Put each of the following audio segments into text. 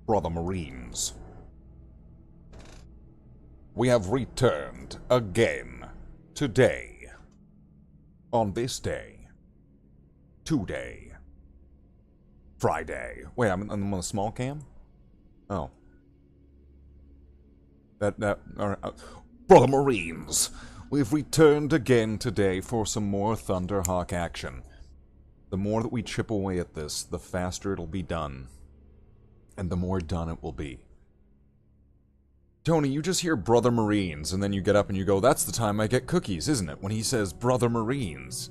Brother Marines. We have returned again today. On this day. Today. Friday. Wait, I'm on the small cam? Oh. Alright. Brother Marines, we've returned again today for some more Thunderhawk action. The more that we chip away at this, the faster it'll be done. And the more done it will be. Tony, you just hear Brother Marines, and then you get up and you go, that's the time I get cookies, isn't it? When he says Brother Marines.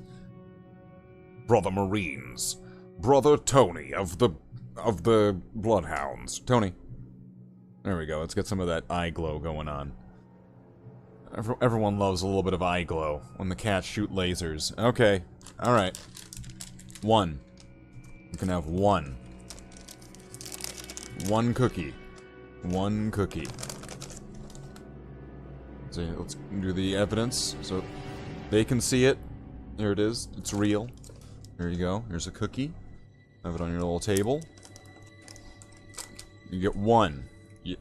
Brother Marines. Brother Tony of the Bloodhounds. Tony. There we go, let's get some of that eye glow going on. Everyone loves a little bit of eye glow when the cats shoot lasers. Okay, alright. One. You can have one. One cookie. One cookie. So let's do the evidence so they can see it. There it is. It's real. There you go. Here's a cookie. Have it on your little table. You get one.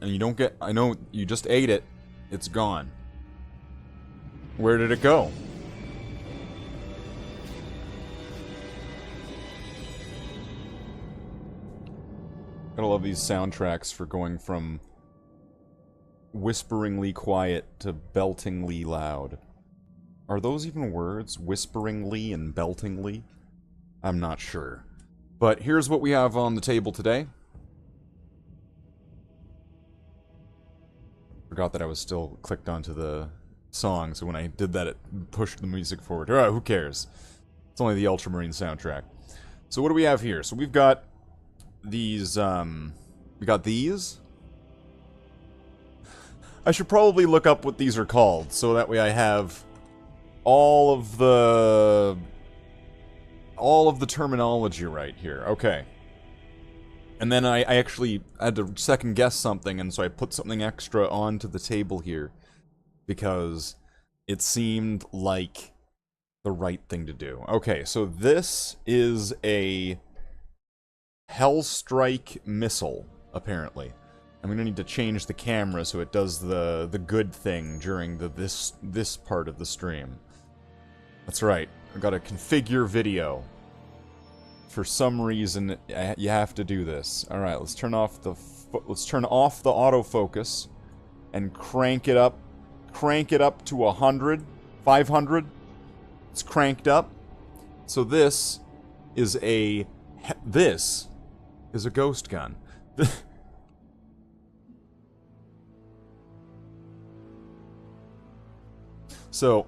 And you don't get... I know you just ate it. It's gone. Where did it go? Gotta love these soundtracks for going from whisperingly quiet to beltingly loud. Are those even words? Whisperingly and beltingly? I'm not sure. But here's what we have on the table today. Forgot that I was still clicked onto the song, so when I did that it pushed the music forward. Alright, who cares? It's only the Ultramarine soundtrack. So what do we have here? So we've got these, we got these. I should probably look up what these are called, so that way I have all of the terminology right here. Okay. And then I actually had to second guess something, and so I put something extra onto the table here, because it seemed like the right thing to do. Okay, so this is a Hellstrike missile, apparently. I'm gonna need to change the camera so it does the good thing during this part of the stream. That's right. I gotta configure video. For some reason, you have to do this. All right, let's turn off the autofocus and crank it up. Crank it up to 100, 500. It's cranked up. So this is a ghost gun. So,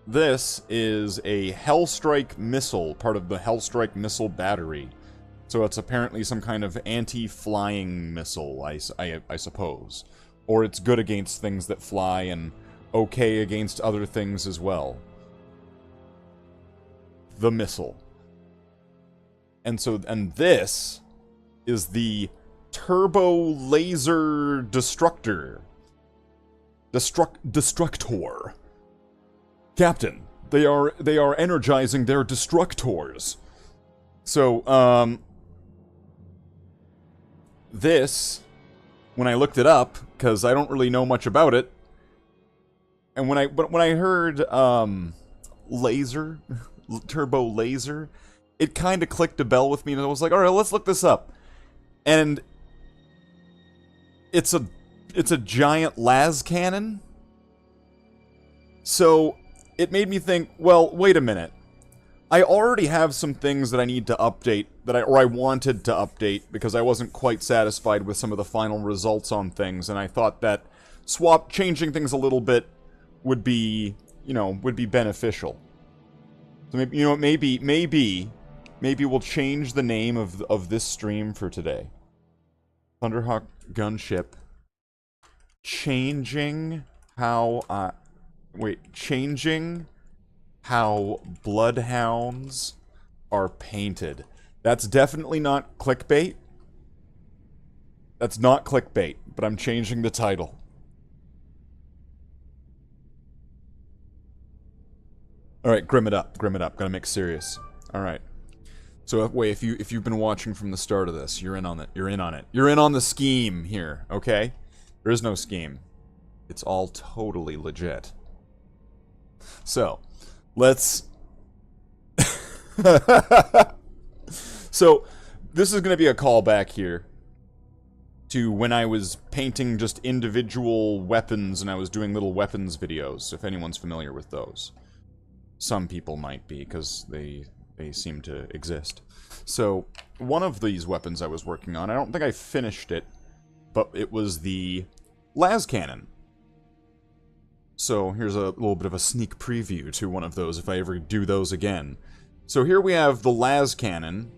this is a Hellstrike missile, part of the Hellstrike missile battery. So it's apparently some kind of anti-flying missile, I suppose. Or it's good against things that fly and okay against other things as well. The missile. And this is the Turbo Laser Destructor. Destructor. Captain, they are energizing their destructors. So, this, when I looked it up, because I don't really know much about it, and when I heard, laser, turbo laser, it kind of clicked a bell with me, and I was like, alright, let's look this up. And it's a giant las cannon. So it made me think, well, wait a minute. I already have some things that I need to update, or I wanted to update, because I wasn't quite satisfied with some of the final results on things, and I thought that changing things a little bit would be, would be beneficial. So maybe, maybe we'll change the name of this stream for today. Thunderhawk Gunship. Changing how Bloodhounds are painted. That's definitely not clickbait. That's not clickbait, but I'm changing the title. Alright, grim it up. Gotta make serious. Alright. So wait, if you've been watching from the start of this, you're in on it. You're in on it. You're in on the scheme here, okay? There is no scheme. It's all totally legit. So, let's... So, this is going to be a callback here to when I was painting just individual weapons and I was doing little weapons videos, if anyone's familiar with those. Some people might be, because they seem to exist. So, one of these weapons I was working on, I don't think I finished it, but it was the las cannon. So, here's a little bit of a sneak preview to one of those if I ever do those again. So here we have the las cannon,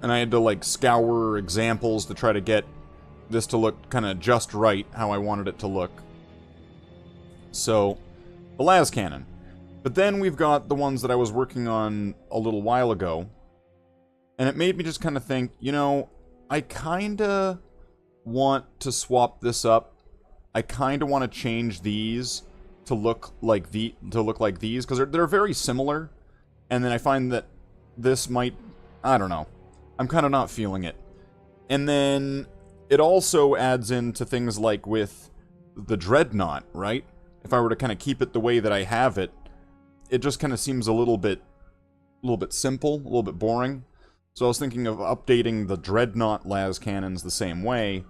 and I had to, like, scour examples to try to get this to look kind of just right, how I wanted it to look. So, the las cannon. But then we've got the ones that I was working on a little while ago, and it made me just kind of think, you know, I kinda want to swap this up. I kinda want to change these to look like these, because they're very similar. And then I find that this might... I don't know. I'm kind of not feeling it. And then it also adds into things like with the Dreadnought, right? If I were to kind of keep it the way that I have it, it just kind of seems a little bit simple, a little bit boring. So I was thinking of updating the Dreadnought las cannons the same way.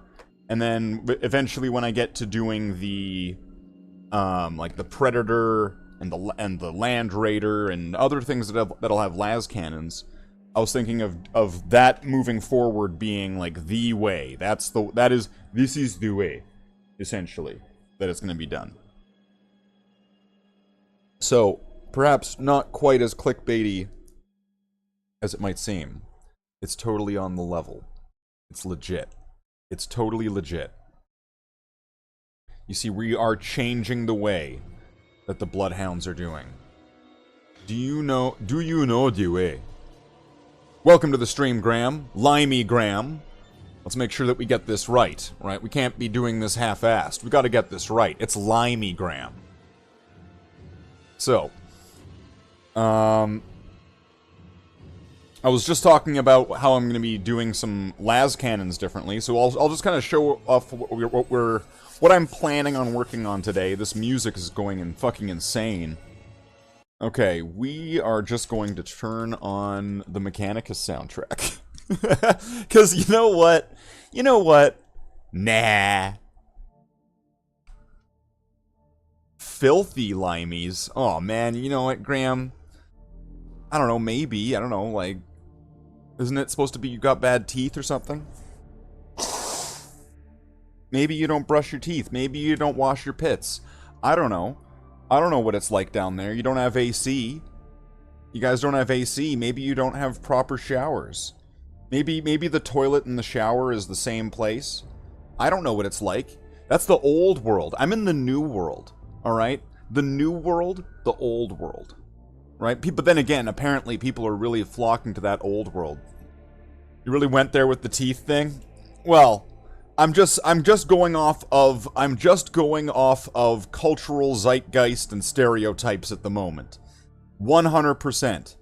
And then eventually when I get to doing the, like the Predator... and the Land Raider, and other things that'll have las cannons, I was thinking of that moving forward being like the way. This is the way, essentially, that it's going to be done. So, perhaps not quite as clickbaity as it might seem. It's totally on the level. It's legit. It's totally legit. You see, we are changing the way that the Bloodhounds are doing. Do you know the way? Welcome to the stream, Graham. Limey Graham. Let's make sure that we get this right, right? We can't be doing this half-assed. We gotta get this right. It's Limey Graham. So, I was just talking about how I'm gonna be doing some las cannons differently, so I'll just kind of show off what I'm planning on working on today. This music is going in fucking insane. Okay, we are just going to turn on the Mechanicus soundtrack. Because you know what? You know what? Nah. Filthy limeys. Oh man, you know what, Graham? I don't know, maybe. I don't know, like... Isn't it supposed to be you got bad teeth or something? Maybe you don't brush your teeth. Maybe you don't wash your pits. I don't know. I don't know what it's like down there. You don't have AC. You guys don't have AC. Maybe you don't have proper showers. Maybe the toilet and the shower is the same place. I don't know what it's like. That's the old world. I'm in the new world. Alright? The new world, the old world. Right? But then again, apparently people are really flocking to that old world. You really went there with the teeth thing? Well... I'm just going off of cultural zeitgeist and stereotypes at the moment. 100%.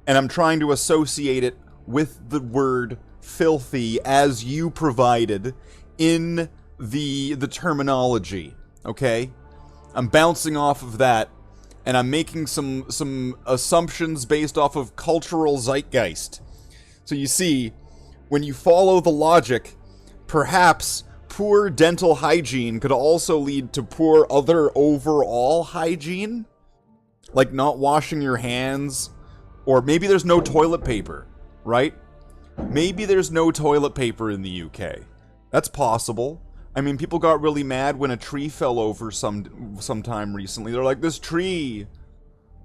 And I'm trying to associate it with the word filthy as you provided in the terminology, okay? I'm bouncing off of that, and I'm making some assumptions based off of cultural zeitgeist. So you see... When you follow the logic, perhaps poor dental hygiene could also lead to poor other overall hygiene? Like not washing your hands? Or maybe there's no toilet paper, right? Maybe there's no toilet paper in the UK. That's possible. I mean, people got really mad when a tree fell over sometime recently. They're like, this tree!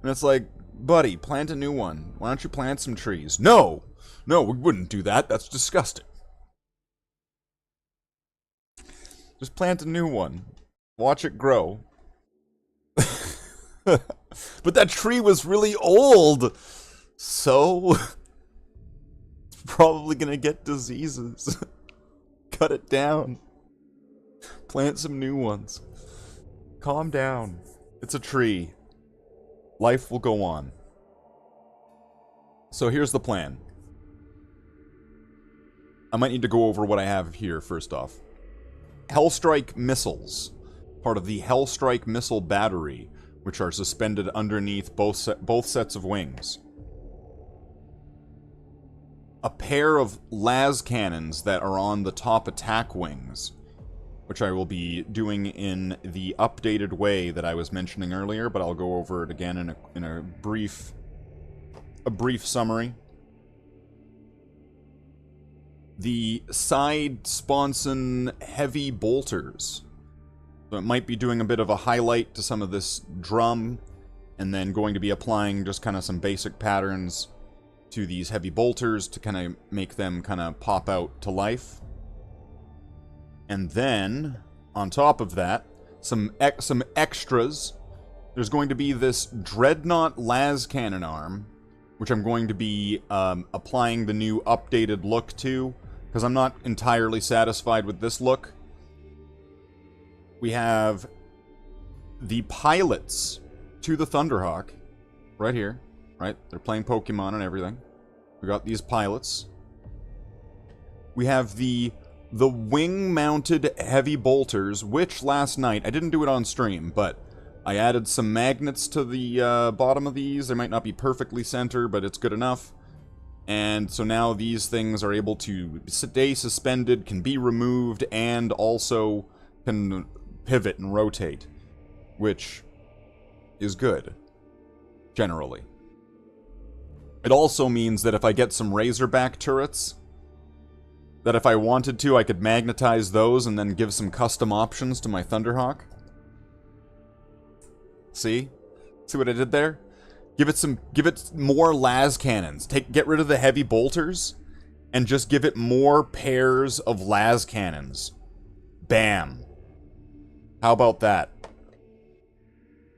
And it's like, buddy, plant a new one. Why don't you plant some trees? No! No, we wouldn't do that. That's disgusting. Just plant a new one. Watch it grow. But that tree was really old! So... it's probably gonna get diseases. Cut it down. Plant some new ones. Calm down. It's a tree. Life will go on. So here's the plan. I might need to go over what I have here first off. Hellstrike missiles. Part of the Hellstrike missile battery, which are suspended underneath both sets of wings. A pair of las cannons that are on the top attack wings, which I will be doing in the updated way that I was mentioning earlier, but I'll go over it again in a brief summary. The side sponson heavy bolters. So it might be doing a bit of a highlight to some of this drum, and then going to be applying just kind of some basic patterns to these heavy bolters to kind of make them kind of pop out to life. And then, on top of that, some extras. There's going to be this Dreadnought las cannon arm, which I'm going to be applying the new updated look to, because I'm not entirely satisfied with this look. We have the pilots to the Thunderhawk, right here, right? They're playing Pokemon and everything. We got these pilots. We have the wing-mounted heavy bolters, which last night, I didn't do it on stream, but I added some magnets to the bottom of these. They might not be perfectly center, but it's good enough. And so now these things are able to stay suspended, can be removed, and also can pivot and rotate, which is good, generally. It also means that if I get some Razorback turrets, that if I wanted to, I could magnetize those and then give some custom options to my Thunderhawk. See? See what I did there? Give it more las cannons. Get rid of the heavy bolters and just give it more pairs of las cannons. Bam. How about that?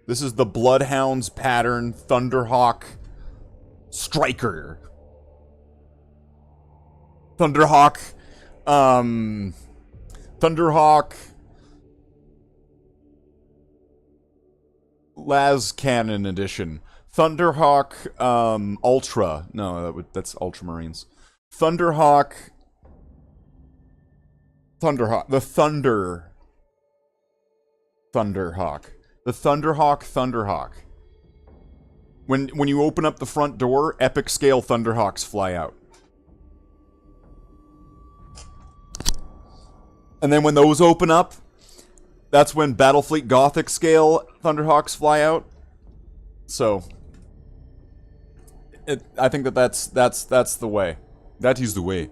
This is the Bloodhounds pattern Thunderhawk Striker. Thunderhawk las cannon edition. Thunderhawk Ultra. No, that's Ultramarines. Thunderhawk. The Thunderhawk. The Thunderhawk. When you open up the front door, epic scale Thunderhawks fly out. And then when those open up, that's when Battlefleet Gothic scale Thunderhawks fly out. So I think that's the way. That is the way.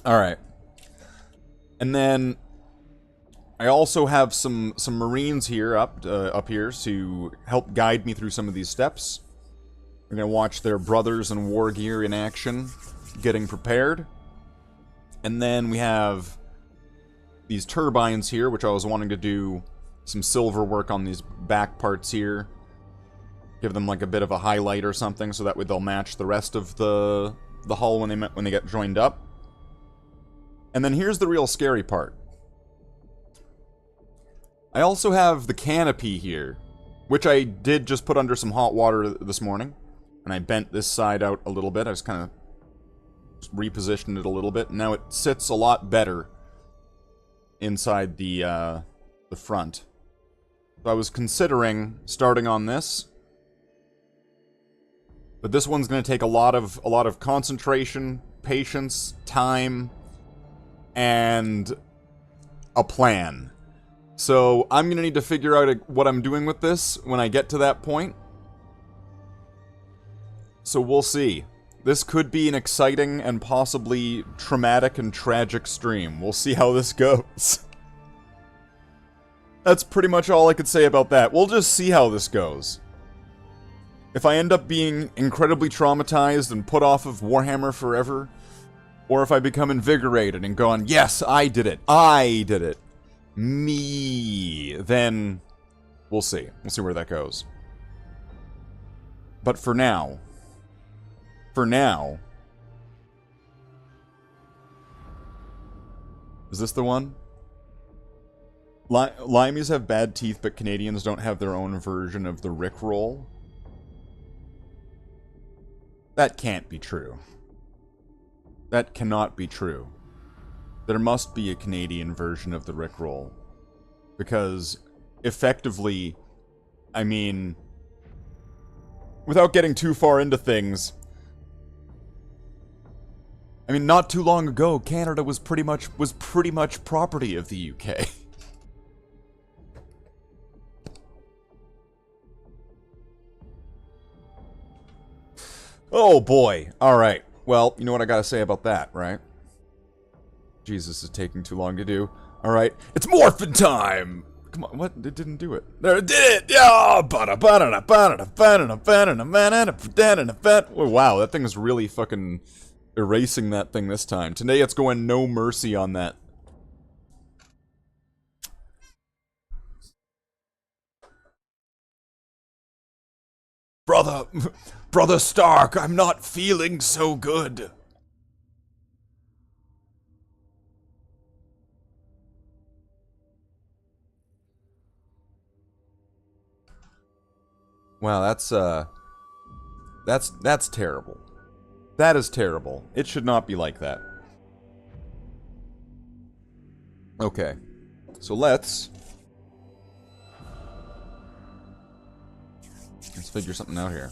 All right. And then I also have some Marines here up here to help guide me through some of these steps. We're gonna watch their brothers in war gear in action, getting prepared. And then we have these turbines here, which I was wanting to do some silver work on these back parts here. Give them like a bit of a highlight or something, so that way they'll match the rest of the hull when they get joined up. And then here's the real scary part. I also have the canopy here, which I did just put under some hot water this morning. And I bent this side out a little bit. I just kind of repositioned it a little bit. And now it sits a lot better inside the front. So I was considering starting on this. But this one's going to take a lot of concentration, patience, time, and a plan. So I'm going to need to figure out what I'm doing with this when I get to that point. So we'll see. This could be an exciting and possibly traumatic and tragic stream. We'll see how this goes. That's pretty much all I could say about that. We'll just see how this goes. If I end up being incredibly traumatized and put off of Warhammer forever, or if I become invigorated and going, yes, I did it, me, then we'll see. We'll see where that goes. But for now, is this the one? Limeys have bad teeth, but Canadians don't have their own version of the Rickroll. That can't be true. That cannot be true. There must be a Canadian version of the Rickroll. Because, effectively, I mean, without getting too far into things, I mean, not too long ago, Canada was pretty much property of the UK. Oh boy. Alright. Well, you know what I gotta say about that, right? Jesus, is taking too long to do. Alright. It's morphin' time! Come on, what? It didn't do it. There, it did it! Yeah! Oh, wow, that thing is really fucking erasing that thing this time. Today it's going no mercy on that. Brother Stark, I'm not feeling so good. Wow, that's terrible. That is terrible. It should not be like that. Okay. So let's figure something out here.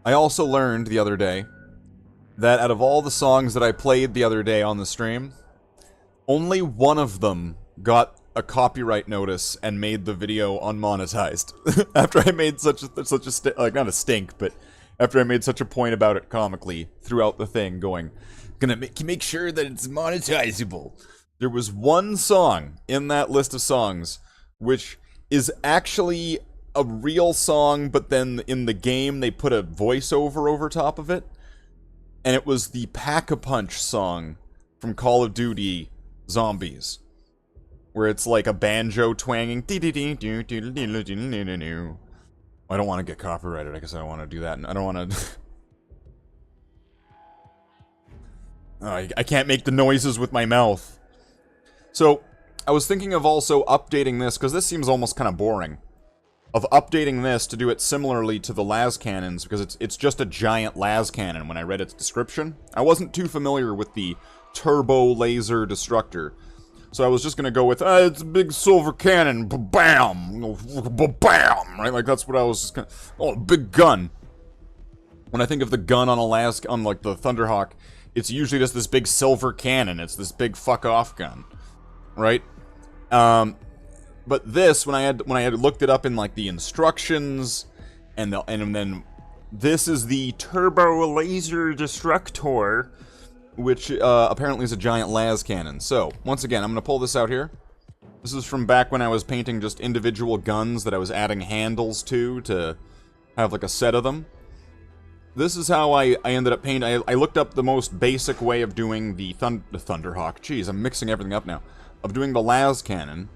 I also learned the other day that out of all the songs that I played the other day on the stream, only one of them got a copyright notice and made the video unmonetized. After I made such a like, not a stink, but after I made such a point about it comically throughout the thing, going, gonna make sure that it's monetizable. There was one song in that list of songs which is actually a real song, but then in the game they put a voiceover over top of it, and it was the Pack-a-Punch song from Call of Duty Zombies, where it's like a banjo twanging. I don't want to get copyrighted. I guess I don't want to do that. I don't want to. I can't make the noises with my mouth. So I was thinking of also updating this, because this seems almost kind of boring. Of updating this to do it similarly to the las cannons, because it's just a giant las cannon when I read its description. I wasn't too familiar with the turbo laser destructor. So I was just gonna go with, it's a big silver cannon, ba-bam, ba-bam, right? Like, that's what I was just gonna, oh, big gun. When I think of the gun on on like the Thunderhawk, it's usually just this big silver cannon. It's this big fuck-off gun, right? But this, when I had looked it up in like the instructions, and then this is the turbo laser destructor, which apparently is a giant las cannon. So once again, I'm gonna pull this out here. This is from back when I was painting just individual guns that I was adding handles to have like a set of them. This is how I ended up painting. I looked up the most basic way of doing the Thunderhawk. Jeez, I'm mixing everything up now. Of doing the las cannon.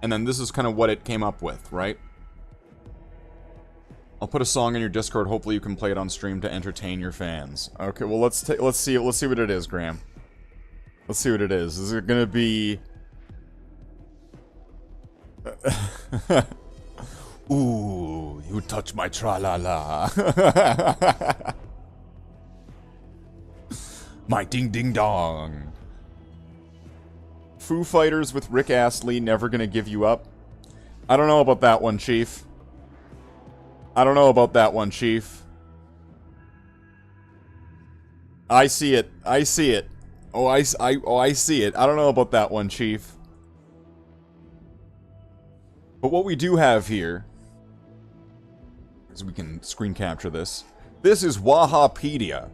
And then this is kind of what it came up with, right? I'll put a song in your Discord. Hopefully you can play it on stream to entertain your fans. Okay, well let's see what it is, Graham. Let's see what it is. Is it gonna be? Ooh, you touch my tra-la-la. My ding-ding-dong. Foo Fighters with Rick Astley, Never Gonna Give You Up. I don't know about that one, Chief. I don't know about that one, Chief. I see it. I see it. Oh, I see it. I don't know about that one, Chief. But what we do have here, is we can screen capture this. This is Wahapedia,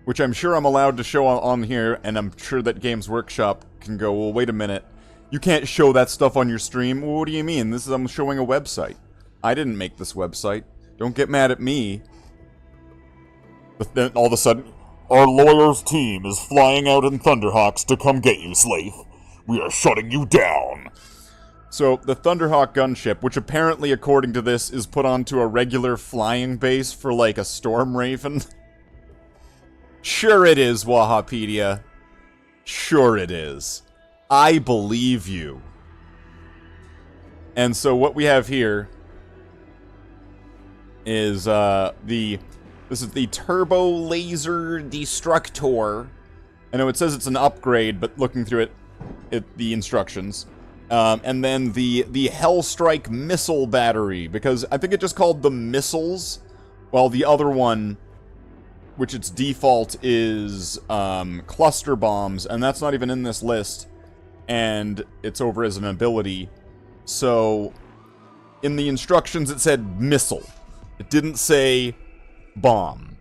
which I'm sure I'm allowed to show on here, and I'm sure that Games Workshop can go, well, wait a minute. You can't show that stuff on your stream. Well, what do you mean? I'm showing a website. I didn't make this website. Don't get mad at me. But then, all of a sudden, our lawyer's team is flying out in Thunderhawks to come get you, Slathe. We are shutting you down. So, the Thunderhawk gunship, which apparently, according to this, is put onto a regular flying base for, like, a Storm Raven. Sure it is, Wahapedia. Sure it is. I believe you. And so what we have here is this is the Turbo Laser Destructor. I know it says it's an upgrade, but looking through the instructions. And then the Hellstrike Missile Battery, because I think it just called the missiles, while the other one, which its default is cluster bombs, and that's not even in this list, and it's over as an ability. So in the instructions it said missile. It didn't say bomb.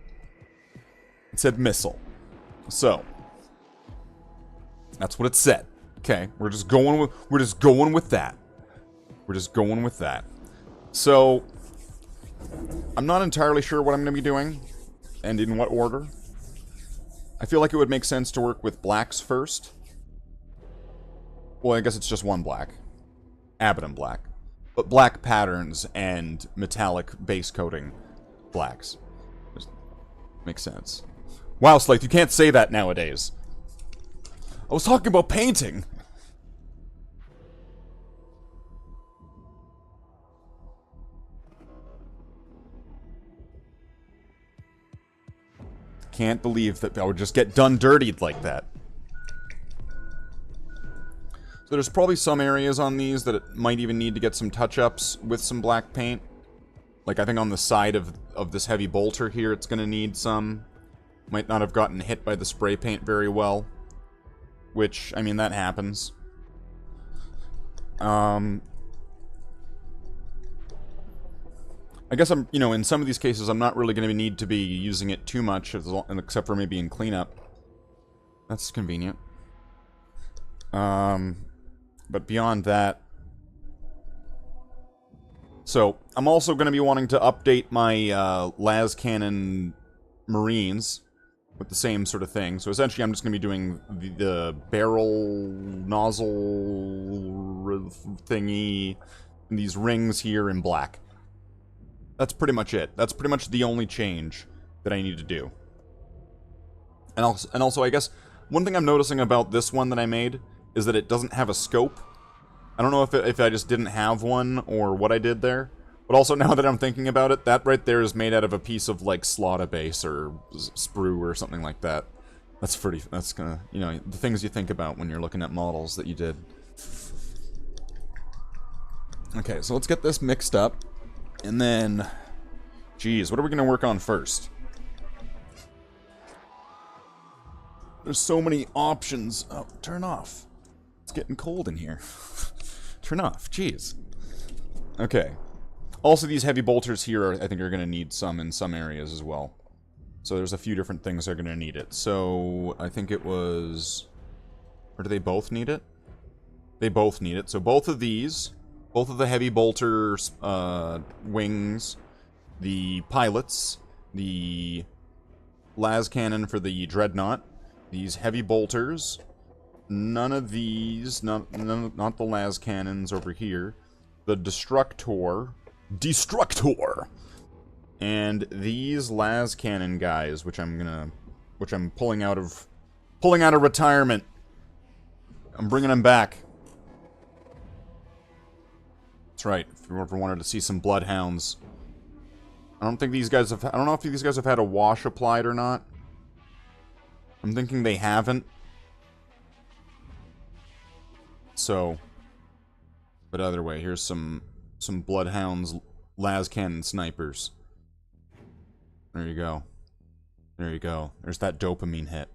It said missile. So that's what it said. Okay, we're just going with that. We're just going with that. So I'm not entirely sure what I'm going to be doing and in what order. I feel like it would make sense to work with blacks first. Well, I guess it's just one black. Abaddon black. But black patterns and metallic base coating blacks. Just makes sense. Wow, Slathe, you can't say that nowadays. I was talking about painting. Can't believe that I would just get done dirtied like that. So there's probably some areas on these that it might even need to get some touch-ups with some black paint. Like, I think on the side of this heavy bolter here, it's going to need some. Might not have gotten hit by the spray paint very well. Which, I mean, that happens. I guess I'm, you know, in some of these cases, I'm not really going to need to be using it too much, except for maybe in cleanup. That's convenient. But beyond that... So, I'm also going to be wanting to update my las cannon Marines with the same sort of thing. So essentially I'm just going to be doing the barrel nozzle thingy, and these rings here in black. That's pretty much it. That's pretty much the only change that I need to do. And also, I guess, one thing I'm noticing about this one that I made is that it doesn't have a scope. I don't know if I just didn't have one or what I did there. But also, now that I'm thinking about it, that right there is made out of a piece of, like, Slathe base or sprue or something like that. That's gonna, you know, the things you think about when you're looking at models that you did. Okay, so let's get this mixed up. And then, geez, what are we gonna work on first? There's so many options. Oh, turn off. It's getting cold in here. Turn off, jeez. Okay. Also, these heavy bolters here, I think, are going to need some in some areas as well. So there's a few different things that are going to need it. So, I think it was... Or do they both need it? They both need it. So both of these, both of the heavy bolter wings, the pilots, the las cannon for the dreadnought, these heavy bolters, none of these, not the las cannons over here, the destructor, and these las cannon guys, which I'm pulling out of retirement. I'm bringing them back. That's right. If you ever wanted to see some Bloodhounds, I don't know if these guys have had a wash applied or not. I'm thinking they haven't. So, but either way, here's some Bloodhounds las cannon snipers. There you go. There you go. There's that dopamine hit.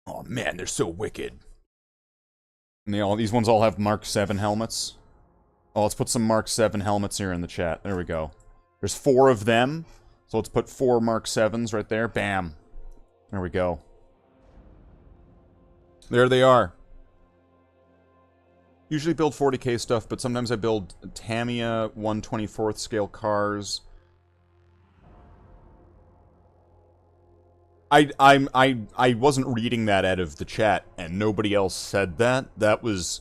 Oh man, they're so wicked. And these ones all have Mark 7 helmets. Oh, let's put some Mark 7 helmets here in the chat. There we go. There's 4 of them. So let's put 4 Mark 7s right there. Bam. There we go. There they are. Usually build 40k stuff, but sometimes I build Tamiya 1/24th scale cars. I wasn't reading that out of the chat, and nobody else said that. That was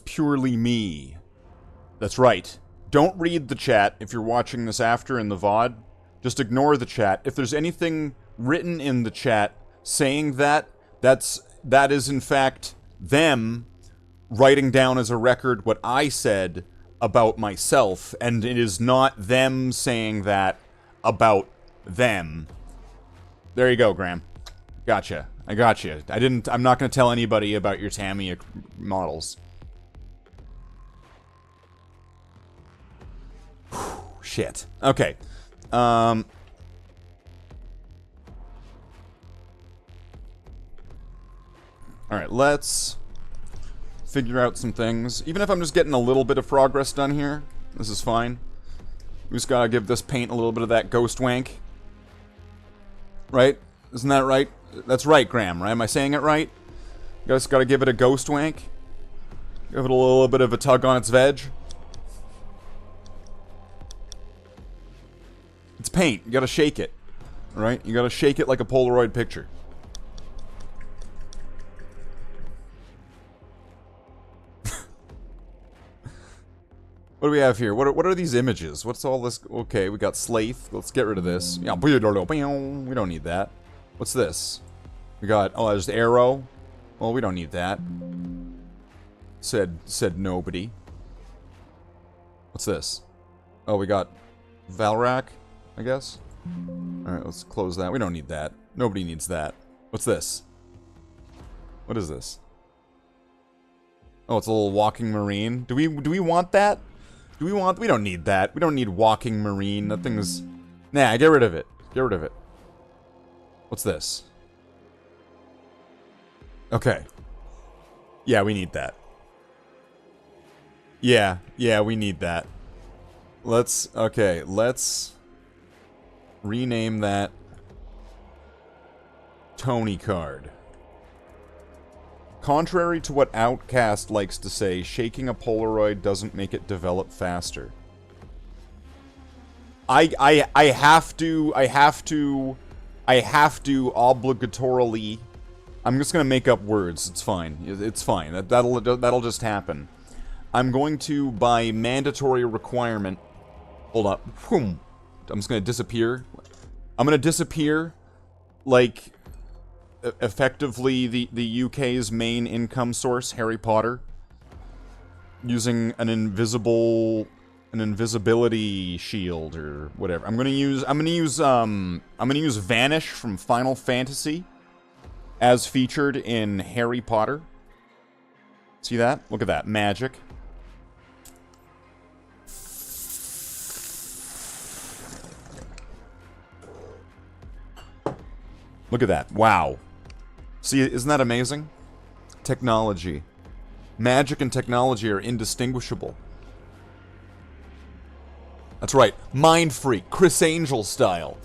purely me. That's right. Don't read the chat if you're watching this after in the VOD. Just ignore the chat. If there's anything written in the chat saying that is in fact them writing down as a record what I said about myself, and it is not them saying that about them. There you go, Graham. Gotcha. I got you. I'm not going to tell anybody about your Tamiya models. Whew, shit. Okay. Alright, let's figure out some things. Even if I'm just getting a little bit of progress done here, this is fine. We just gotta give this paint a little bit of that ghost wank. Right? Isn't that right? That's right, Graham, right? Am I saying it right? You just gotta give it a ghost wank. Give it a little bit of a tug on its veg. It's paint. You gotta shake it. Right? You gotta shake it like a Polaroid picture. What do we have here? What are these images? What's all this? Okay, we got Slathe. Let's get rid of this. Yeah, we don't need that. What's this? We got, oh, there's the arrow. Well, we don't need that. Said nobody. What's this? Oh, we got Valrak, I guess. Alright, let's close that. We don't need that. Nobody needs that. What's this? What is this? Oh, it's a little walking marine. Do we want that? We don't need that. We don't need walking marine. That thing's... Nah, get rid of it. Get rid of it. What's this? Okay. Yeah, we need that. Yeah, we need that. Let's rename that Tony card. Contrary to what Outcast likes to say, shaking a Polaroid doesn't make it develop faster. I have to obligatorily... I'm just gonna make up words. It's fine. It's fine. That'll just happen. I'm going to, by mandatory requirement... Hold up. I'm just gonna disappear. I'm gonna disappear, like... effectively the UK's main income source, Harry Potter, using an invisibility shield or whatever. I'm gonna use Vanish from Final Fantasy as featured in Harry Potter. See that? Look at that magic. Look at that. Wow. See, isn't that amazing? Technology. Magic and technology are indistinguishable. That's right. Mind Freak. Chris Angel style.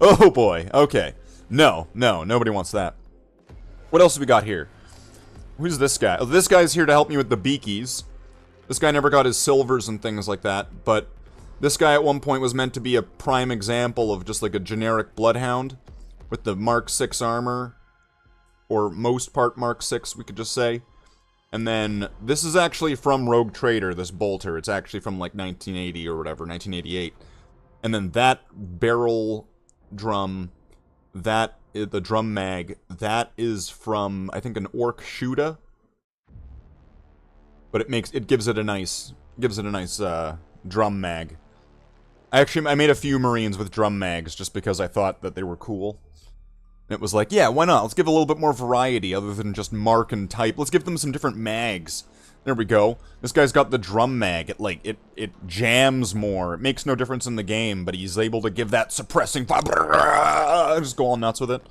Oh boy. Okay. No. Nobody wants that. What else have we got here? Who's this guy? Oh, this guy's here to help me with the beakies. This guy never got his silvers and things like that, but... This guy at one point was meant to be a prime example of just like a generic Bloodhound with the Mark 6 armor, or most part Mark 6, we could just say. And then, this is actually from Rogue Trader, this bolter. It's actually from like 1980 or whatever, 1988. And then that barrel drum, the drum mag, that is from, I think, an Orc Shuda. But it gives it a nice drum mag. I made a few Marines with drum mags just because I thought that they were cool. And it was like, yeah, why not? Let's give a little bit more variety other than just mark and type. Let's give them some different mags. There we go. This guy's got the drum mag. It jams more. It makes no difference in the game, but he's able to give that suppressing... Just go all nuts with it.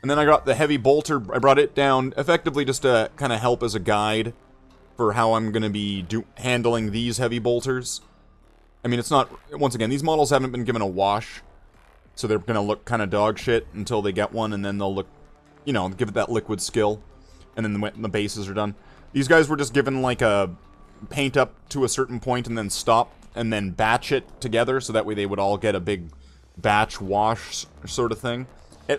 And then I got the heavy bolter. I brought it down effectively just to kind of help as a guide for how I'm going to be handling these heavy bolters. I mean, it's not... Once again, these models haven't been given a wash, so they're going to look kind of dog shit until they get one, and then they'll look... You know, give it that liquid skill, and then when the bases are done. These guys were just given, like, a paint up to a certain point and then stop, and then batch it together, so that way they would all get a big batch wash sort of thing.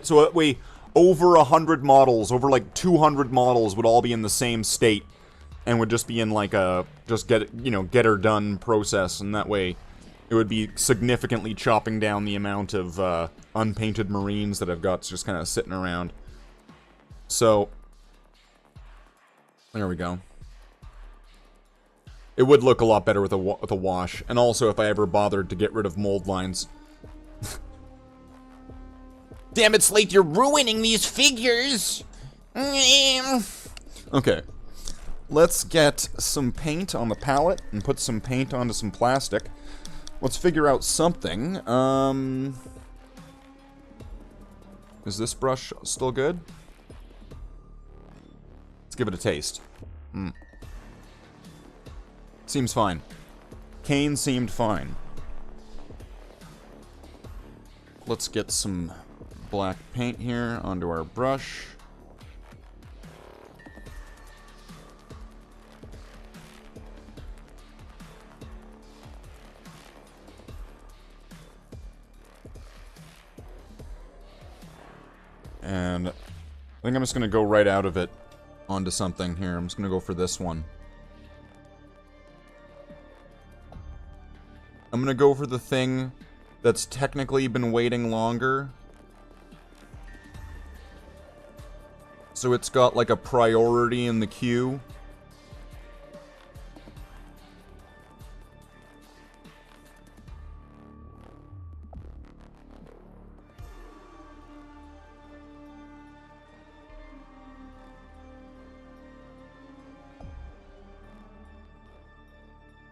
So that way, over 100 models, over, like, 200 models would all be in the same state. And would just be in like a get her done process, and that way it would be significantly chopping down the amount of unpainted Marines that I've got just kind of sitting around. So There we go. It would look a lot better with a wash. And also if I ever bothered to get rid of mold lines. Damn it, Slathe, you're ruining these figures! Okay. Let's get some paint on the palette and put some paint onto some plastic. Let's figure out something. Is this brush still good? Let's give it a taste. Seems fine. Kane seemed fine. Let's get some black paint here onto our brush. And I think I'm just going to go right out of it onto something here. I'm just going to go for this one. I'm going to go for the thing that's technically been waiting longer. So it's got like a priority in the queue.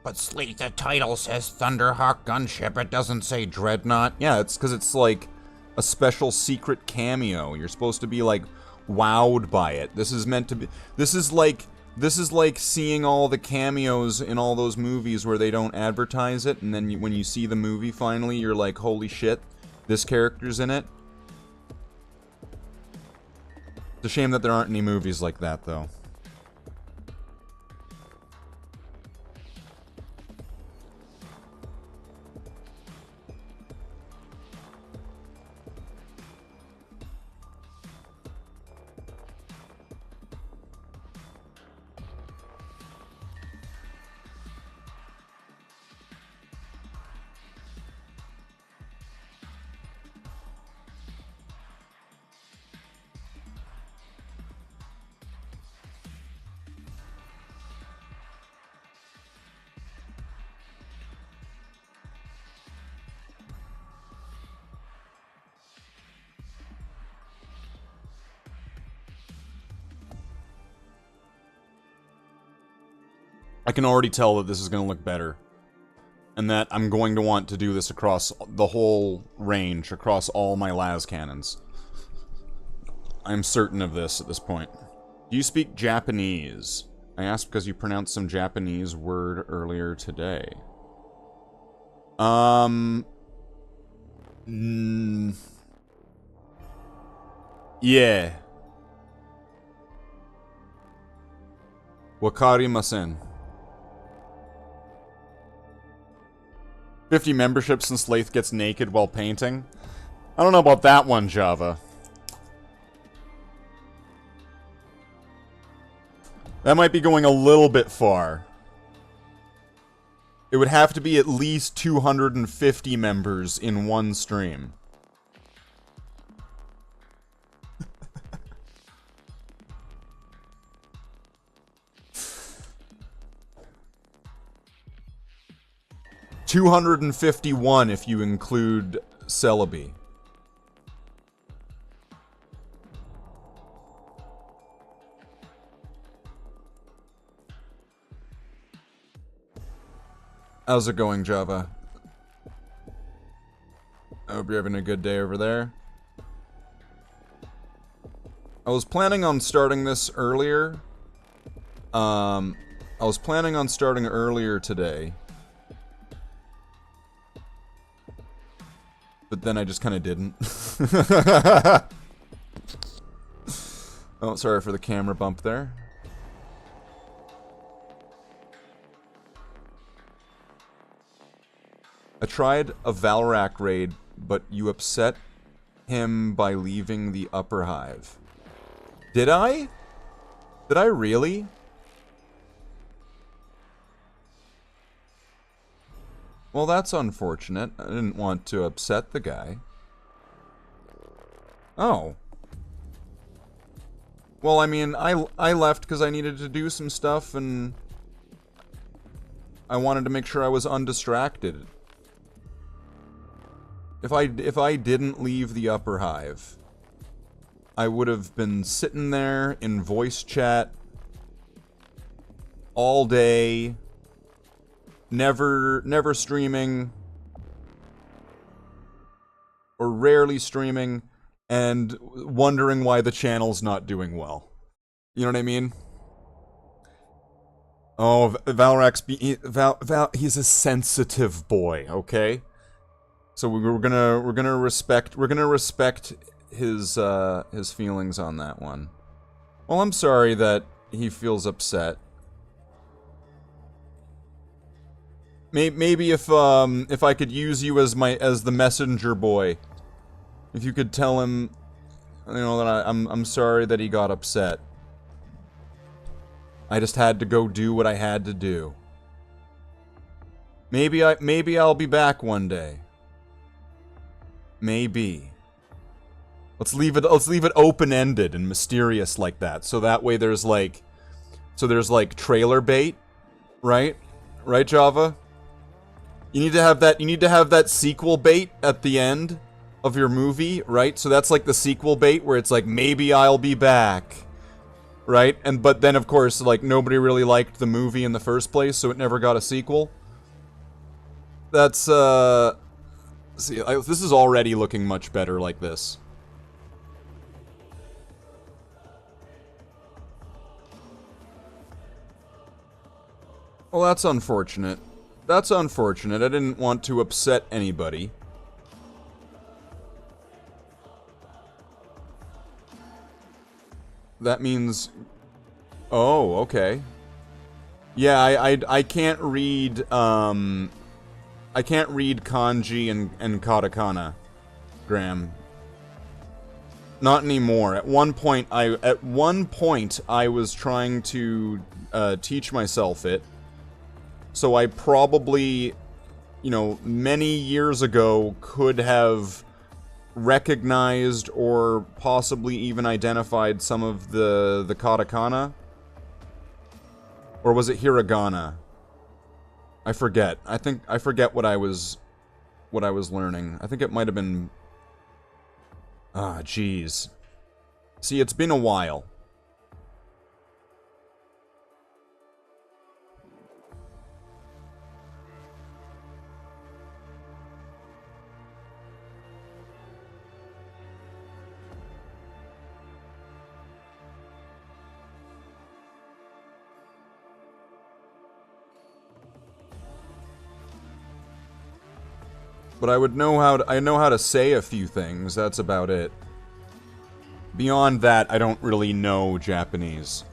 But Slathe, the title says Thunderhawk Gunship, it doesn't say Dreadnought. Yeah, it's because it's like a special secret cameo. You're supposed to be like wowed by it. This is meant to be. This is like seeing all the cameos in all those movies where they don't advertise it, and then when you see the movie finally, you're like, holy shit, this character's in it. It's a shame that there aren't any movies like that, though. I can already tell that this is going to look better. And that I'm going to want to do this across the whole range, across all my las cannons. I'm certain of this at this point. Do you speak Japanese? I asked because you pronounced some Japanese word earlier today. Yeah. Wakarimasen. 50 memberships since Slathe gets naked while painting? I don't know about that one, Java. That might be going a little bit far. It would have to be at least 250 members in one stream. $251 if you include Celebi. How's it going, Java? I hope you're having a good day over there. I was planning on starting this earlier. I was planning on starting earlier today. But then I just kind of didn't. Oh, sorry for the camera bump there. I tried a Valrak raid, but you upset him by leaving the upper hive. Did I? Did I really? Well, that's unfortunate. I didn't want to upset the guy. Oh. Well, I mean, I left because I needed to do some stuff, and I wanted to make sure I was undistracted. If I didn't leave the upper hive, I would have been sitting there in voice chat all day, never streaming, or rarely streaming, and wondering why the channel's not doing well. You know what I mean? Oh, Valrax, he's a sensitive boy, okay? So we're gonna respect his feelings on that one. Well, I'm sorry that he feels upset. Maybe if I could use you as the messenger boy, if you could tell him, you know, that I'm sorry that he got upset. I just had to go do what I had to do. Maybe I'll be back one day. Maybe. Let's leave it open-ended and mysterious like that. So that way there's like trailer bait, right? Right, Java? You need to have that sequel bait at the end of your movie, right? So that's like the sequel bait where it's like, maybe I'll be back. Right? But then of course, like, nobody really liked the movie in the first place, so it never got a sequel. That's see, this is already looking much better like this. Well, that's unfortunate. That's unfortunate. I didn't want to upset anybody. That means... Oh, okay. Yeah, I can't read, I can't read kanji and katakana, Graham. Not anymore. At one point I was trying to teach myself it. So I probably, you know, many years ago could have recognized or possibly even identified some of the katakana. Or was it hiragana? I forget. I forget what I was learning. I think it might have been... Ah, jeez. See, it's been a while. But I would know I know how to say a few things, that's about it. Beyond that, I don't really know Japanese.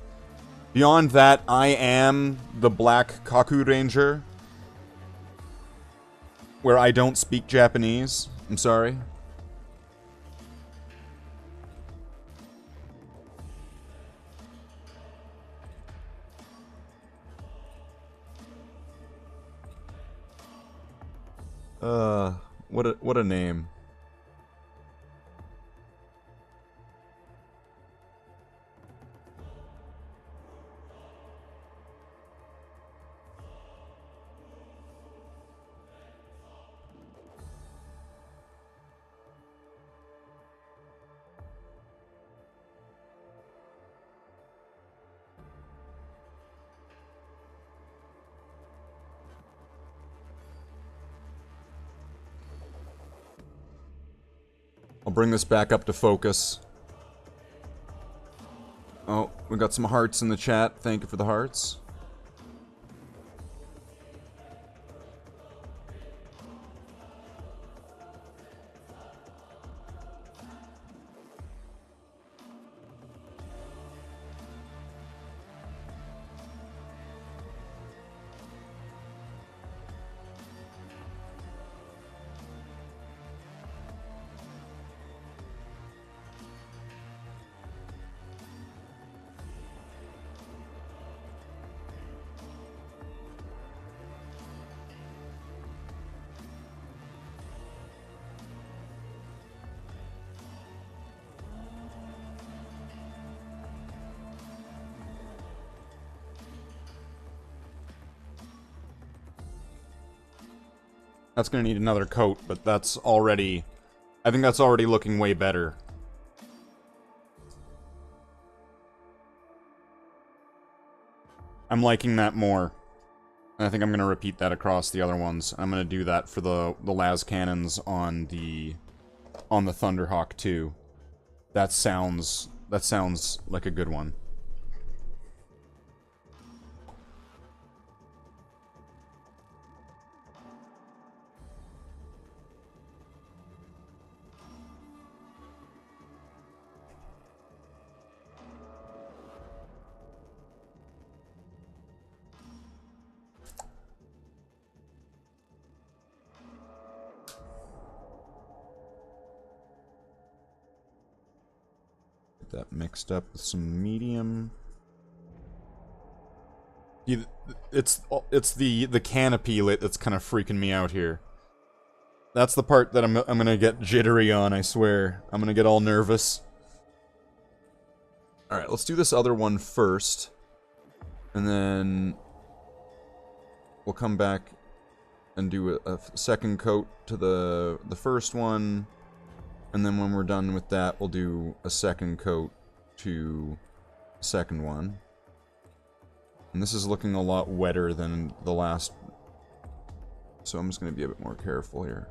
Beyond that, I am the Black Kaku Ranger, where I don't speak Japanese. I'm sorry. What a name. I'll bring this back up to focus. Oh, we got some hearts in the chat. Thank you for the hearts. That's gonna need another coat, but that's already... I think that's already looking way better. I'm liking that more. And I think I'm gonna repeat that across the other ones. I'm gonna do that for the las cannons on the Thunderhawk too. That sounds like a good one. That mixed up with some medium. It's the canopy lit that's kind of freaking me out here. That's the part that I'm gonna get jittery on, I swear. I'm gonna get all nervous. Alright, let's do this other one first. And then we'll come back and do a second coat to the first one. And then when we're done with that, we'll do a second coat to the second one. And this is looking a lot wetter than the last. So I'm just going to be a bit more careful here.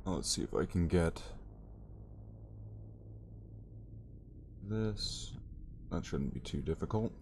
Let's see if I can get this. That shouldn't be too difficult.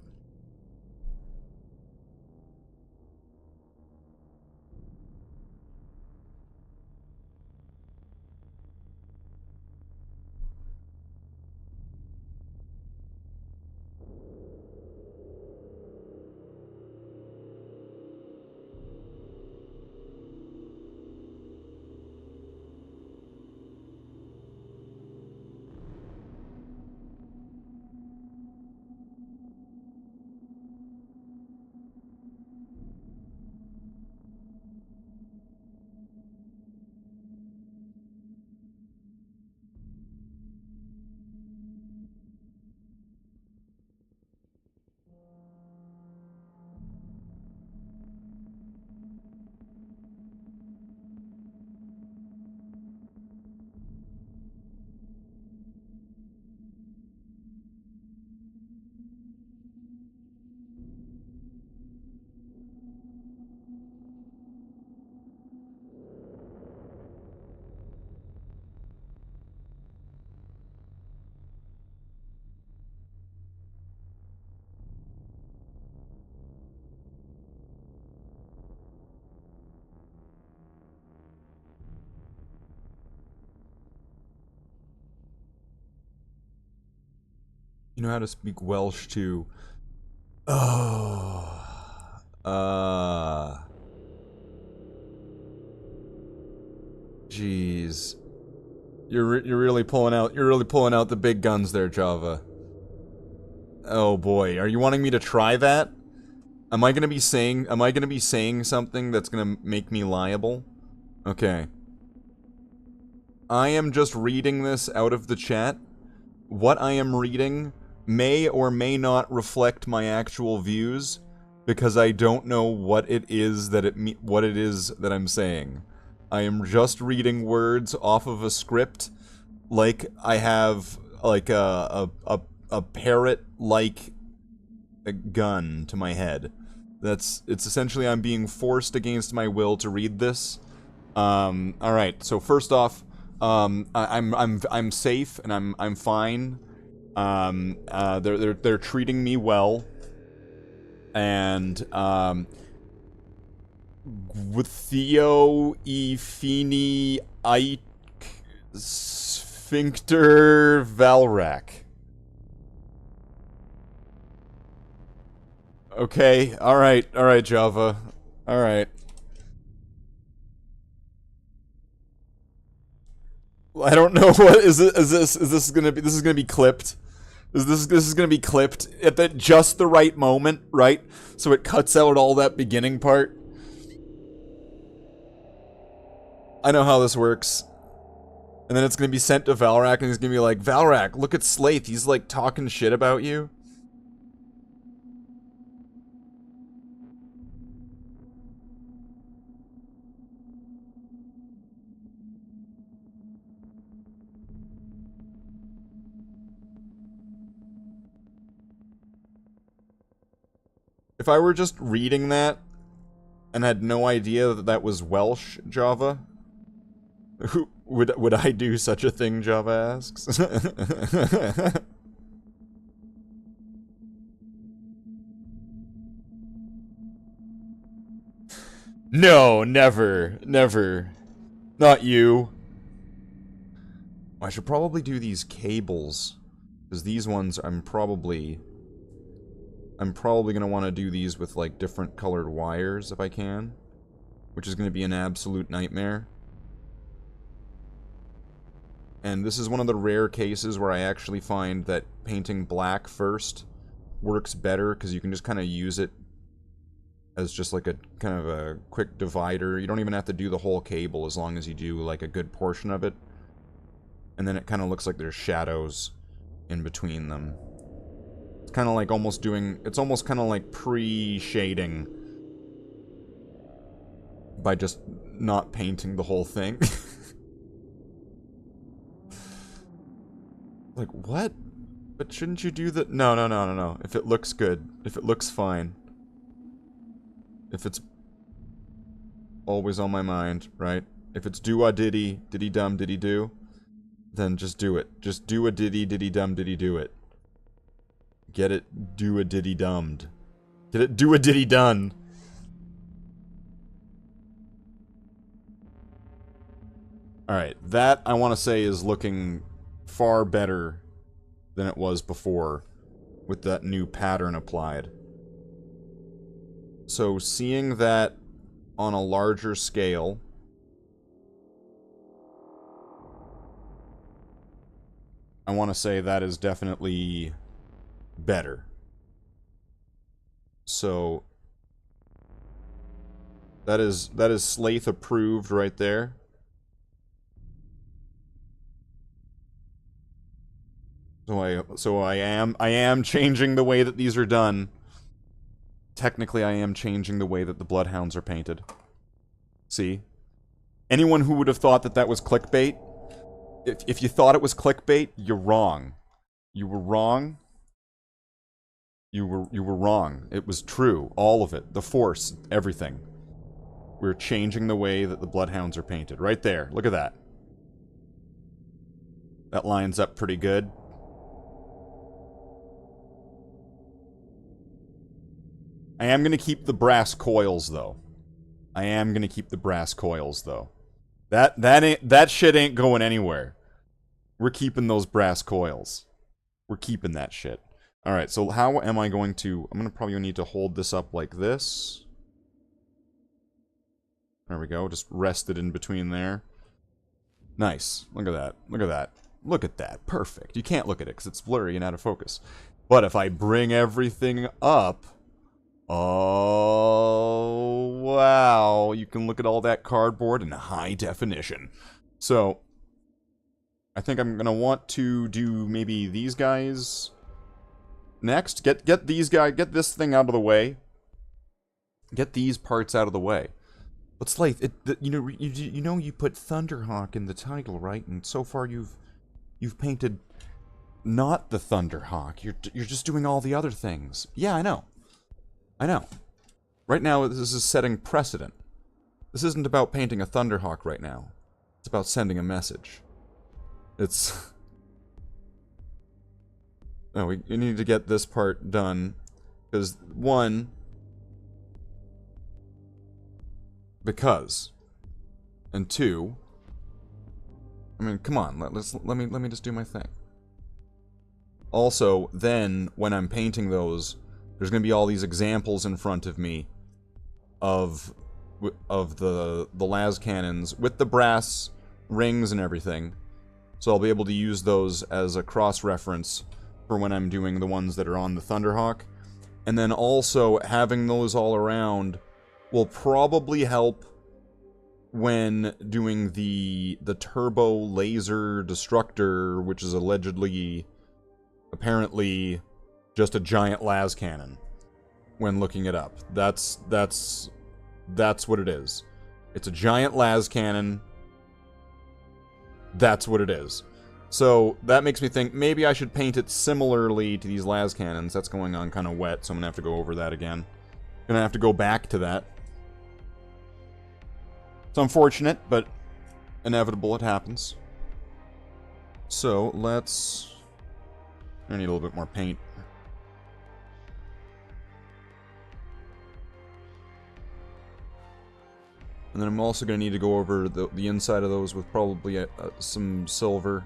You know how to speak Welsh too. Oh. Jeez. You're really pulling out the big guns there, Java. Oh boy, are you wanting me to try that? Am I gonna be saying something that's gonna make me liable? Okay. I am just reading this out of the chat. What I am reading may or may not reflect my actual views, because I don't know what it is that I'm saying. I am just reading words off of a script, like I have like a parrot-like gun to my head. It's essentially I'm being forced against my will to read this. All right. So first off, I'm safe and I'm fine. They're treating me well, and with Theo Efini Ike Sphincter Valrak. Okay, alright, Java. Alright. I don't know what is this gonna be clipped? This is gonna be clipped at just the right moment, right? So it cuts out all that beginning part. I know how this works. And then it's gonna be sent to Valrak, and he's gonna be like, Valrak, look at Slathe, he's like talking shit about you. If I were just reading that, and had no idea that that was Welsh, Java, would I do such a thing, Java asks? No, never. Never. Not you. I should probably do these cables. Because these ones, I'm probably gonna want to do these with, like, different colored wires, if I can. Which is gonna be an absolute nightmare. And this is one of the rare cases where I actually find that painting black first works better, because you can just kind of use it as just like a kind of a quick divider. You don't even have to do the whole cable as long as you do like a good portion of it. And then it kind of looks like there's shadows in between them. It's kind of like almost doing, it's almost kind of like pre-shading by just not painting the whole thing. Like, what? But shouldn't you do that? No, no, no, no, no. If it looks good, if it looks fine, if it's always on my mind, right? If it's do-a-diddy, diddy-dum, diddy-do, then just do it. Just do-a-diddy, diddy-dum, diddy-do-it. Get it do-a-diddy-dummed. Get it do-a-diddy-done. Alright, that, I want to say, is looking far better than it was before with that new pattern applied. So seeing that on a larger scale, I want to say that is definitely better. So that is Slathe approved right there. So I am changing the way that these are done. Technically, I am changing the way that the Bloodhounds are painted. See? Anyone who would have thought that that was clickbait, if you thought it was clickbait, you're wrong. You were wrong. You were wrong. It was true. All of it. The Force. Everything. We're changing the way that the Bloodhounds are painted. Right there. Look at that. That lines up pretty good. I am going to keep the brass coils, though. I am going to keep the brass coils, though. That shit ain't going anywhere. We're keeping those brass coils. We're keeping that shit. Alright, so how am I going to... I'm going to probably need to hold this up like this. There we go. Just rest it in between there. Nice. Look at that. Look at that. Look at that. Perfect. You can't look at it because it's blurry and out of focus. But if I bring everything up... Oh, wow. You can look at all that cardboard in high definition. So, I think I'm going to want to do maybe these guys next. Get these guys, get this thing out of the way. Get these parts out of the way. But Slathe, you know you put Thunderhawk in the title, right? And so far you've painted not the Thunderhawk. You're just doing all the other things. Yeah, I know. I know. Right now, this is setting precedent. This isn't about painting a Thunderhawk right now. It's about sending a message. It's... No, we need to get this part done. Because, one... Because. And two... I mean, come on, let me just do my thing. Also, then, when I'm painting those, there's going to be all these examples in front of me of the las cannons with the brass rings and everything. So I'll be able to use those as a cross-reference for when I'm doing the ones that are on the Thunderhawk. And then also, having those all around will probably help when doing the turbo laser destructor, which is apparently just a giant las cannon when looking it up. That's what it is. It's a giant las cannon. That's what it is. So that makes me think maybe I should paint it similarly to these las cannons. That's going on kind of wet, so I'm gonna have to go over that again. Gonna have to go back to that. It's unfortunate, but inevitable. It happens. So let's... I need a little bit more paint. And then I'm also going to need to go over the inside of those with probably some silver.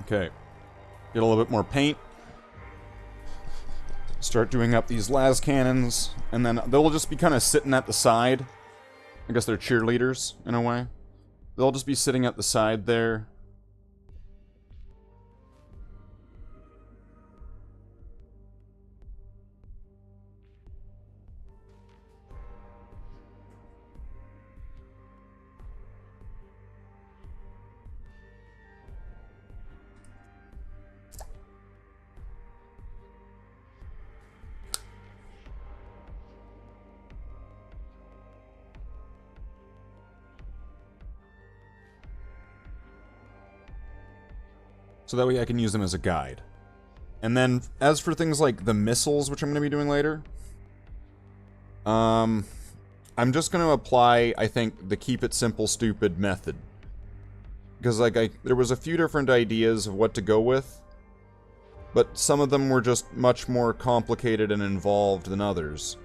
Okay. Get a little bit more paint. Start doing up these las cannons, and then they'll just be kind of sitting at the side. I guess they're cheerleaders, in a way. They'll just be sitting at the side there. So that way I can use them as a guide. And then, as for things like the missiles, which I'm going to be doing later, I'm just going to apply, I think, the keep it simple, stupid method. Because, like, there was a few different ideas of what to go with, but some of them were just much more complicated and involved than others.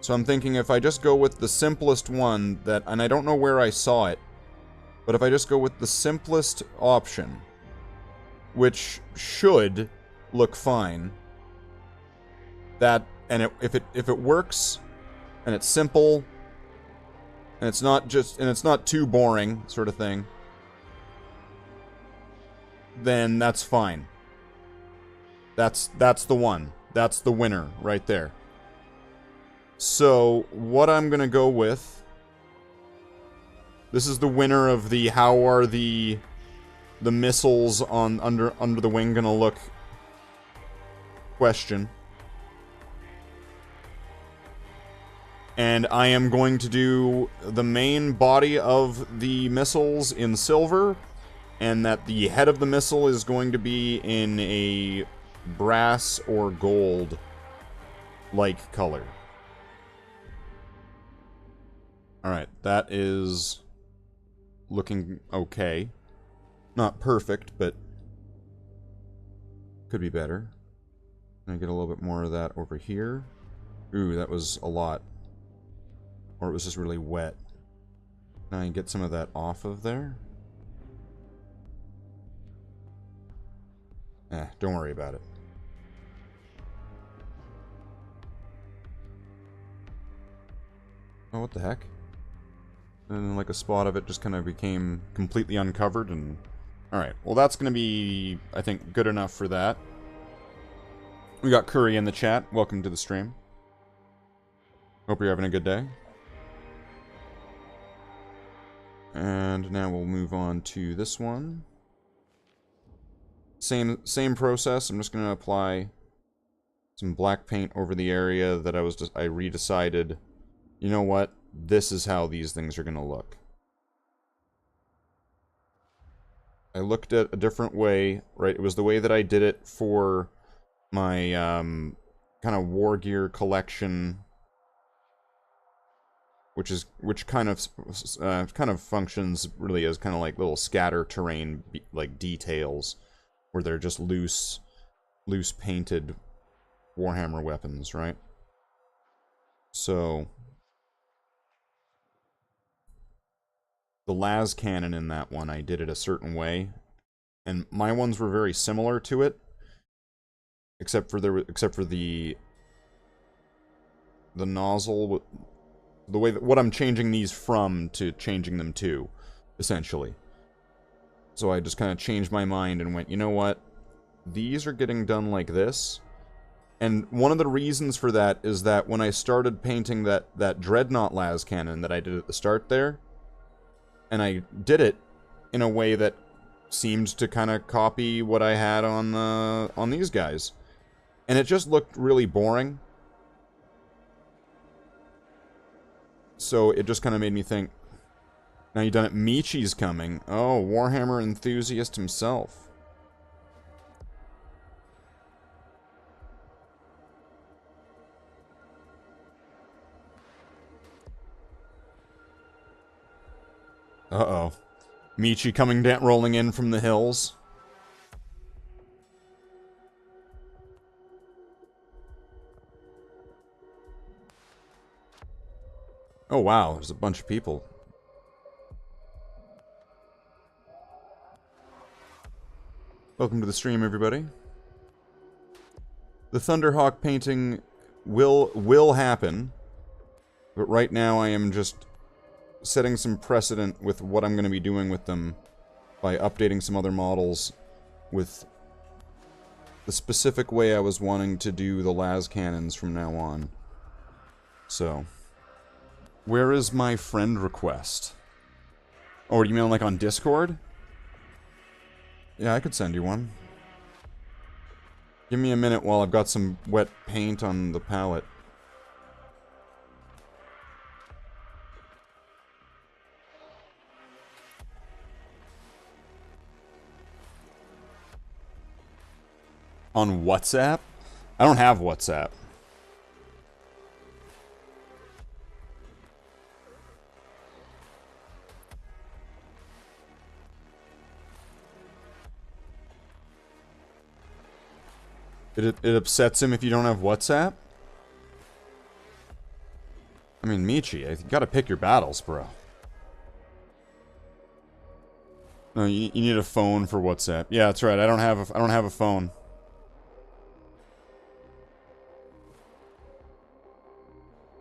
So I'm thinking if I just go with the simplest one, and I don't know where I saw it, but if I just go with the simplest option, which should look fine. If it works, and it's simple, and it's not too boring, sort of thing, then that's fine. That's the one. That's the winner right there. So what I'm gonna go with. This is the winner of the how are the missiles on under the wing gonna look question. And I am going to do the main body of the missiles in silver, and that the head of the missile is going to be in a brass or gold like color. Alright, that is looking okay. Not perfect, but could be better. Can I get a little bit more of that over here? Ooh, that was a lot. Or it was just really wet. Can I get some of that off of there? Don't worry about it. Oh, what the heck? And then, like, a spot of it just kind of became completely uncovered, and... Alright, well that's gonna be, I think, good enough for that. We got Curry in the chat. Welcome to the stream. Hope you're having a good day. And now we'll move on to this one. Same process. I'm just gonna apply some black paint over the area that I redecided, you know what? This is how these things are gonna look. I looked at a different way, right? It was the way that I did it for my kind of war gear collection which kind of functions really as kind of like little scatter terrain like details, where they're just loose painted Warhammer weapons, right? So the las cannon in that one, I did it a certain way, and my ones were very similar to it, except for the nozzle, the way that what I'm changing these from to changing them to, essentially. So I just kind of changed my mind and went, you know what? These are getting done like this. And one of the reasons for that is that when I started painting that Dreadnought las cannon that I did at the start there, and I did it in a way that seemed to kind of copy what I had on these guys. And it just looked really boring. So it just kind of made me think, now you've done it, Michi's coming. Oh, Warhammer enthusiast himself. Uh-oh. Michi coming down, rolling in from the hills. Oh wow, there's a bunch of people. Welcome to the stream, everybody. The Thunderhawk painting will happen, but right now I am just setting some precedent with what I'm going to be doing with them by updating some other models with the specific way I was wanting to do the las cannons from now on. So, where is my friend request? Oh, do you mean like on Discord? Yeah, I could send you one. Give me a minute while I've got some wet paint on the palette. On WhatsApp? I don't have WhatsApp. It upsets him if you don't have WhatsApp? I mean, Michi, you gotta pick your battles, bro. No, you need a phone for WhatsApp. Yeah, that's right. I don't have a phone.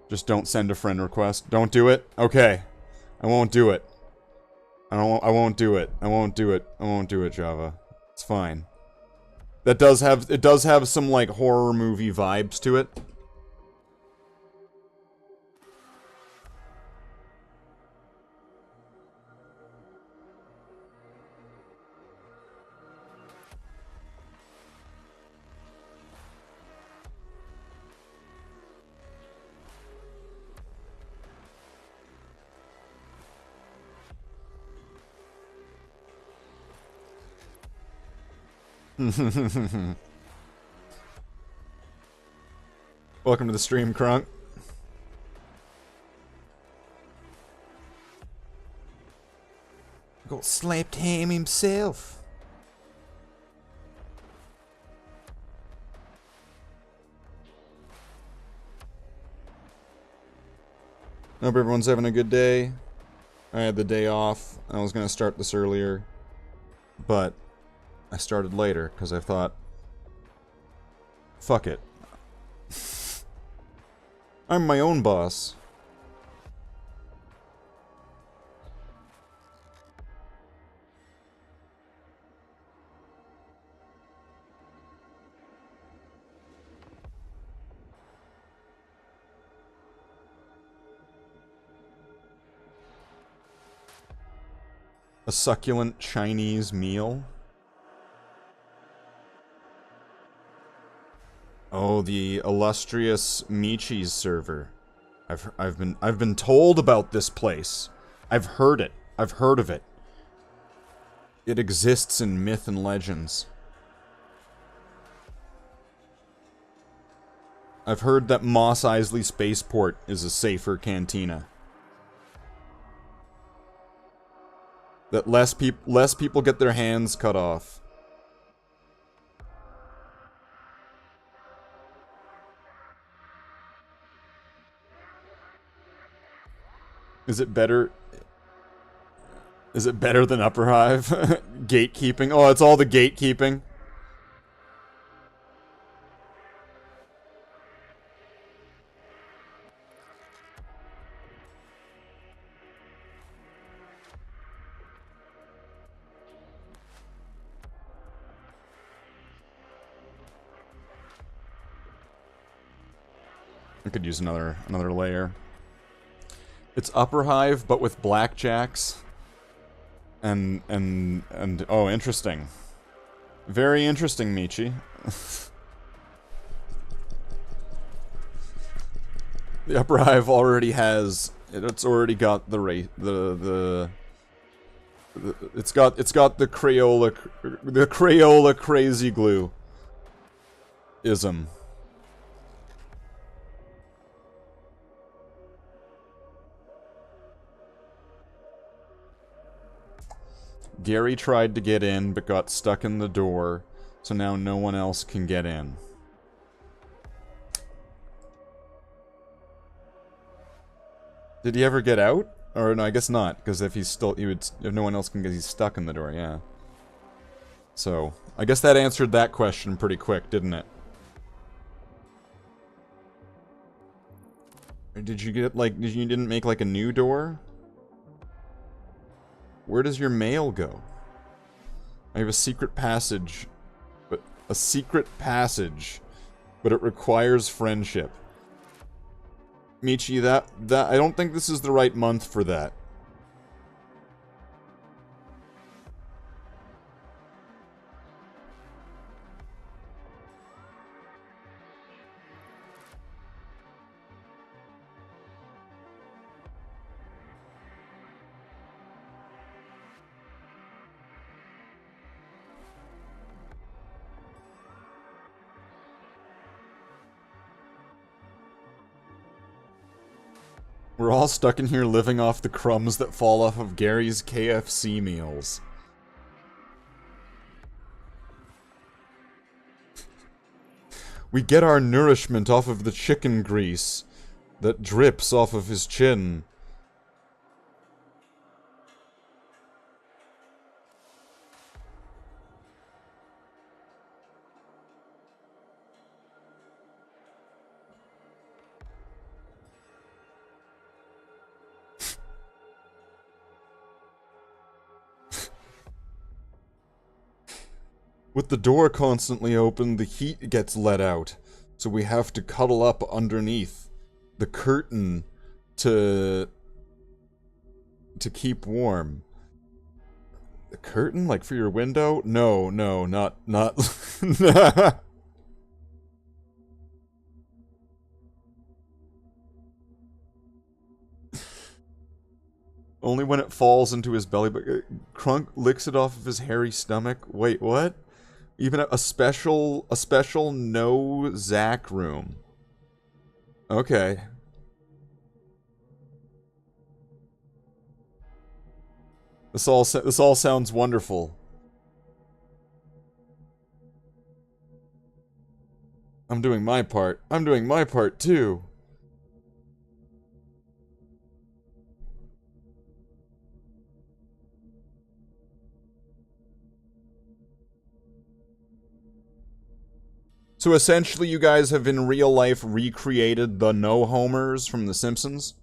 Just don't send a friend request. Don't do it? Okay. I won't do it. I won't do it. I won't do it. I won't do it, Java. It's fine. It does have some like horror movie vibes to it. Welcome to the stream, Crunk. Got slapped ham himself. Hope everyone's having a good day. I had the day off. I was gonna start this earlier, but I started later because I thought, fuck it. I'm my own boss. A succulent Chinese meal? Oh, the illustrious Michi's server. I've been told about this place. I've heard it. I've heard of it. It exists in myth and legends. I've heard that Mos Eisley Spaceport is a safer cantina. That less people get their hands cut off. Is it better? Is it better than Upper Hive? Gatekeeping? Oh, it's all the gatekeeping. I could use another layer. It's Upper Hive, but with blackjacks. And oh, interesting. Very interesting, Michi. The Upper Hive already has. It's already got the it's got the Crayola crazy glue ism. Gary tried to get in, but got stuck in the door, so now no one else can get in. Did he ever get out? Or no, I guess not, because if if no one else can get, he's stuck in the door, yeah. So, I guess that answered that question pretty quick, didn't it? Or did you get, like, you didn't make, like, a new door? Where does your mail go? I have a secret passage, but it requires friendship. Michi, that I don't think this is the right month for that. We're all stuck in here living off the crumbs that fall off of Gary's KFC meals. We get our nourishment off of the chicken grease that drips off of his chin. With the door constantly open, the heat gets let out, so we have to cuddle up underneath the curtain to keep warm. The curtain? Like for your window? No, not... Only when it falls into his belly, but Crunk licks it off of his hairy stomach. Wait, what? Even a special no Zach room. Okay. This all sounds wonderful. I'm doing my part. I'm doing my part too. So essentially you guys have in real life recreated the no-homers from The Simpsons?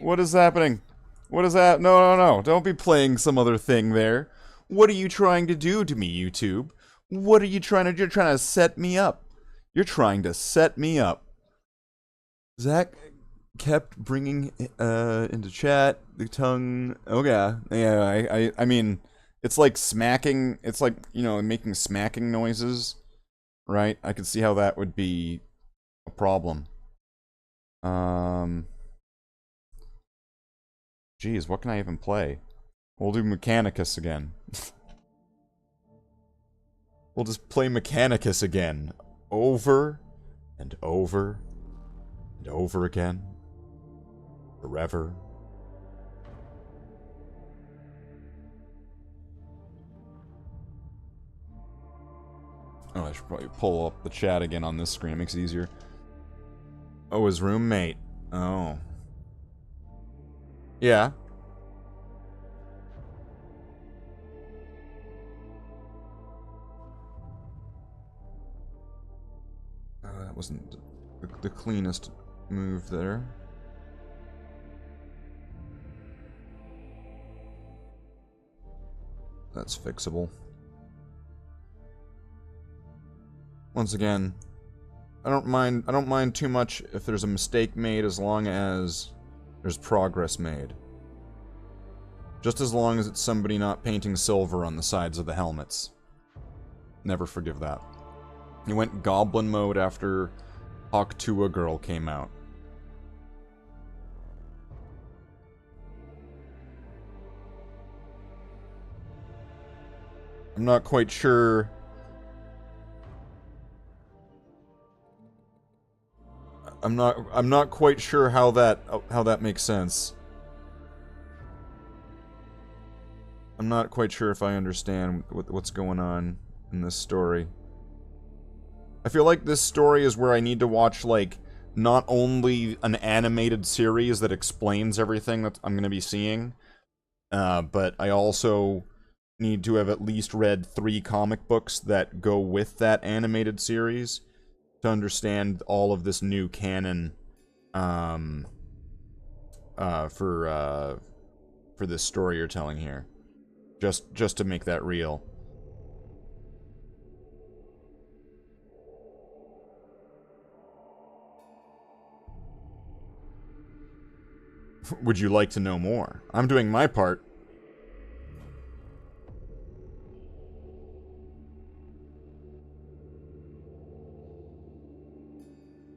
What is happening? What is that? No. Don't be playing some other thing there. What are you trying to do to me, YouTube? What are you trying to do? You're trying to set me up. You're trying to set me up. Zach kept bringing into chat the tongue. Oh yeah. I mean, it's like smacking. It's like, you know, making smacking noises, right? I could see how that would be a problem. Jeez, what can I even play? We'll do Mechanicus again. We'll just play Mechanicus again. Over and over and over again. Forever. Oh, I should probably pull up the chat again on this screen. It makes it easier. Oh, his roommate. Oh. Yeah. That wasn't the cleanest move there. That's fixable. Once again, I don't mind too much if there's a mistake made as long as there's progress made. Just as long as it's somebody not painting silver on the sides of the helmets. Never forgive that. He went goblin mode after Hawk 2 Girl came out. I'm not quite sure. I'm not quite sure how that makes sense. I'm not quite sure if I understand what's going on in this story. I feel like this story is where I need to watch, like, not only an animated series that explains everything that I'm going to be seeing, but I also need to have at least read 3 comic books that go with that animated series to understand all of this new canon for this story you're telling here. Just to make that real. Would you like to know more? I'm doing my part.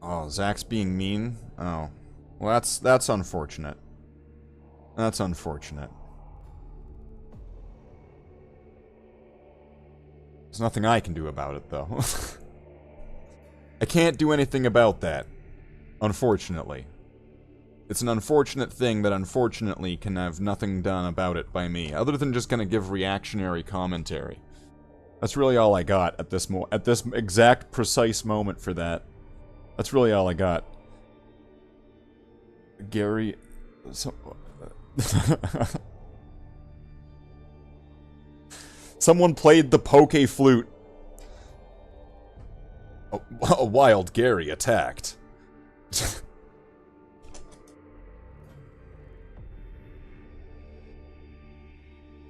Oh, Zach's being mean? Oh. Well, that's unfortunate. That's unfortunate. There's nothing I can do about it, though. I can't do anything about that. Unfortunately. It's an unfortunate thing that unfortunately can have nothing done about it by me, other than just gonna give reactionary commentary. That's really all I got at this exact precise moment for that. That's really all I got. Gary... Someone played the poke flute. A wild Gary attacked.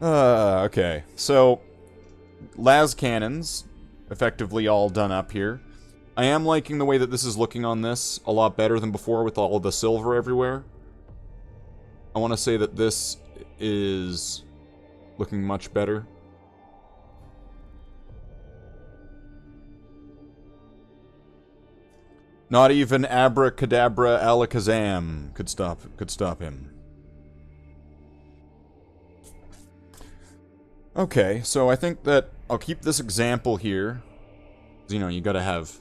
Okay. So, las cannons, effectively all done up here. I am liking the way that this is looking on this a lot better than before with all of the silver everywhere. I want to say that this is looking much better. Not even Abracadabra Alakazam could stop him. Okay, so I think that I'll keep this example here. You know, you gotta have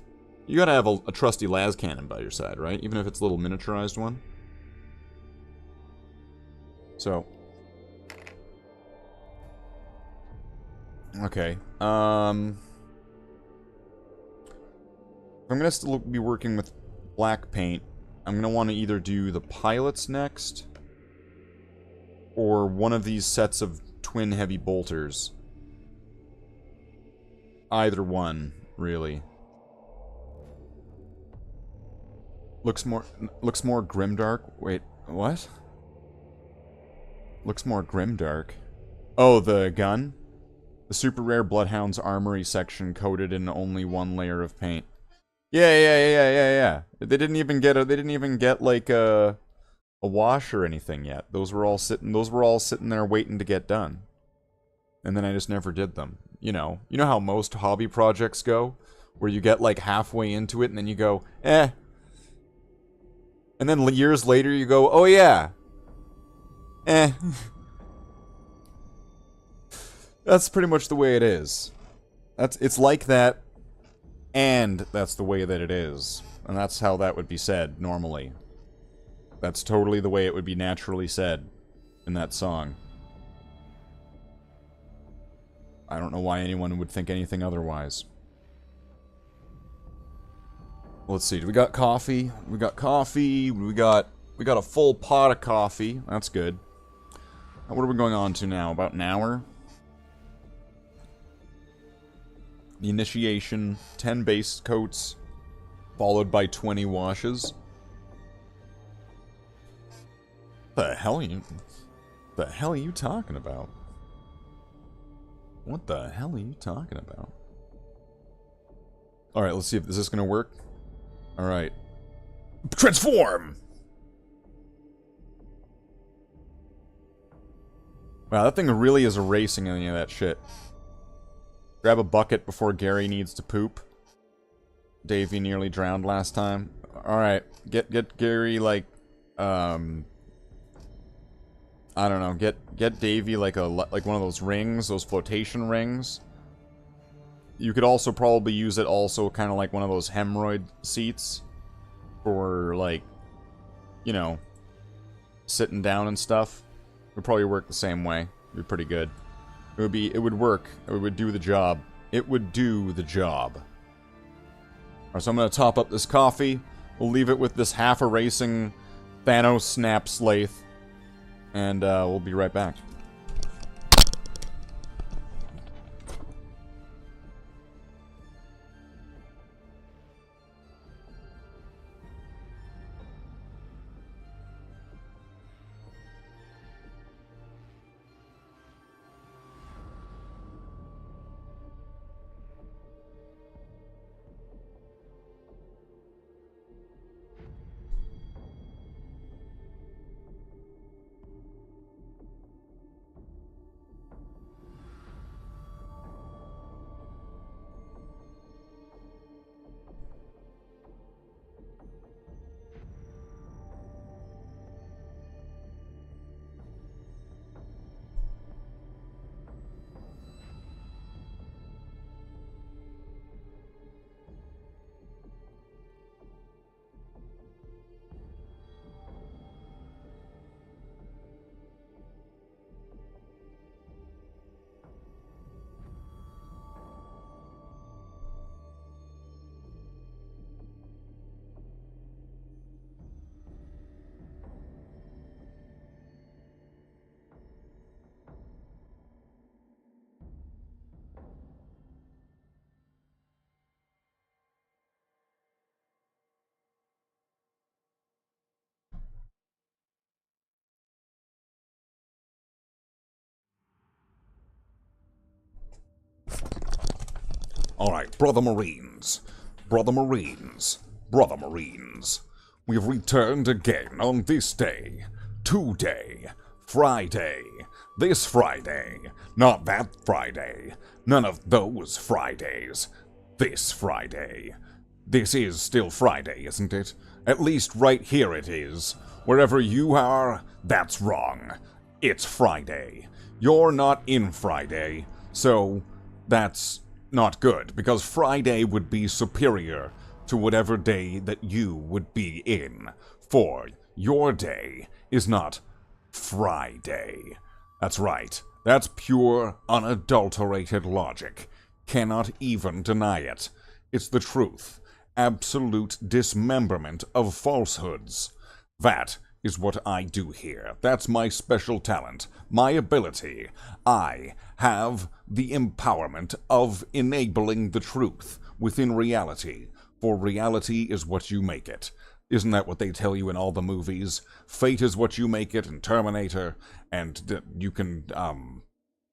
a trusty las cannon by your side, right? Even if it's a little miniaturized one. So. Okay. I'm gonna still be working with black paint. I'm gonna want to either do the pilots next, or one of these sets of twin heavy bolters. Either one, really. Looks more grimdark. Wait, what? Looks more grimdark. Oh, the gun? The super rare Bloodhounds armory section coated in only one layer of paint. Yeah. They didn't even get like a wash or anything yet. Those were all sitting there waiting to get done. And then I just never did them. You know how most hobby projects go, where you get like halfway into it and then you go, eh. And then years later you go, oh yeah. Eh. That's pretty much the way it is. It's like that, and that's the way that it is. And that's how that would be said, normally. That's totally the way it would be naturally said in that song. I don't know why anyone would think anything otherwise. Let's see, we got coffee? We got coffee, we got a full pot of coffee. That's good. What are we going on to now? About an hour? The initiation, 10 base coats, followed by 20 washes. The hell are you talking about? What the hell are you talking about? Alright, let's see if is this gonna work. Alright. Transform! Wow, that thing really is erasing any of that shit. Grab a bucket before Gary needs to poop. Davey nearly drowned last time. Alright, get Gary, like, I don't know, get Davey like one of those rings, those flotation rings. You could also probably use it also kind of like one of those hemorrhoid seats for, like, you know, sitting down and stuff. It would probably work the same way. It'd be pretty good. It would work. It would do the job. It would do the job. Alright, so I'm gonna top up this coffee. We'll leave it with this half-erasing Thanos snap Slathe. And we'll be right back. Alright, Brother Marines. Brother Marines. Brother Marines. We've returned again on this day. Today. Friday. This Friday. Not that Friday. None of those Fridays. This Friday. This is still Friday, isn't it? At least right here it is. Wherever you are, that's wrong. It's Friday. You're not in Friday, so that's not good, because Friday would be superior to whatever day that you would be in, for your day is not Friday. That's right. That's pure, unadulterated logic. Cannot even deny it. It's the truth. Absolute dismemberment of falsehoods. That is what I do here. That's my special talent, my ability. I have the empowerment of enabling the truth within reality, for reality is what you make it. Isn't that what they tell you in all the movies? Fate is what you make it in Terminator, and you can,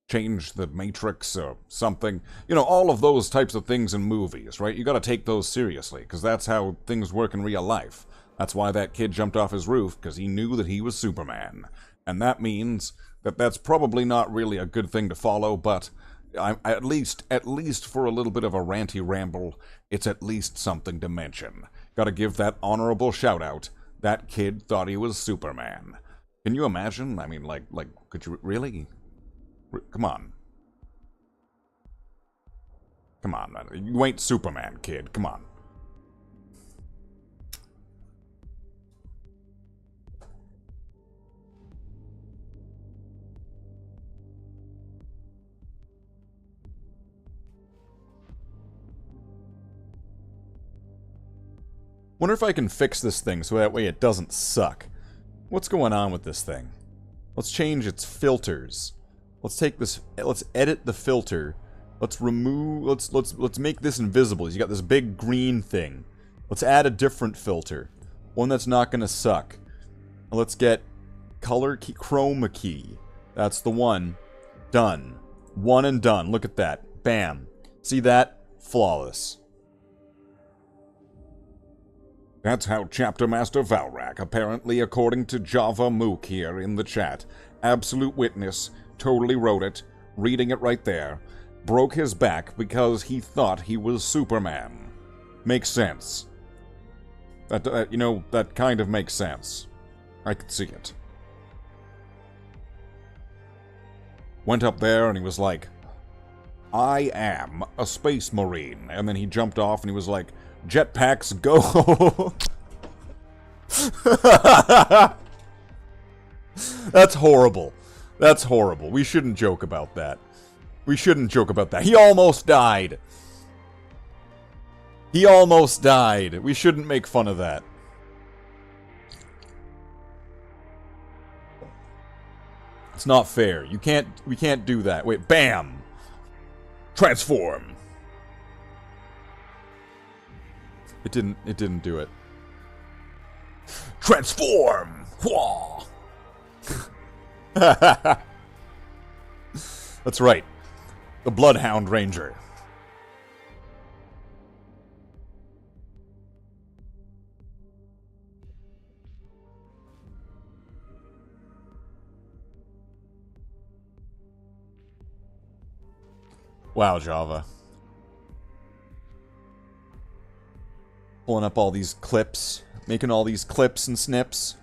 change the Matrix or something. You know, all of those types of things in movies, right? You gotta take those seriously, because that's how things work in real life. That's why that kid jumped off his roof, because he knew that he was Superman. And that means that that's probably not really a good thing to follow, but at least for a little bit of a ranty ramble, it's at least something to mention. Gotta give that honorable shout out. That kid thought he was Superman. Can you imagine? I mean, could you really? Come on. Come on, man. You ain't Superman, kid. Come on. Wonder if I can fix this thing so that way it doesn't suck. What's going on with this thing? Let's change its filters. Let's take this, let's edit the filter. Let's remove, let's make this invisible. You got this big green thing. Let's add a different filter. One that's not gonna suck. Let's get color key, chroma key. That's the one. Done. One and done. Look at that. Bam. See that? Flawless. That's how Chapter Master Valrak, apparently according to Java Mook here in the chat, absolute witness, totally wrote it, reading it right there, broke his back because he thought he was Superman. Makes sense. That, you know, that kind of makes sense. I could see it. Went up there and he was like, I am a space marine. And then he jumped off and he was like, jetpacks go. That's horrible. That's horrible. We shouldn't joke about that. We shouldn't joke about that. He almost died. He almost died. We shouldn't make fun of that. It's not fair. We can't do that. Wait, bam. Transform. It didn't do it. Transform! Whoa! That's right. The Bloodhound Ranger. Wow, Java. Pulling up all these clips. Making all these clips and snips.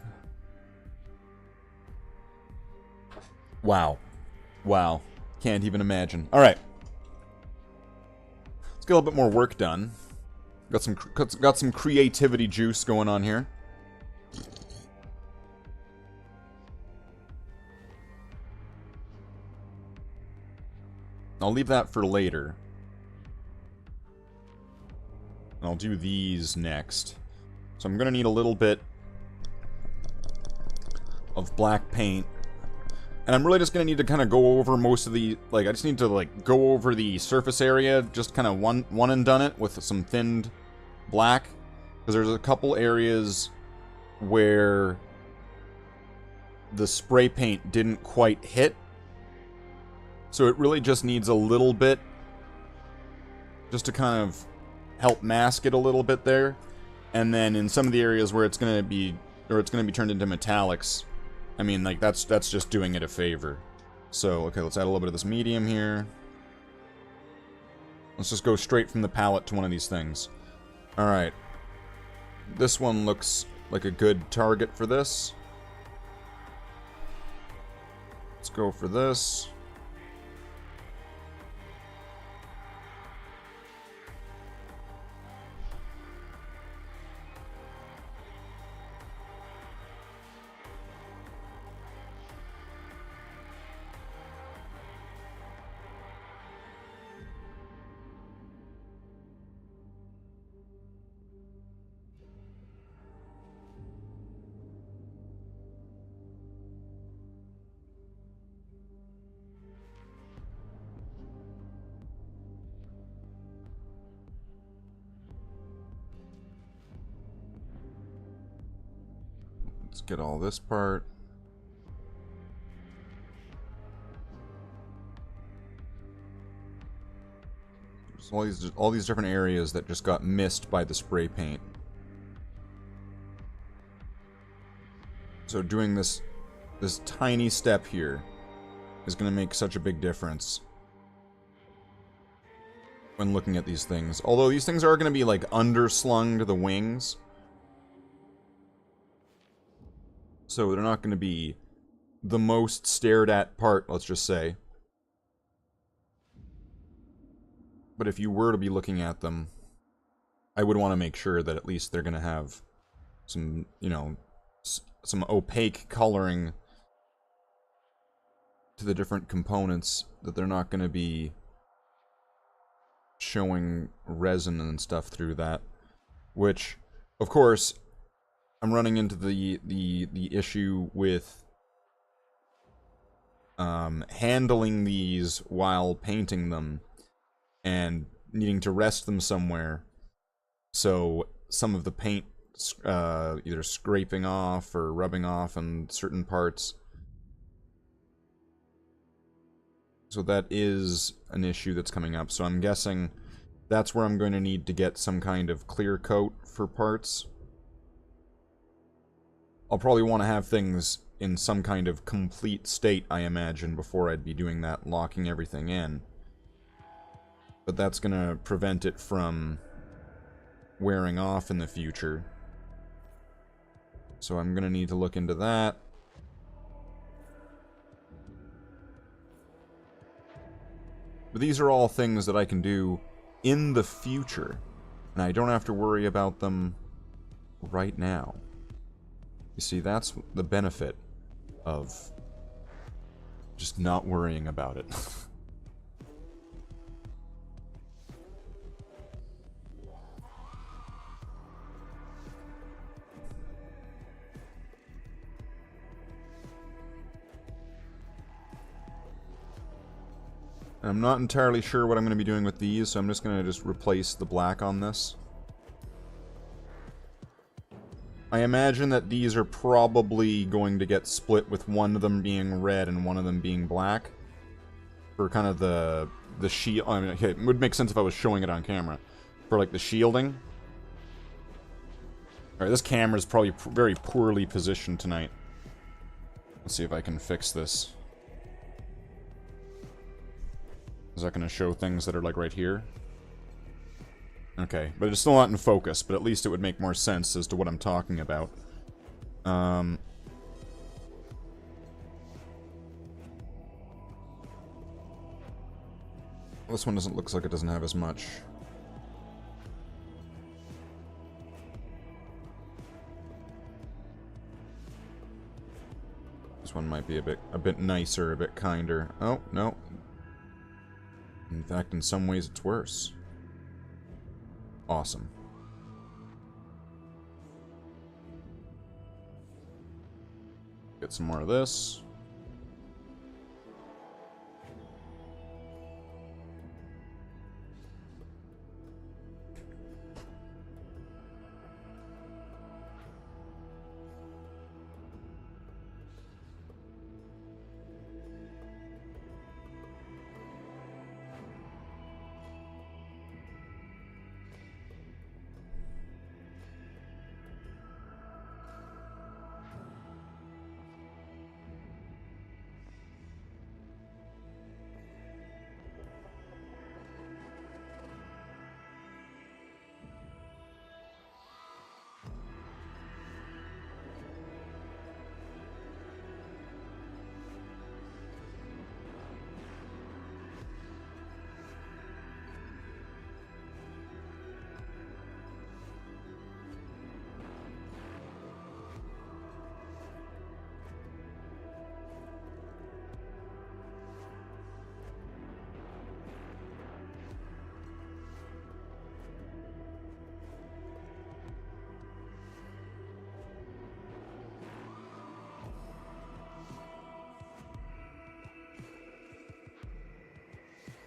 Wow. Wow. Can't even imagine. Alright. Let's get a little bit more work done. Got some creativity juice going on here. I'll leave that for later. And I'll do these next. So I'm gonna need a little bit of black paint. And I'm really just gonna need to kind of go over most of the, like, I just need to, like, go over the surface area, just kind of one and done it with some thinned black. Because there's a couple areas where the spray paint didn't quite hit. So it really just needs a little bit, just to kind of help mask it a little bit there. And then in some of the areas where it's gonna be turned into metallics, I mean, like, that's just doing it a favor. So, okay, let's add a little bit of this medium here. Let's just go straight from the palette to one of these things. Alright. This one looks like a good target for this. Let's go for this. Let's get all this part. There's all these different areas that just got missed by the spray paint. So doing this tiny step here is going to make such a big difference when looking at these things. Although these things are going to be like underslung to the wings. So they're not going to be the most stared at part, let's just say. But if you were to be looking at them, I would want to make sure that at least they're going to have some, you know, some opaque coloring to the different components, that they're not going to be showing resin and stuff through that. Which, of course, I'm running into the issue with handling these while painting them and needing to rest them somewhere. So some of the paint either scraping off or rubbing off on certain parts. So that is an issue that's coming up. So I'm guessing that's where I'm going to need to get some kind of clear coat for parts. I'll probably want to have things in some kind of complete state, I imagine, before I'd be doing that, locking everything in. But that's going to prevent it from wearing off in the future. So I'm going to need to look into that. But these are all things that I can do in the future, and I don't have to worry about them right now. You see, that's the benefit of just not worrying about it. I'm not entirely sure what I'm going to be doing with these, so I'm just going to replace the black on this. I imagine that these are probably going to get split, with one of them being red and one of them being black. For kind of the shield. I mean, okay, it would make sense if I was showing it on camera. For like the shielding. Alright, this camera's probably very poorly positioned tonight. Let's see if I can fix this. Is that going to show things that are like right here? Okay, but it's still not in focus, but at least it would make more sense as to what I'm talking about. This one looks like it doesn't have as much. This one might be a bit nicer, a bit kinder. Oh, no. In fact, in some ways it's worse. Awesome. Get some more of this.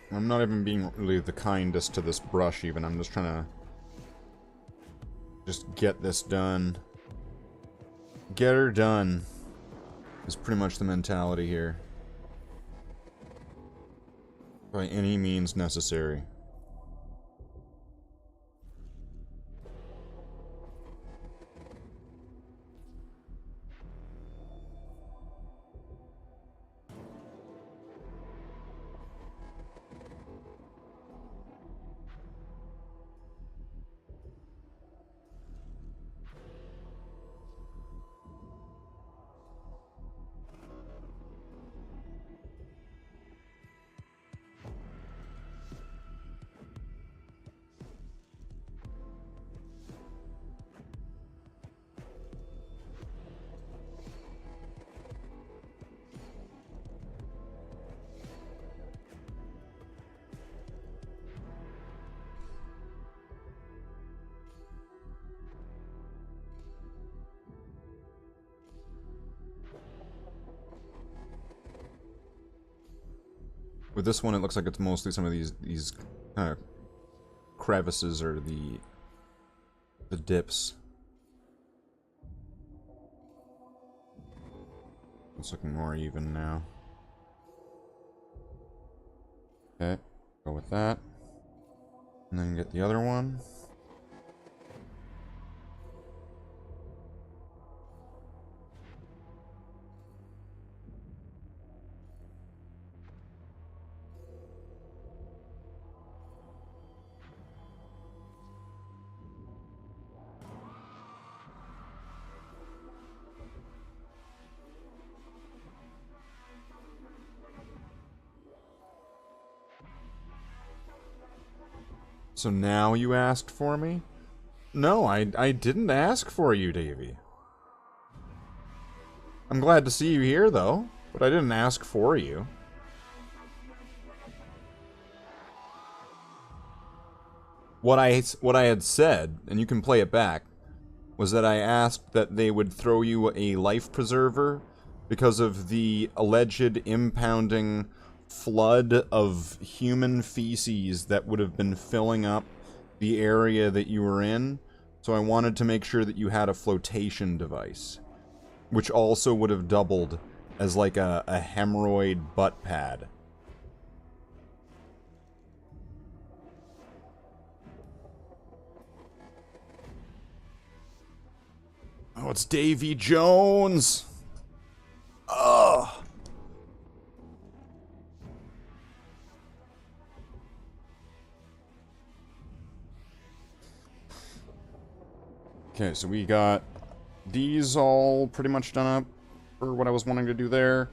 I'm not even being really the kindest to this brush, even. I'm just trying to just get this done. Get her done is pretty much the mentality here. By any means necessary. With this one, it looks like it's mostly some of these kind of crevices or the dips. It's looking more even now. Okay, go with that. And then get the other one. So now you asked for me? No, I didn't ask for you, Davey. I'm glad to see you here, though, but I didn't ask for you. What I had said, and you can play it back, was that I asked that they would throw you a life preserver because of the alleged impounding flood of human feces that would have been filling up the area that you were in. So I wanted to make sure that you had a flotation device, which also would have doubled as like a hemorrhoid butt pad. Oh, it's Davy Jones! Ugh! Okay, so we got these all pretty much done up for what I was wanting to do there.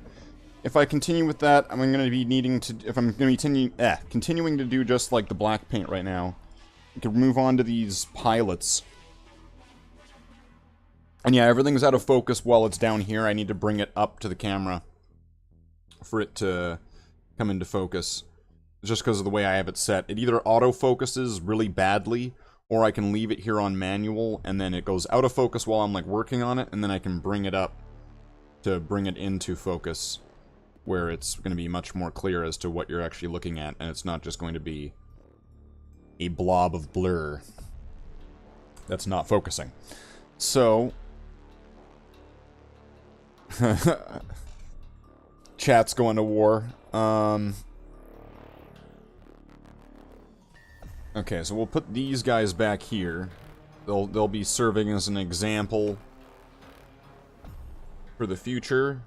If I continue with that, I'm going to be needing to... If I'm going to be continuing to do just like the black paint right now, we can move on to these pilots. And yeah, everything's out of focus while it's down here. I need to bring it up to the camera for it to come into focus. It's just because of the way I have it set. It either auto-focuses really badly, or I can leave it here on manual, and then it goes out of focus while I'm, like, working on it, and then I can bring it up to bring it into focus, where it's going to be much more clear as to what you're actually looking at, and it's not just going to be a blob of blur that's not focusing. So... Chat's going to war. Okay, so we'll put these guys back here. They'll be serving as an example for the future.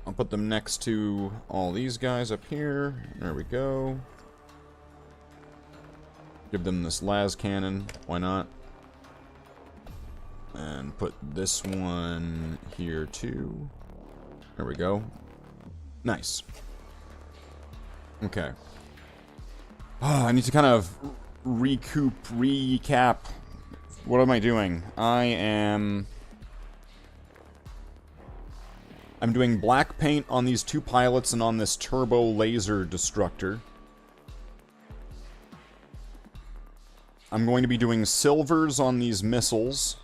I'll put them next to all these guys up here. There we go. Give them this las cannon. Why not? And put this one here too. There we go. Nice. Okay. Oh, I need to kind of recap. What am I doing? I'm doing black paint on these two pilots and on this turbo laser destructor. I'm going to be doing silvers on these missiles.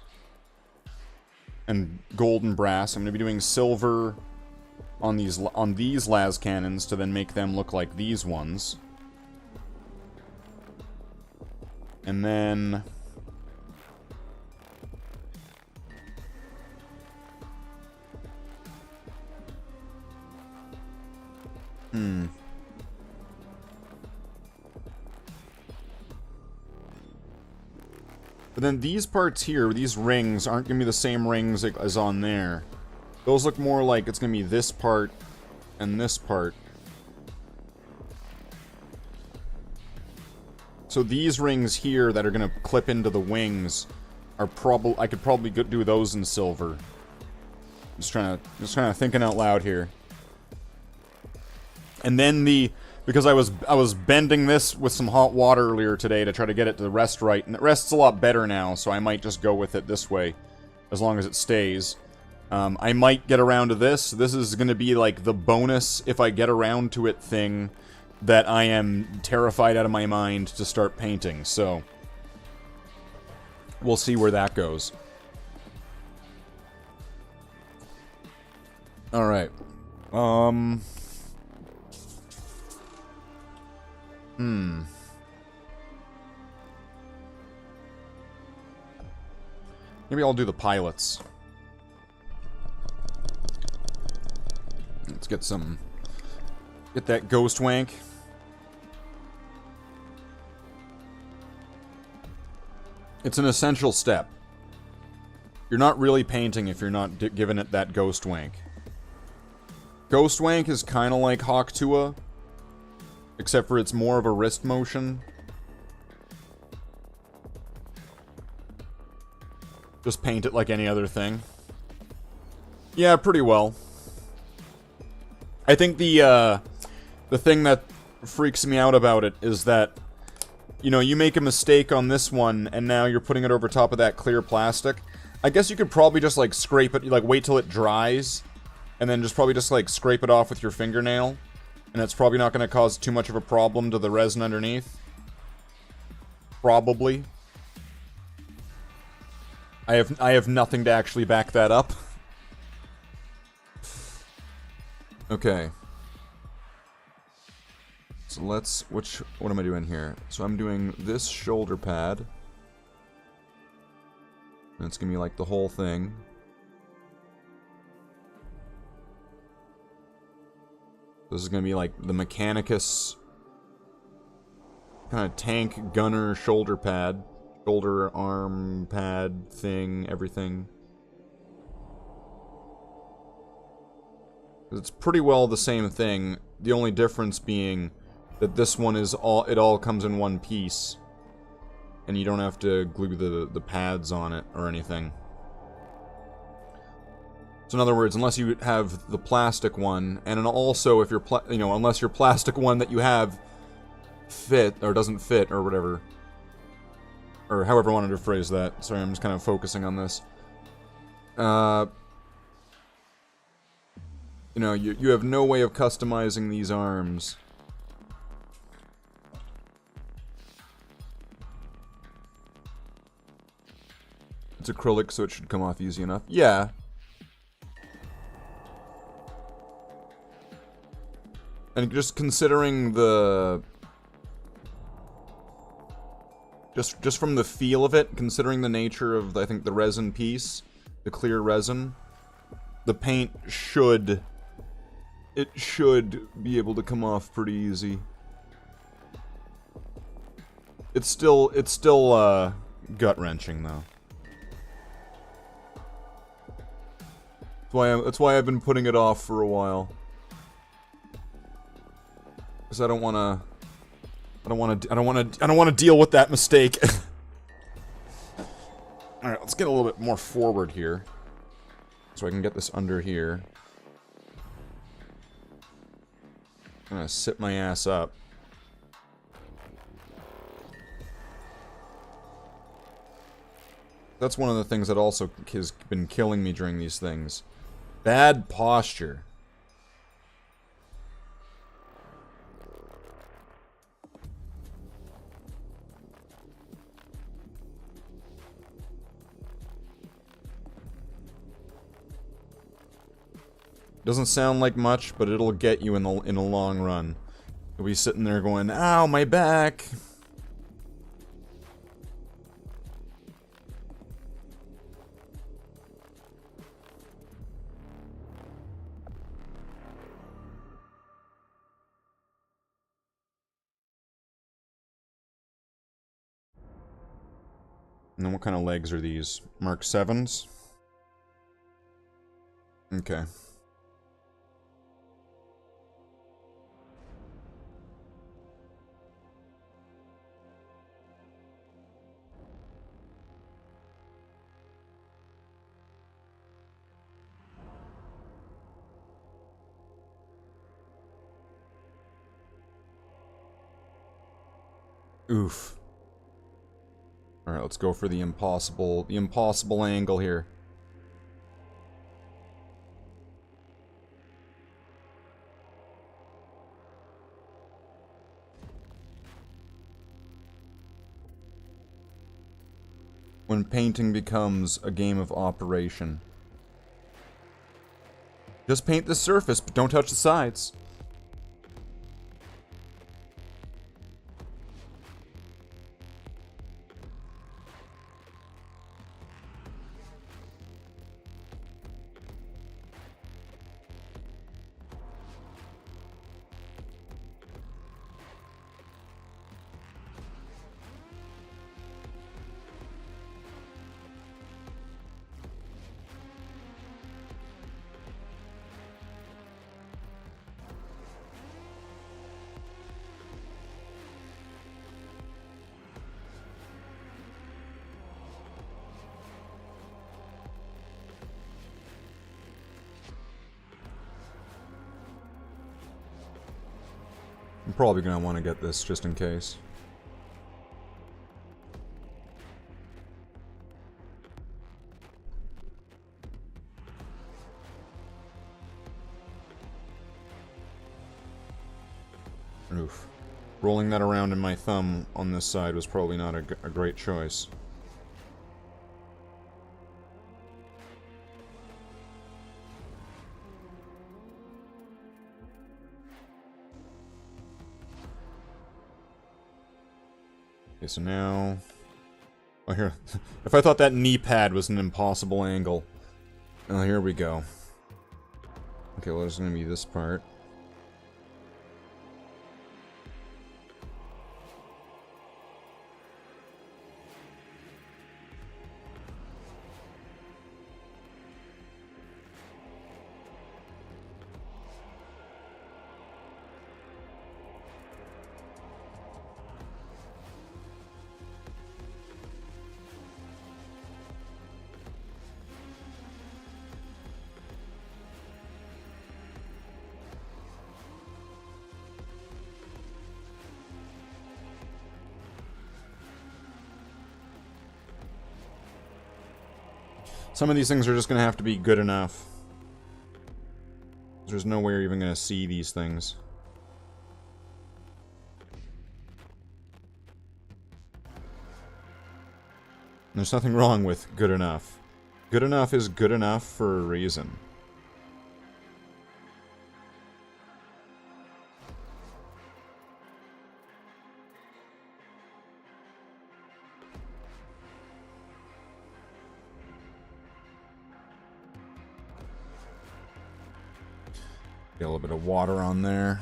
And gold and brass. I'm going to be doing silver on these las cannons to then make them look like these ones. And then... But then these parts here, these rings, aren't going to be the same rings as on there. Those look more like it's going to be this part and this part. So these rings here that are going to clip into the wings are probably... I could probably do those in silver. Just trying to thinking out loud here. And then because I was bending this with some hot water earlier today to try to get it to rest right, and it rests a lot better now, so I might just go with it this way, as long as it stays. I might get around to this. This is going to be like the bonus, if I get around to it, thing that I am terrified out of my mind to start painting, so we'll see where that goes. Alright. Maybe I'll do the pilots. Let's get some... Get that ghost wank. It's an essential step. You're not really painting if you're not giving it that ghost wank. Ghost wank is kind of like Hawk Tuah, except for it's more of a wrist motion. Just paint it like any other thing. Yeah, pretty well. I think the thing that freaks me out about it is that, you know, you make a mistake on this one, and now you're putting it over top of that clear plastic. I guess you could probably just, like, scrape it, like, wait till it dries, and then just probably just, like, scrape it off with your fingernail, and it's probably not going to cause too much of a problem to the resin underneath. Probably. I have nothing to actually back that up. Okay. So let's, what am I doing here? So I'm doing this shoulder pad. And it's gonna be like the whole thing. This is gonna be like the Mechanicus kind of tank gunner shoulder pad. Shoulder, arm, pad, thing, everything. It's pretty well the same thing. The only difference being that this one is it all comes in one piece. And you don't have to glue the pads on it or anything. So in other words, unless you have the plastic one, and also if you're, unless your plastic one that you have fit, or doesn't fit, or whatever. Or however I wanted to phrase that. Sorry, I'm just kind of focusing on this. You know, you have no way of customizing these arms. It's acrylic, so it should come off easy enough. Yeah. And just considering the... Just from the feel of it, considering the nature of, I think, the resin piece, the clear resin, the paint should... It should be able to come off pretty easy. It's still gut-wrenching, though. That's why I've been putting it off for a while. Because I don't want to deal with that mistake. Alright, let's get a little bit more forward here. So I can get this under here. I'm gonna sit my ass up. That's one of the things that also has been killing me during these things. Bad posture. Doesn't sound like much, but it'll get you in the long run. You'll be sitting there going, "Ow, my back!" And then what kind of legs are these? Mark 7s? Okay. Oof. Alright, let's go for the impossible angle here. When painting becomes a game of operation. Just paint the surface, but don't touch the sides. probably going to want to get this just in case. Oof. Rolling that around in my thumb on this side was probably not a great choice. Okay, so now... Oh, here. If I thought that knee pad was an impossible angle. Oh, here we go. Okay, well, there's gonna be this part. Some of these things are just going to have to be good enough. There's no way you're even going to see these things. There's nothing wrong with good enough. Good enough is good enough for a reason. Get a little bit of water on there.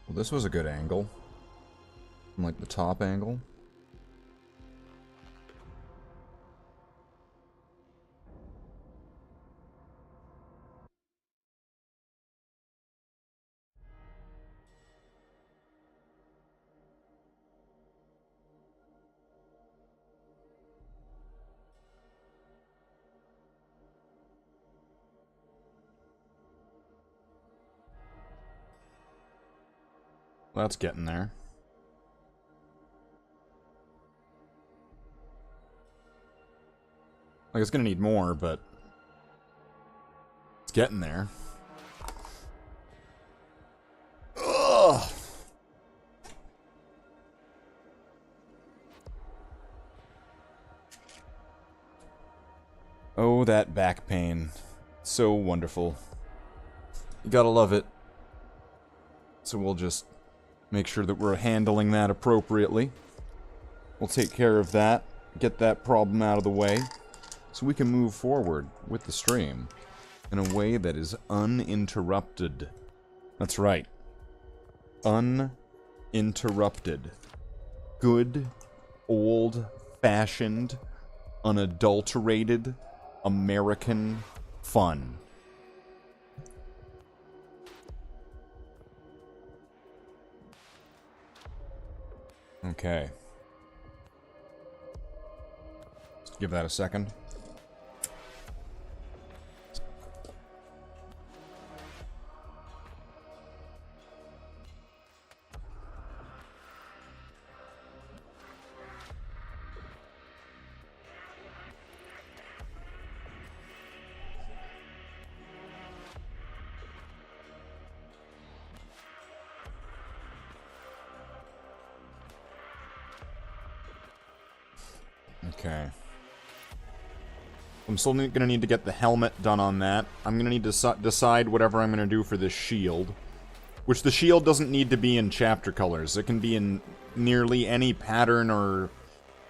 Well, this was a good angle. From, like, the top angle. That's getting there. Like, it's gonna need more, but... it's getting there. Ugh! Oh, that back pain. So wonderful. You gotta love it. So we'll just... make sure that we're handling that appropriately. We'll take care of that, get that problem out of the way, so we can move forward with the stream in a way that is uninterrupted. That's right. Uninterrupted. Good, old-fashioned, unadulterated, American fun. Okay. Let's give that a second. Okay. I'm still gonna need to get the helmet done on that. I'm gonna need to decide whatever I'm gonna do for this shield. Which the shield doesn't need to be in chapter colors. It can be in nearly any pattern or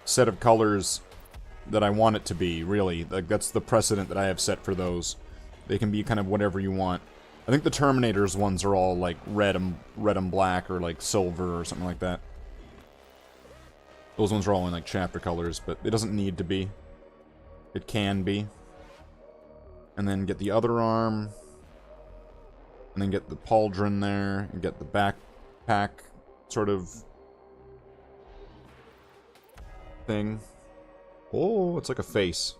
set of colors that I want it to be, really. Like, that's the precedent that I have set for those. They can be kind of whatever you want. I think the Terminator's ones are all, like, red and black, or, like, silver, or something like that. Those ones are all in, like, chapter colors, but it doesn't need to be. It can be. And then get the other arm. And then get the pauldron there, and get the backpack sort of thing. Oh, it's like a face.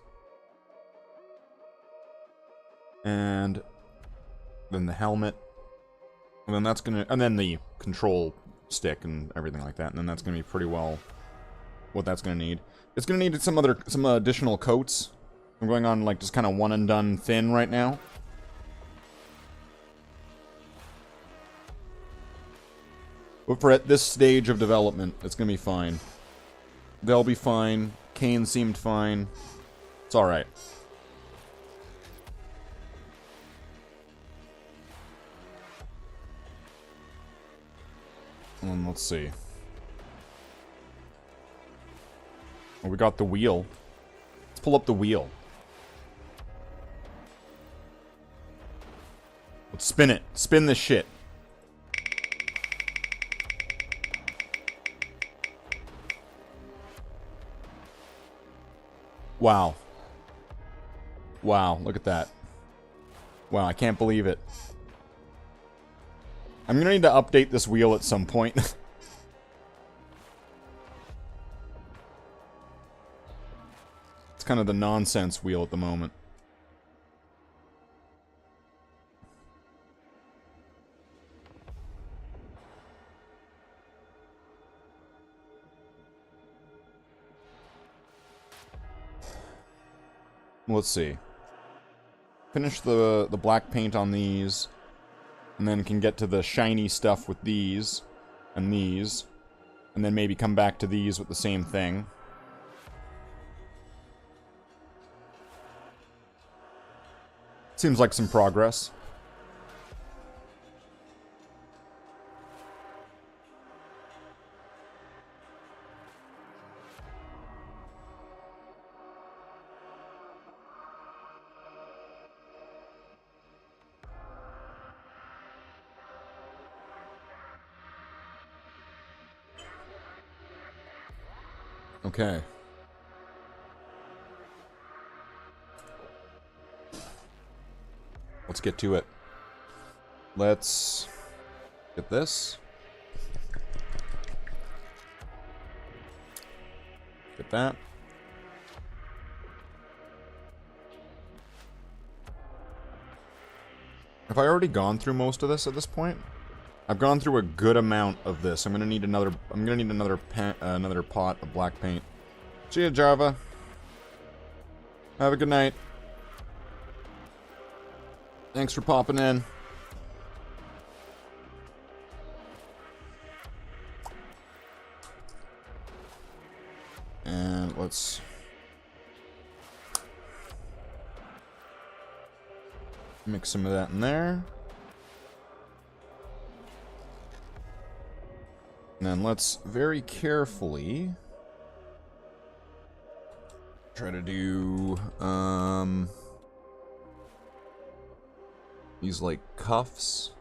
And then the helmet. And then that's gonna... And then the control stick and everything like that. And then that's gonna be pretty well what that's gonna need. It's gonna need some additional coats. I'm going on, like, just kind of one and done thin right now. But for at this stage of development, it's gonna be fine. They'll be fine. Kane seemed fine. It's alright. Let's see. Oh, we got the wheel. Let's pull up the wheel. Let's spin it. Spin this shit. Wow. Wow, look at that. Wow, I can't believe it. I'm gonna need to update this wheel at some point. It's kind of the nonsense wheel at the moment. Let's see. Finish the black paint on these, and then can get to the shiny stuff with these, and then maybe come back to these with the same thing. Seems like some progress. Okay. Let's get to it. Let's get this. Get that. Have I already gone through most of this at this point? I've gone through a good amount of this. I'm gonna need another. Another pot of black paint. See ya, Java. Have a good night. Thanks for popping in. And let's mix some of that in there. And then let's very carefully try to do these like cuffs.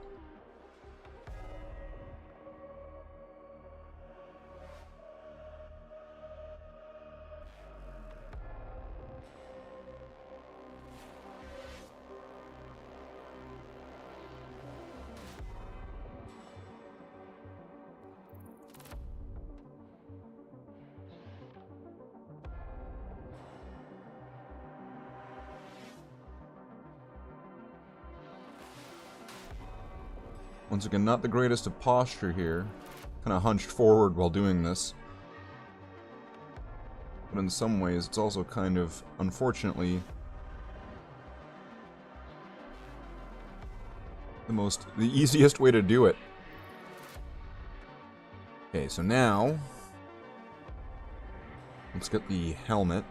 Once again, not the greatest of posture here. Kind of hunched forward while doing this. But in some ways, it's also kind of, unfortunately, the easiest way to do it. Okay, so now, let's get the helmet.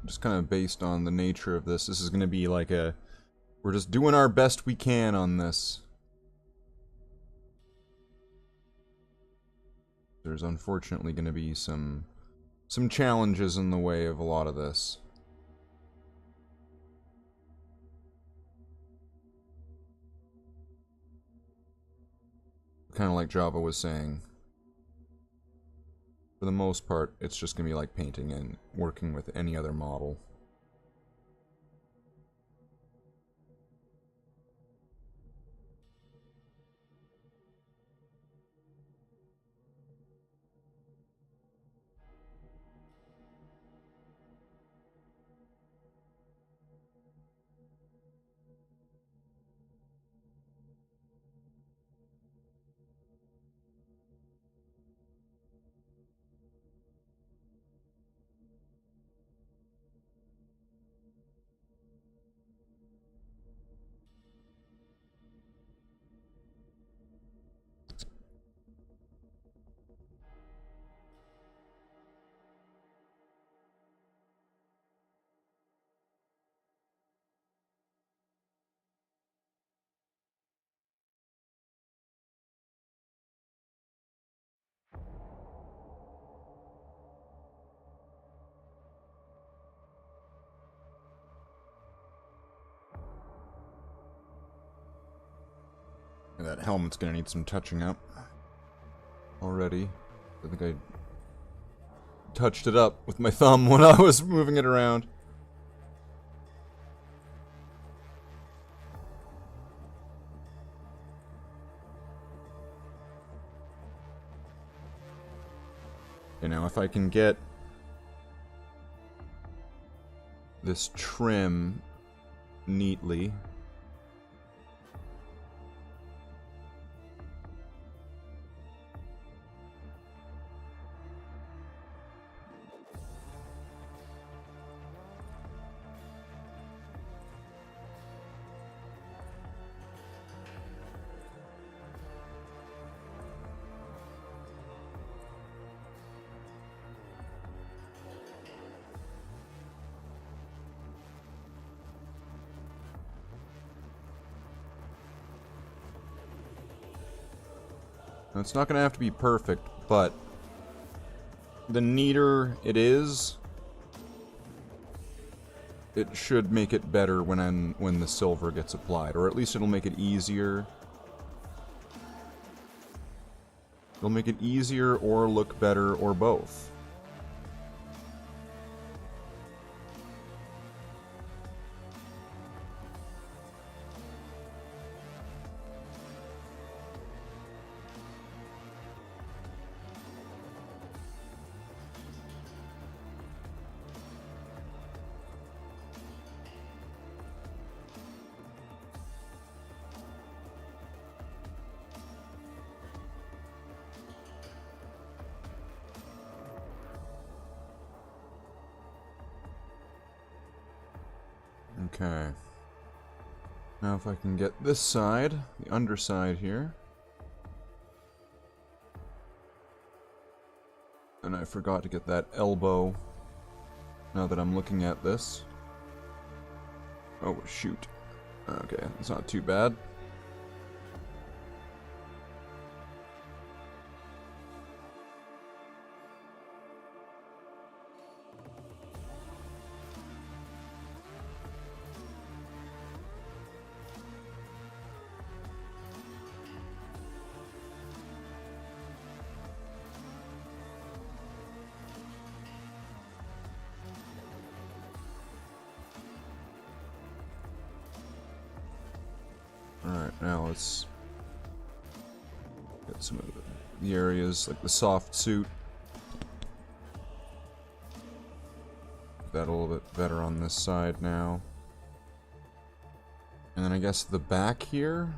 just kind of based on the nature of this. This is going to be like a... We're just doing our best we can on this. There's unfortunately going to be some challenges in the way of a lot of this. Kind of like Java was saying. For the most part, it's just going to be like painting and working with any other model. That helmet's gonna need some touching up. Already. I think I touched it up with my thumb when I was moving it around. You know, if I can get this trim neatly. Now, it's not going to have to be perfect, but the neater it is, it should make it better when the silver gets applied, or at least it'll make it easier. It'll make it easier or look better or both. Okay. Now if I can get this side, the underside here. And I forgot to get that elbow now that I'm looking at this. Oh, shoot. Okay, it's not too bad. Alright, now let's get some of the areas, like the soft suit. That a little bit better on this side now. And then I guess the back here.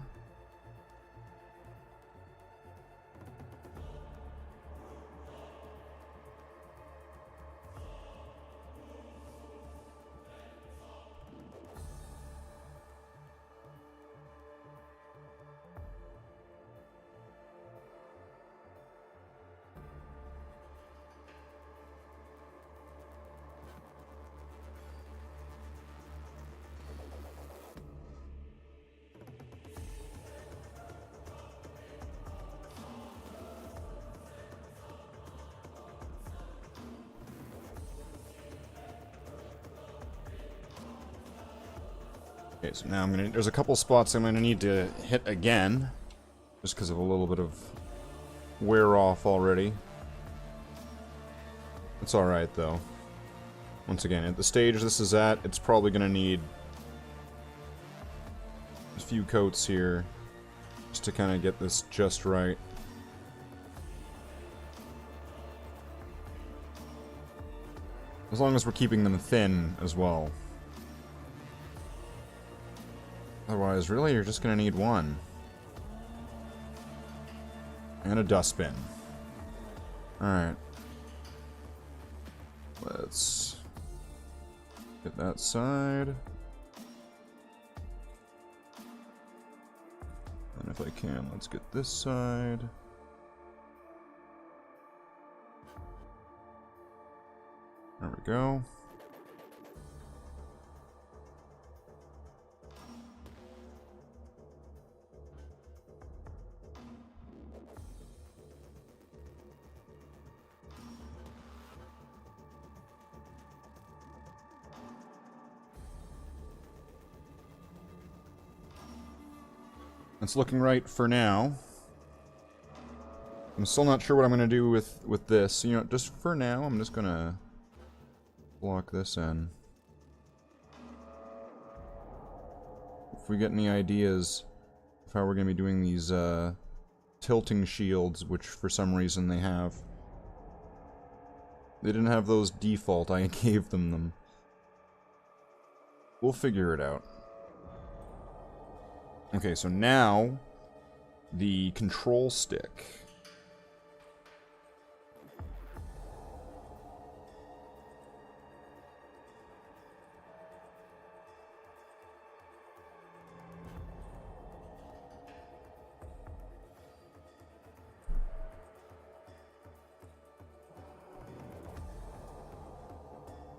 Okay, so now there's a couple spots I'm gonna need to hit again. Just because of a little bit of wear off already. It's alright, though. Once again, at the stage this is at, it's probably gonna need a few coats here just to kind of get this just right. As long as we're keeping them thin as well. Otherwise, really, you're just gonna need one. And a dustbin. Alright. Let's get that side. And if I can, let's get this side. There we go. It's looking right for now. I'm still not sure what I'm going to do with this. You know, just for now, I'm just going to block this in. If we get any ideas of how we're going to be doing these tilting shields, which for some reason they have. They didn't have those default, I gave them. We'll figure it out. Okay, so now, the control stick.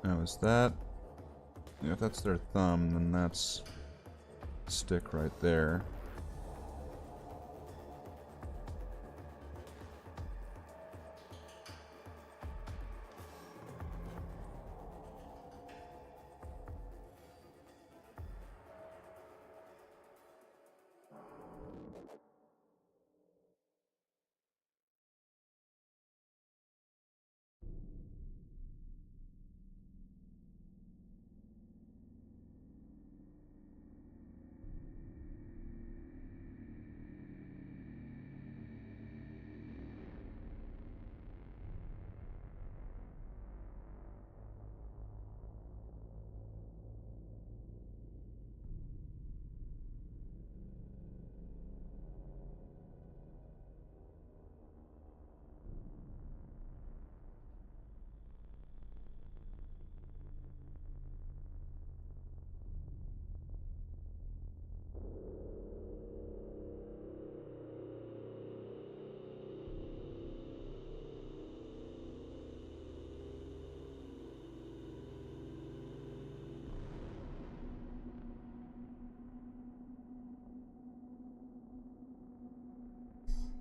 Now is that... Yeah, if that's their thumb, then that's... stick right there.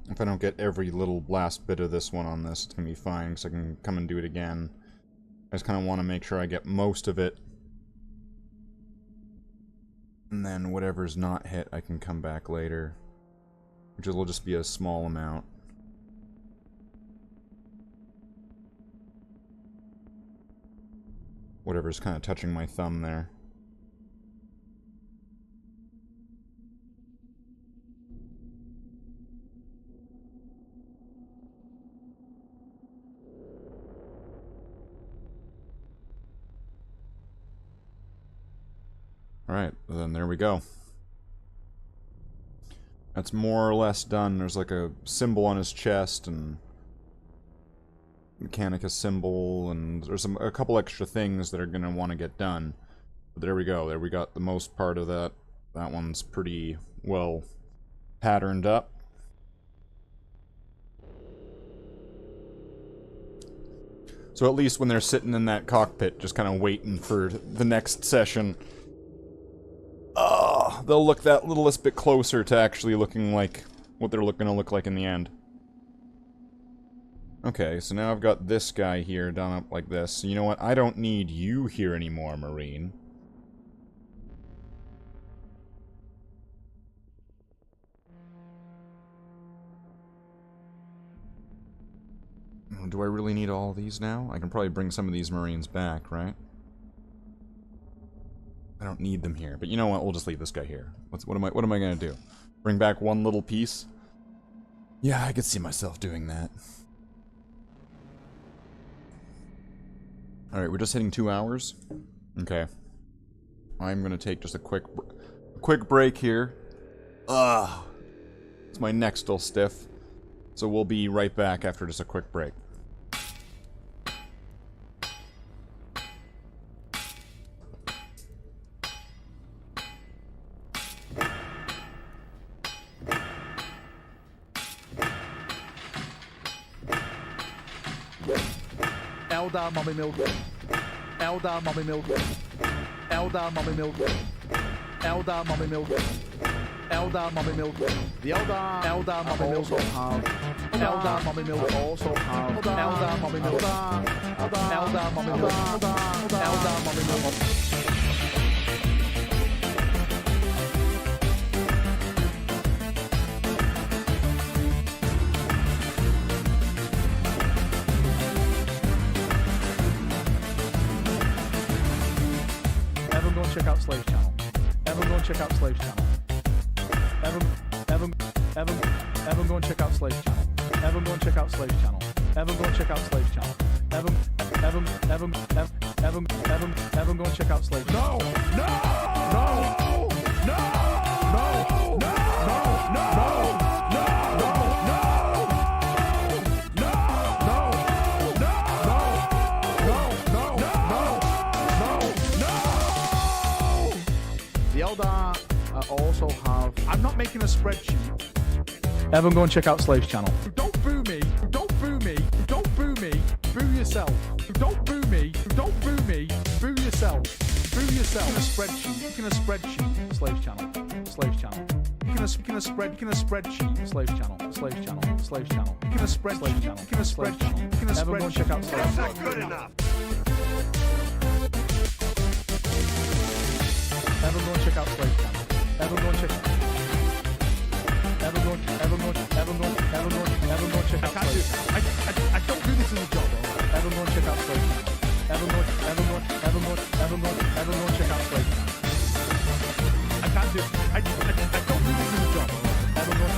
If I don't get every little last bit of this one on this, it's going to be fine, because I can come and do it again. I just kind of want to make sure I get most of it. And then whatever's not hit, I can come back later. Which will just be a small amount. Whatever's kind of touching my thumb there. Alright, then there we go. That's more or less done. There's like a symbol on his chest, and Mechanica symbol, and there's a couple extra things that are going to want to get done. But there we go. There we got the most part of that. That one's pretty well patterned up. So at least when they're sitting in that cockpit, just kind of waiting for the next session, they'll look that littlest bit closer to actually looking like what they're gonna look like in the end. Okay, so now I've got this guy here done up like this. So you know what? I don't need you here anymore, Marine. Do I really need all these now? I can probably bring some of these Marines back, right? I don't need them here, but you know what? We'll just leave this guy here. What am I gonna do? Bring back one little piece? Yeah, I could see myself doing that. Alright, we're just hitting 2 hours. Okay. I'm gonna take just a quick break here. Ugh. It's my neck still stiff. So we'll be right back after just a quick break. Eldar mommy milk. Eldar mommy milk. Eldar mommy milk. Eldar mommy milk. Eldar mommy milk. The Eldar mommy milk also have. Eldar mommy milk also have. Eldar mommy milk. Eldar mommy milk. Eldar mommy milk. Everyone go and check out Slathe's channel. Everyone go and check out Slathe's channel. Everyone go and check out Slathe's channel. Everyone go and check out Slathe's channel. Everyone go and check out Slathe's channel. Everyone go and check out Slathe's channel. The Eldar also have. I'm not making a spreadsheet. Everyone go and check out Slathe's channel. Don't boo me. Don't boo me. Don't boo me. Boo yourself. Don't boo me. Don't boo me. Boo yourself. Boo yourself. Making a spreadsheet. Making a spreadsheet. Slathe's channel. Slathe's channel. Making a spreadsheet. Slathe's channel. Slathe's channel. Slathe's channel. Making a spreadsheet. Channel. Making a spreadsheet. Making a spreadsheet. Everyone go and check out Slathe's channel. That's not good enough. Everyone go and check out Slathe's channel. Everyone go and check. Everyone go and check out Slathe's channel. I don't do this as a job. Everyone go and check out Slathe's channel. Everyone go and check out Slathe's channel. I can't do it. I don't do this as a job. Everyone.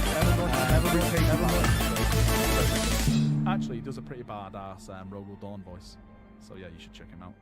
Actually, he does a pretty badass Rogel Dawn voice. So yeah, you should check him out.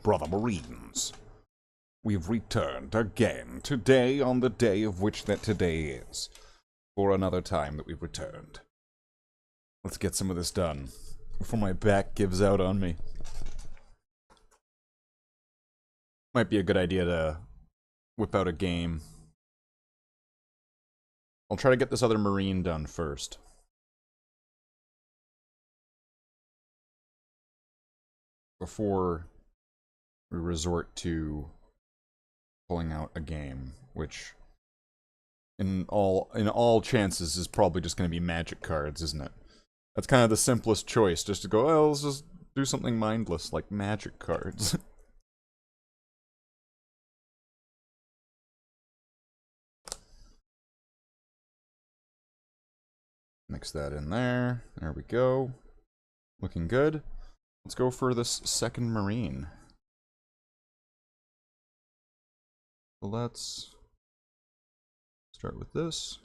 Brother Marines, we've returned again today on the day of which that today is. for another time that we've returned. Let's get some of this done before my back gives out on me. Might be a good idea to whip out a game. I'll try to get this other Marine done first. Before we resort to pulling out a game, which in all chances is probably just going to be magic cards, isn't it? That's kind of the simplest choice, just to go, oh, let's just do something mindless like magic cards. Mix that in there. There we go. Looking good. Let's go for this second Marine. So let's start with this.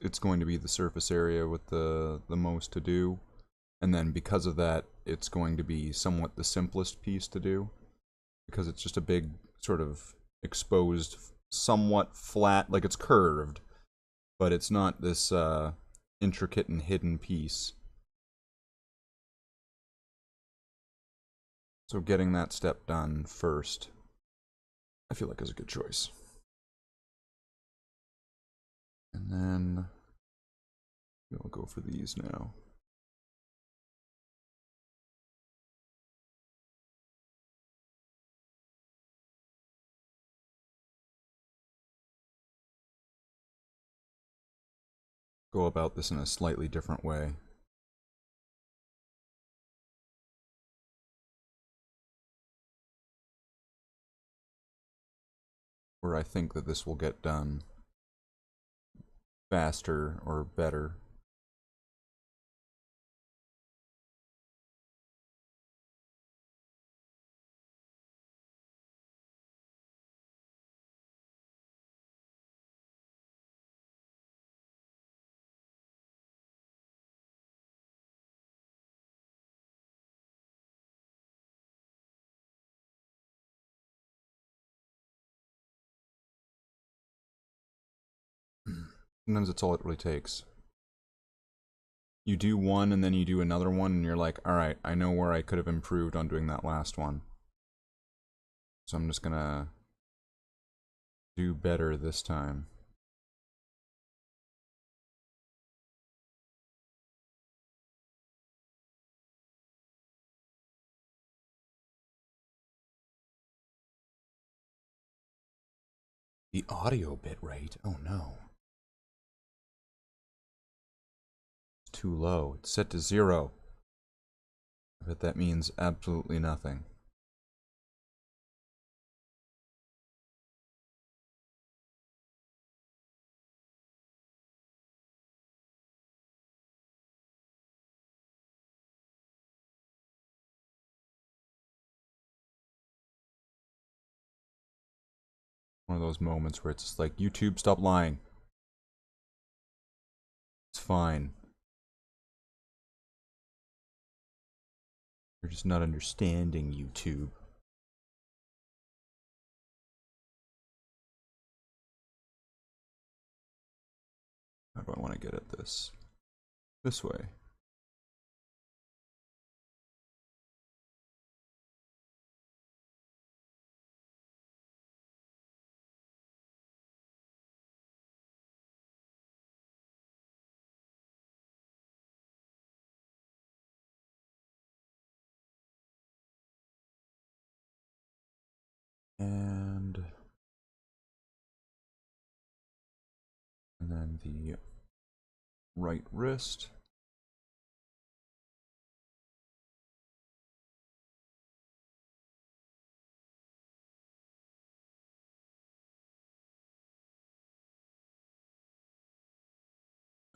It's going to be the surface area with the most to do. And then because of that, it's going to be somewhat the simplest piece to do. Because it's just a big sort of exposed, somewhat flat, like it's curved. But it's not this intricate and hidden piece. So getting that step done first, I feel like is a good choice. And then we'll go for these now. Go about this in a slightly different way. Where I think that this will get done faster or better. Sometimes that's all it really takes. You do one and then you do another one and you're like, alright, I know where I could have improved on doing that last one. So I'm just gonna do better this time. The audio bitrate? Oh no. It's too low. It's set to 0. I bet that means absolutely nothing. One of those moments where it's just like, YouTube, stop lying. It's fine. You're just not understanding, YouTube. How do I want to get at this? This way. And then the right wrist.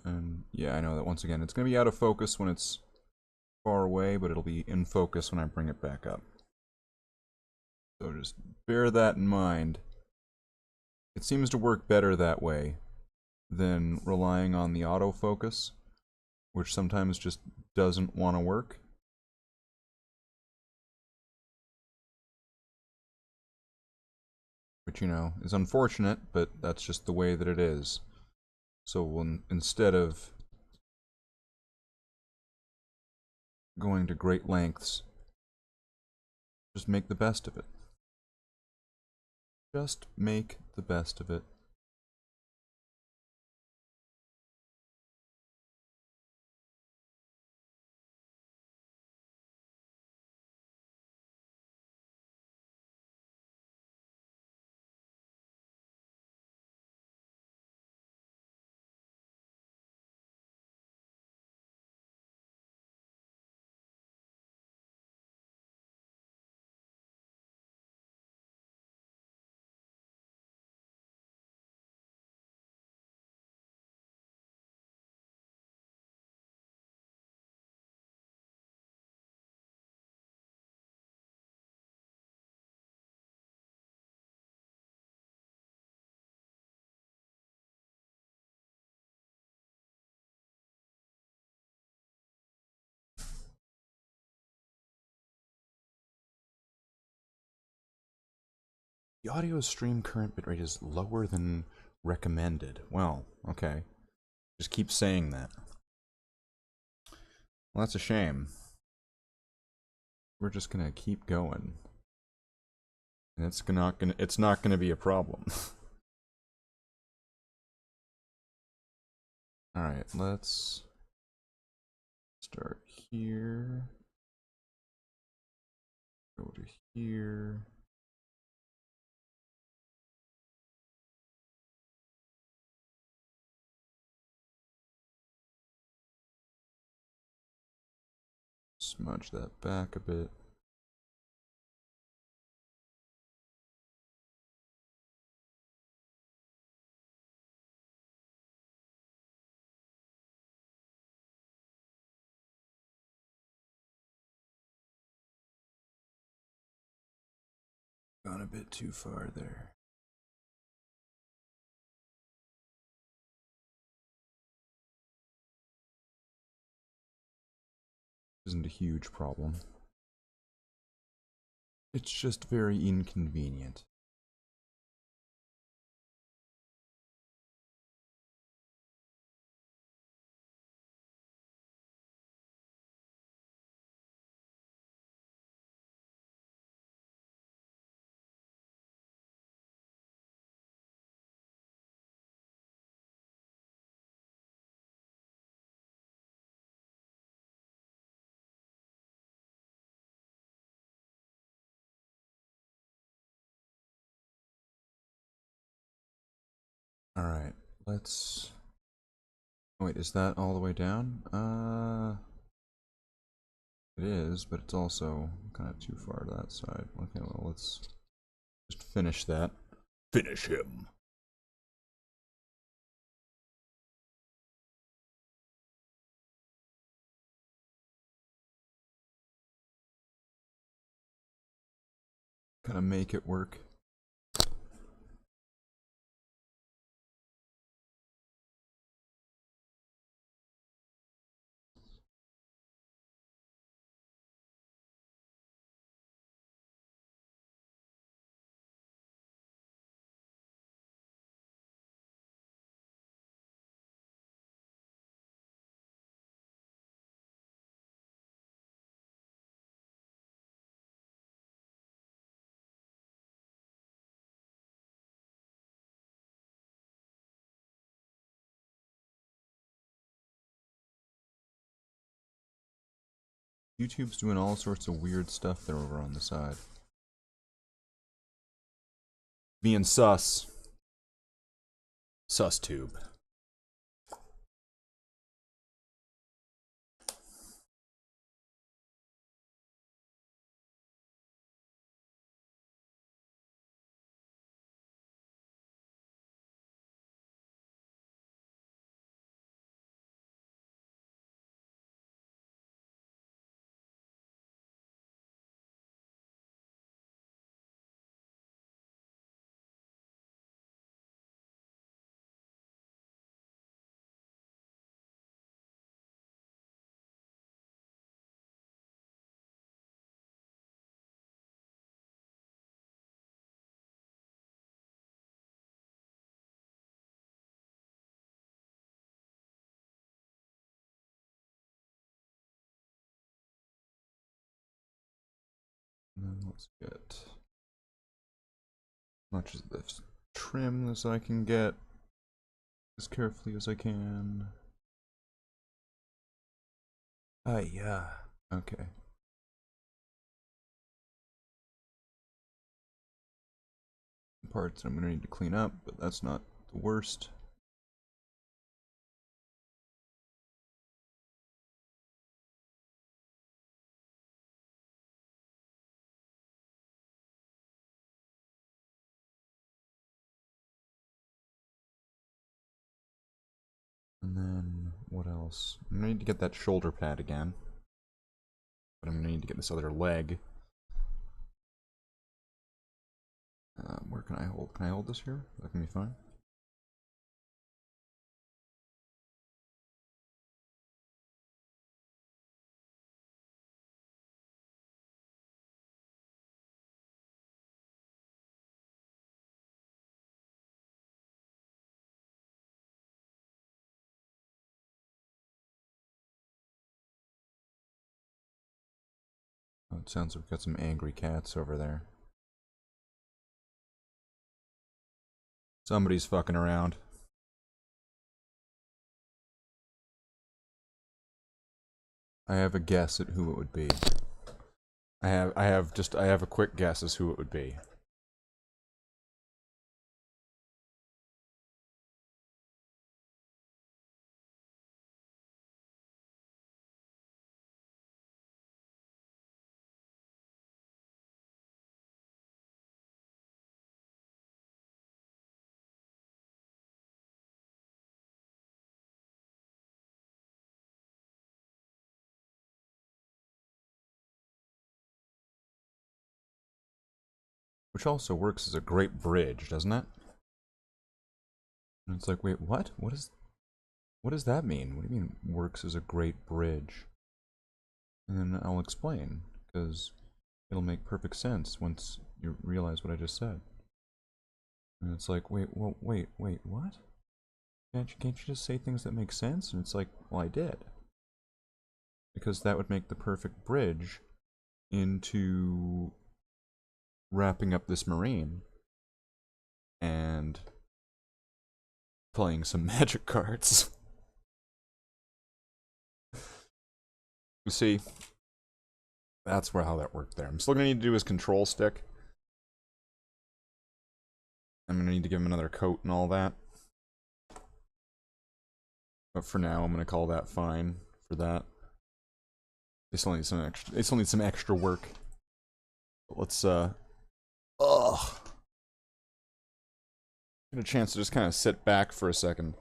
And yeah, I know that once again, it's going to be out of focus when it's far away, but it'll be in focus when I bring it back up. So just bear that in mind. It seems to work better that way than relying on the autofocus, which sometimes just doesn't want to work. which, you know, is unfortunate, but that's just the way that it is. So instead of going to great lengths, just make the best of it. Just make the best of it. The audio stream current bitrate is lower than recommended. Well, okay. Just keep saying that. Well, that's a shame. We're just gonna keep going. And it's not gonna be a problem. Alright, let's start here. Go to here. Smudge that back a bit. Gone a bit too far there. Isn't a huge problem. It's just very inconvenient. Alright, let's... Wait, is that all the way down? It is, but it's also kind of too far to that side. Okay, well, let's just finish that. Finish him. Kind of make it work. YouTube's doing all sorts of weird stuff there over on the side. Being sus. SusTube. And then let's get as much of this trim as I can get, as carefully as I can. Yeah. Okay. Parts I'm gonna need to clean up, but that's not the worst. And then, what else? I'm gonna need to get that shoulder pad again. But I'm gonna need to get this other leg. Where can I hold? Can I hold this here? That can be fine. Oh, it sounds like we've got some angry cats over there. Somebody's fucking around. I have a guess at who it would be. I have a quick guess as who it would be. Which also works as a great bridge, doesn't it? And it's like, wait, what? What does that mean? What do you mean works as a great bridge? And then I'll explain, because it'll make perfect sense once you realize what I just said. And it's like, wait, well, wait, what? Can't you just say things that make sense? And it's like, well, I did. Because that would make the perfect bridge into wrapping up this marine and playing some magic cards. You see, that's how that worked there. I'm still gonna need to do his control stick. I'm gonna need to give him another coat and all that. But for now, I'm gonna call that fine for that. They still need some extra work. But let's get a chance to just kind of sit back for a second.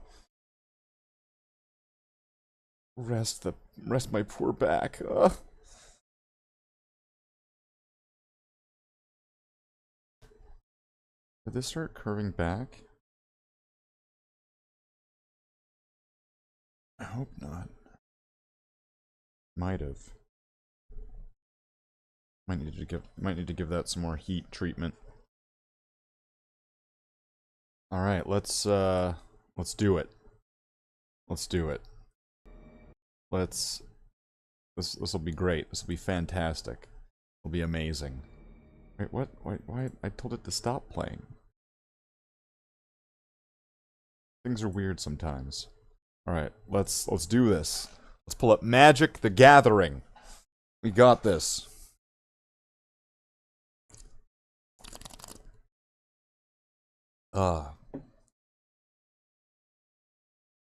Rest my poor back. Ugh. Did this start curving back? I hope not. Might have. Might need to give that some more heat treatment. All right, let's do it. Let's do it. This will be great. This will be fantastic. It'll be amazing. Wait, what? Wait, why? I told it to stop playing. Things are weird sometimes. All right, let's do this. Let's pull up Magic: The Gathering. We got this.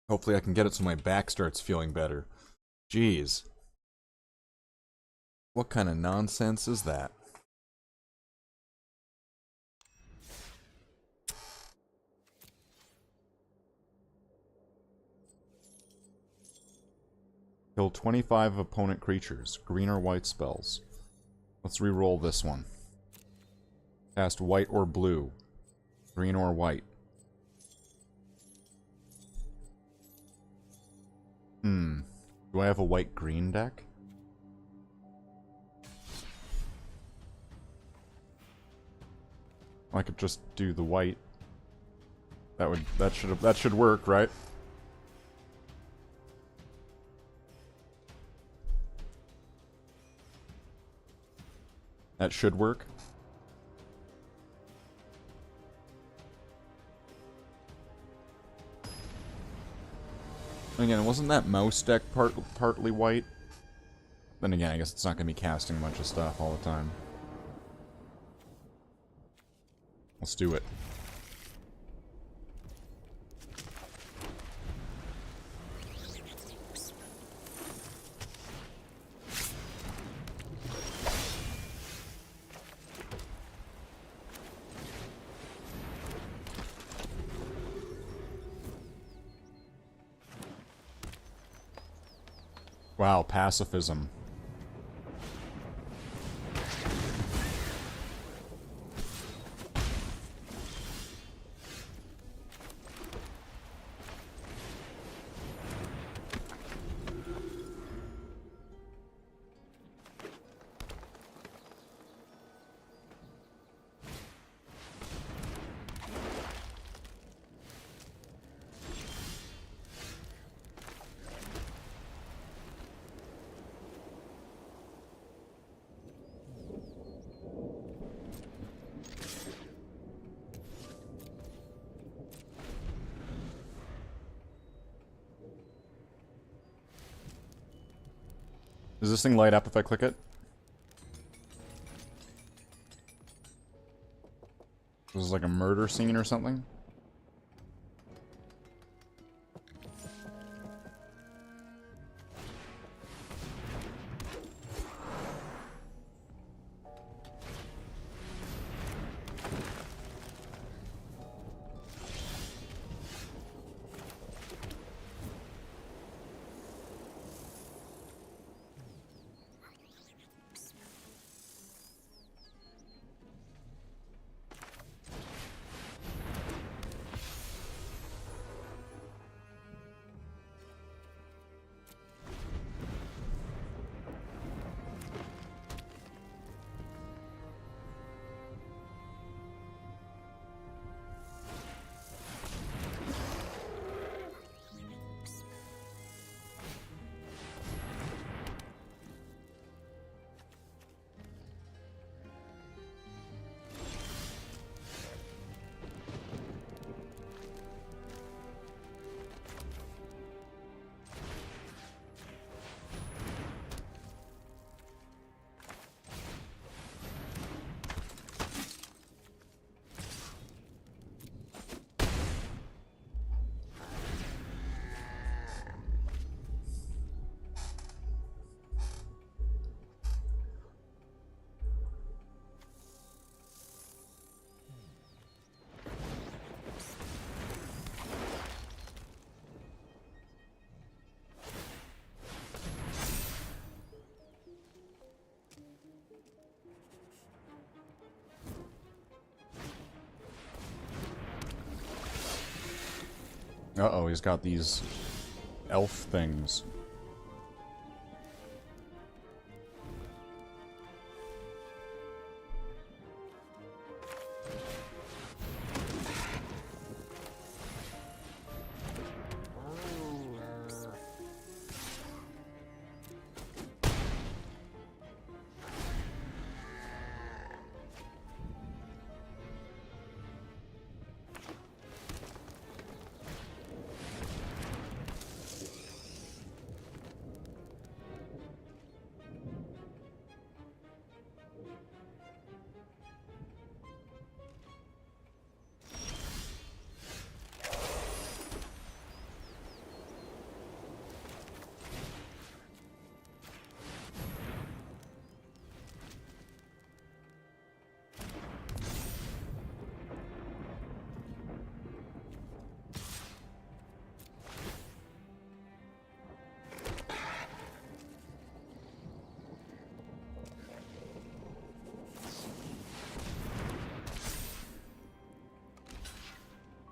Hopefully I can get it so my back starts feeling better. Jeez. What kind of nonsense is that? Kill 25 opponent creatures, green or white spells. Let's re-roll this one. Cast white or blue, green or white. Do I have a white-green deck? I could just do the white. That should work, right? That should work. Again, wasn't that mouse deck partly white? Then again, I guess it's not going to be casting a bunch of stuff all the time. Let's do it. Wow, pacifism. Does this thing light up if I click it? This is like a murder scene or something? Uh-oh, he's got these elf things.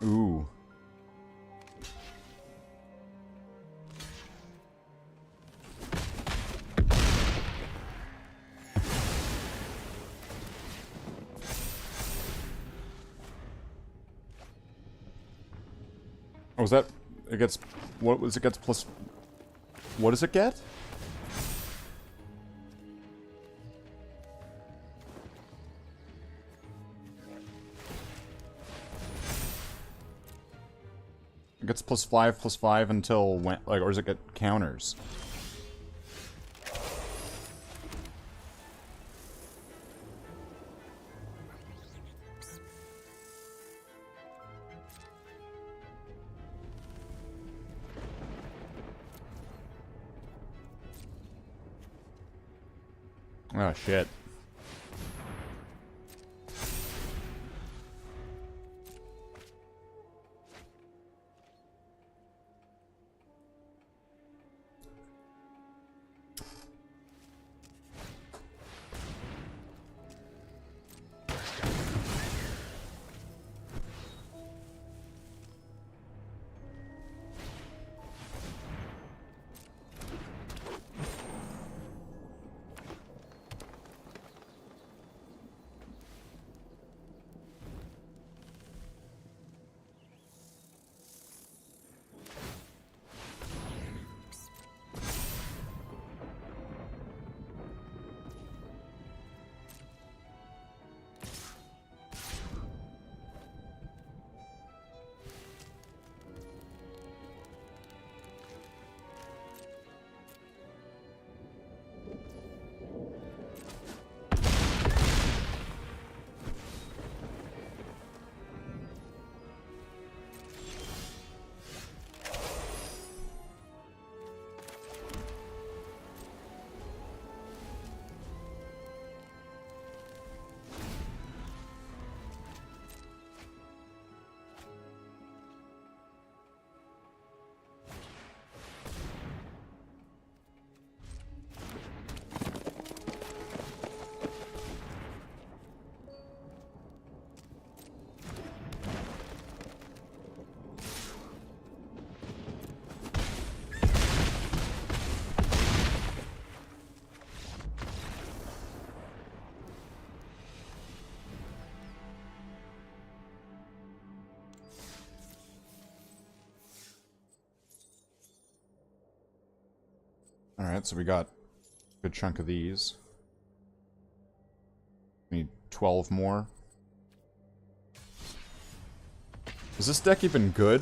Ooh. Oh, is that... It gets... What was it gets plus... What does it get? gets +5/+5 until when? Like, or does it get counters? Oh, shit. Alright, so we got a good chunk of these. Need 12 more. Is this deck even good?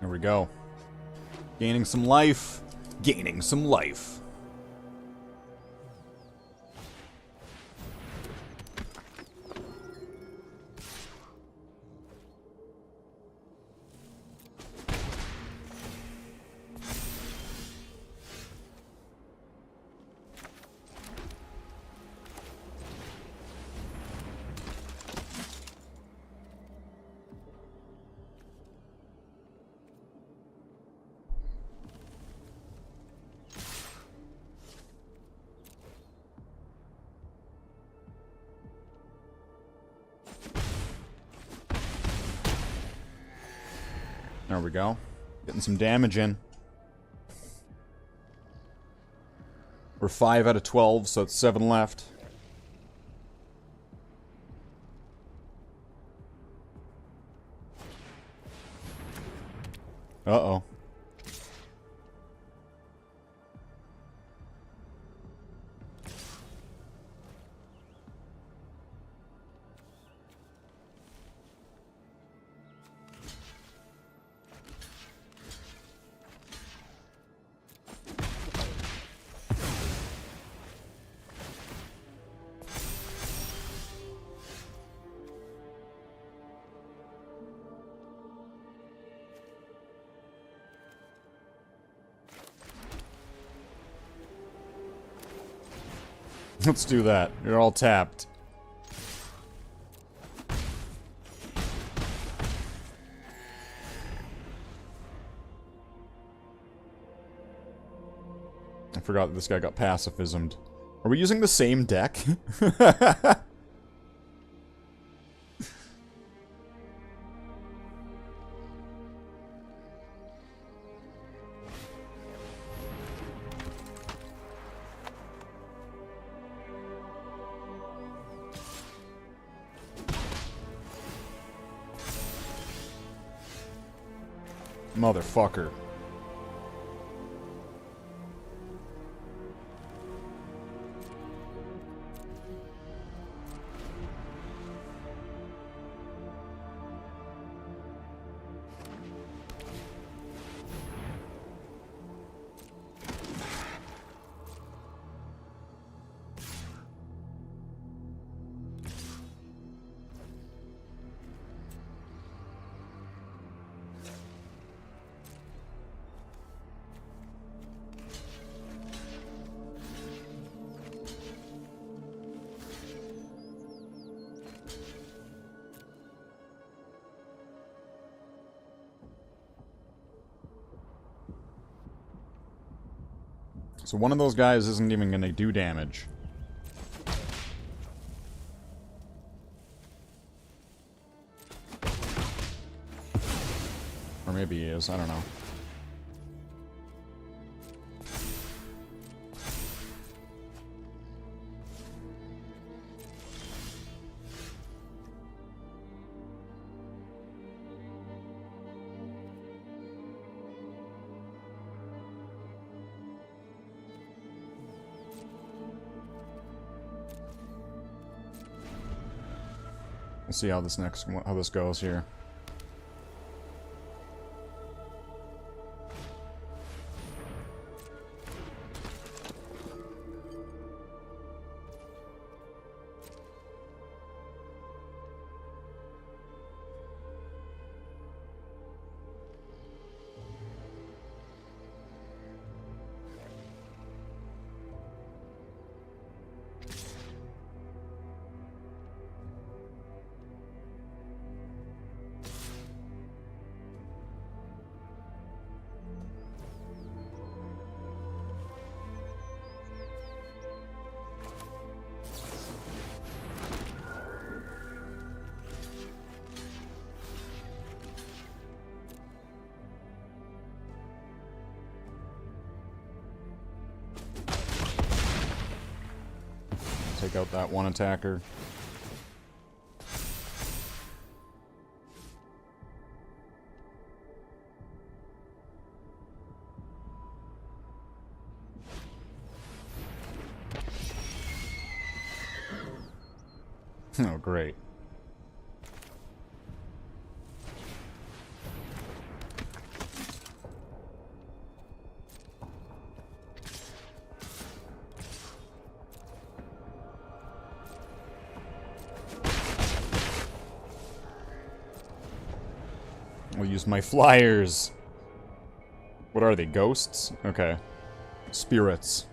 There we go. Gaining some life. Gaining some life. There we go. Getting some damage in. We're 5 out of 12, so it's 7 left. Uh-oh. Let's do that. You're all tapped. I forgot that this guy got pacifismed. Are we using the same deck? Motherfucker. So one of those guys isn't even gonna do damage. Or maybe he is, I don't know. We'll see how this goes here. Take out that one attacker. Oh, great. I'll use my flyers. What are they, ghosts? Okay. Spirits.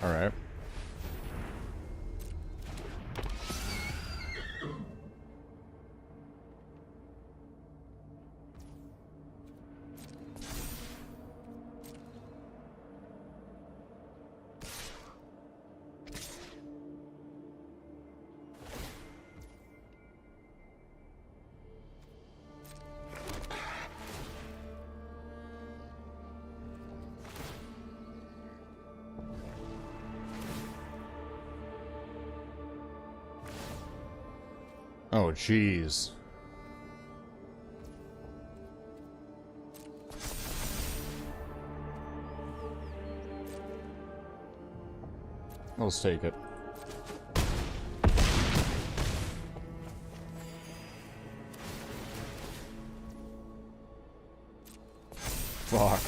Alright. Oh, jeez. Let's take it. Fuck.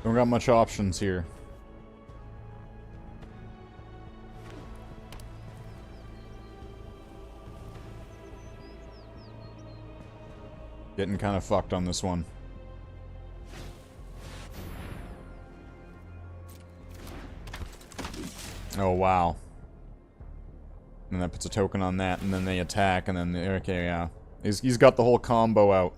Don't got much options here. Getting kind of fucked on this one. Oh, wow. And that puts a token on that, and then they attack, and then they, okay, yeah. He's got the whole combo out.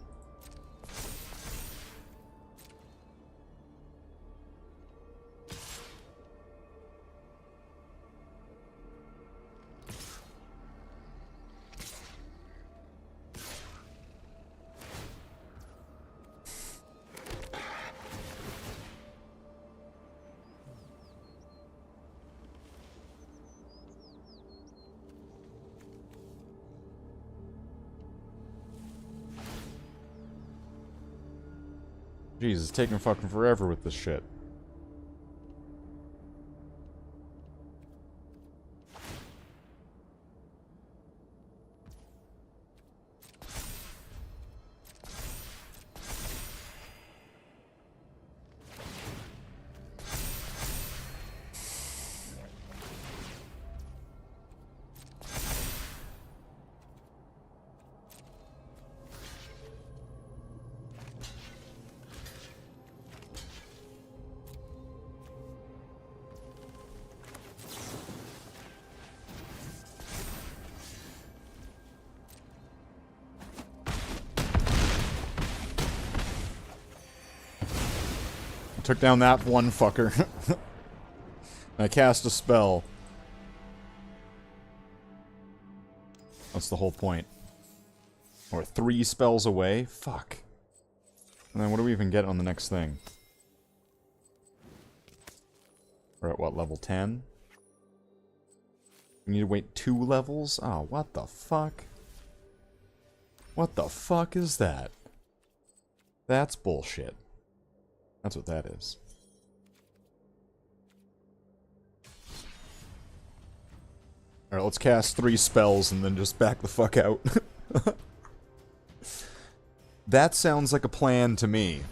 Jeez, it's taking fucking forever with this shit. Took down that one fucker. I cast a spell. That's the whole point. Or 3 spells away? Fuck. And then what do we even get on the next thing? We're at what, level 10? We need to wait 2 levels? Oh, what the fuck? What the fuck is that? That's bullshit. That's what that is. Alright, let's cast 3 spells and then just back the fuck out. That sounds like a plan to me.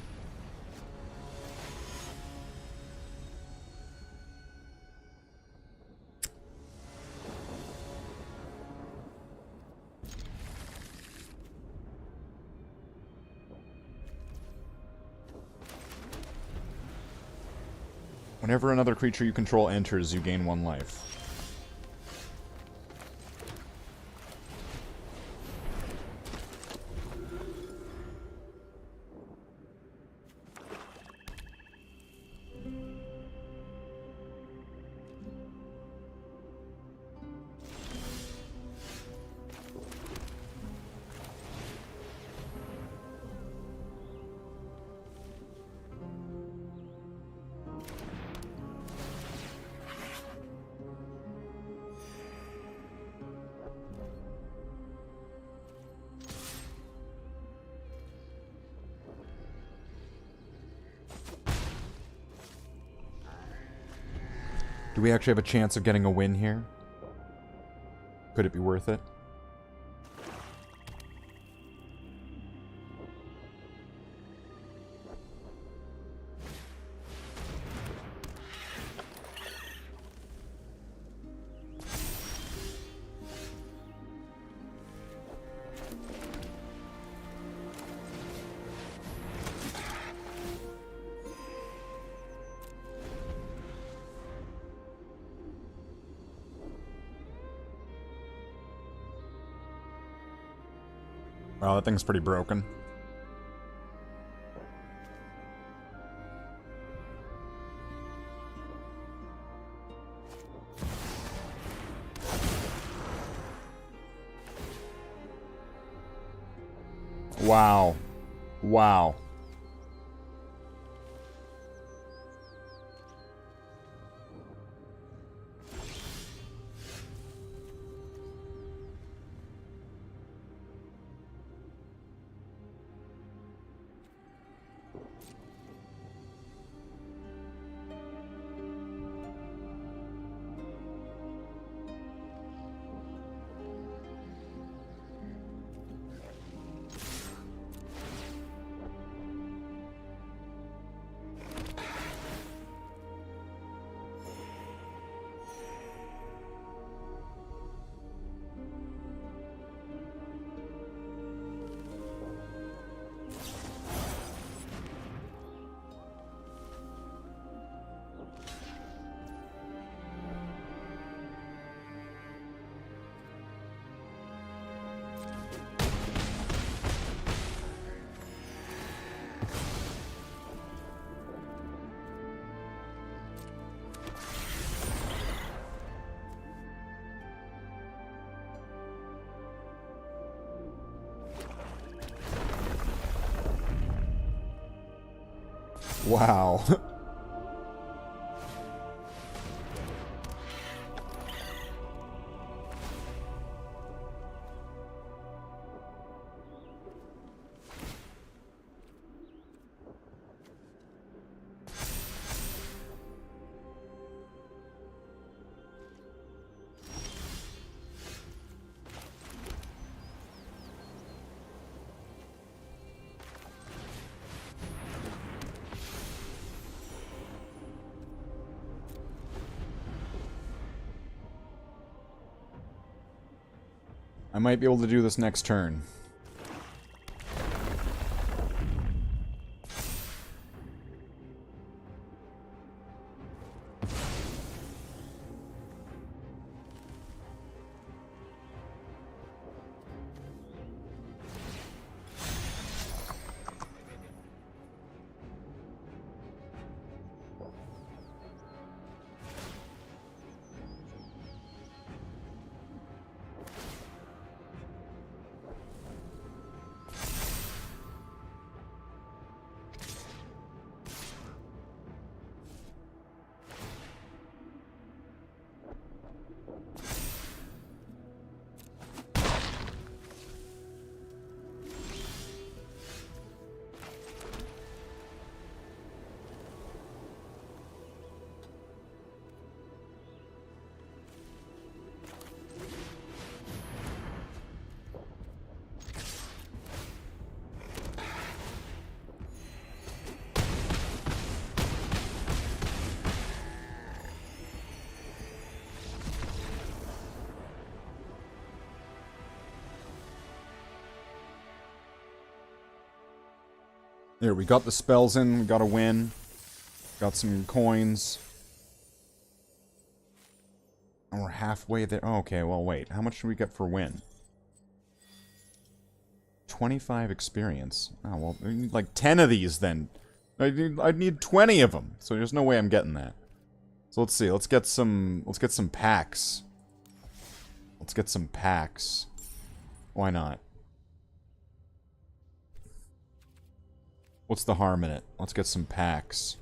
Whenever another creature you control enters, you gain 1 life. Do we actually have a chance of getting a win here? Could it be worth it? Wow, that thing's pretty broken. Wow. Wow. Wow. I might be able to do this next turn. There, we got the spells in, we got a win. Got some coins. And we're halfway there. Oh, okay, well, wait. How much do we get for win? 25 experience. Oh, well, we need like 10 of these then. I'd need 20 of them. So there's no way I'm getting that. So let's see. Let's get some packs. Let's get some packs. Why not? What's the harm in it? Let's get some packs.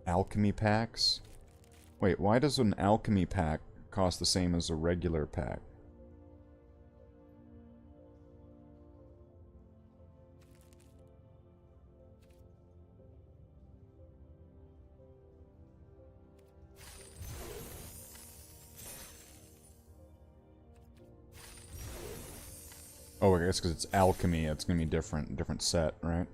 Alchemy packs? Wait, why does an alchemy pack cost the same as a regular pack? Oh, I guess because it's alchemy, it's gonna be different set, right?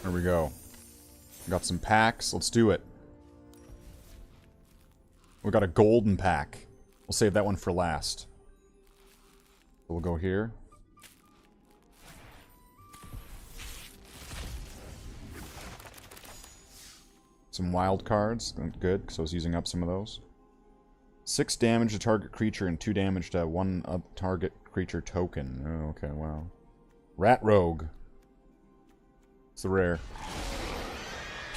There we go. Got some packs. Let's do it. We got a golden pack. We'll save that one for last. We'll go here. Some wild cards. Good, because I was using up some of those. 6 damage to target creature and 2 damage to one target creature token. Oh, okay, wow. Rat Rogue. It's the rare.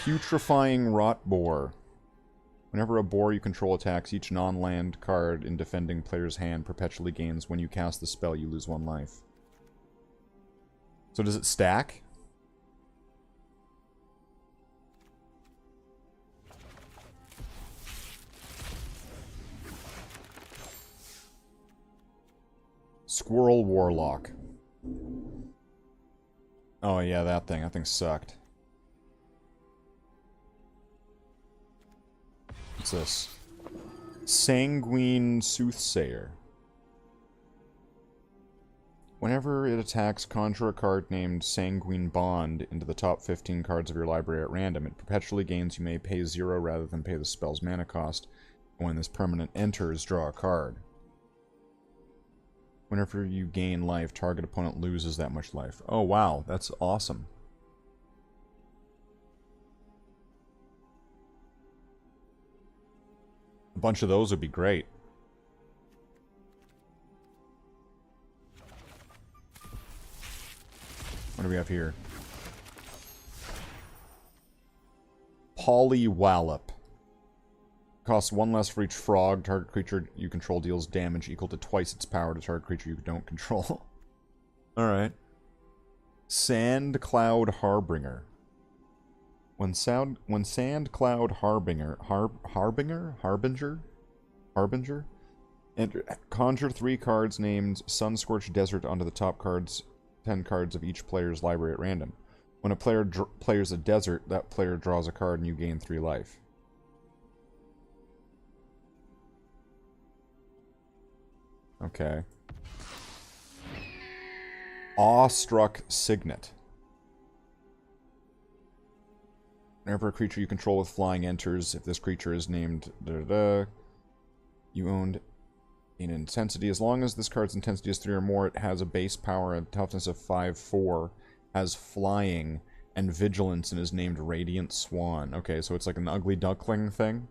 Putrefying Rot Boar. Whenever a boar you control attacks, each non-land card in defending player's hand perpetually gains. When you cast the spell, you lose 1 life. So does it stack? Squirrel Warlock. Oh yeah, that thing. That thing sucked. What's this? Sanguine Soothsayer. Whenever it attacks, conjure a card named Sanguine Bond into the top 15 cards of your library at random. It perpetually gains. You may pay 0 rather than pay the spell's mana cost. When this permanent enters, draw a card. Whenever you gain life, target opponent loses that much life. Oh wow, that's awesome. A bunch of those would be great. What do we have here? Polywallop. Costs 1 less for each frog. Target creature you control deals damage equal to twice its power to target creature you don't control. Alright. Sand Cloud Harbinger. When Sand Cloud Harbinger, and conjure 3 cards named Sunscorched Desert onto the top 10 cards of each player's library at random. When a player plays a desert, that player draws a card and you gain 3 life. Okay. Awestruck Signet. Whenever a creature you control with flying enters, if this creature is named you owned an intensity. As long as this card's intensity is 3 or more, it has a base power and toughness of 5/4, has flying and vigilance, and is named Radiant Swan. Okay, so it's like an ugly duckling thing?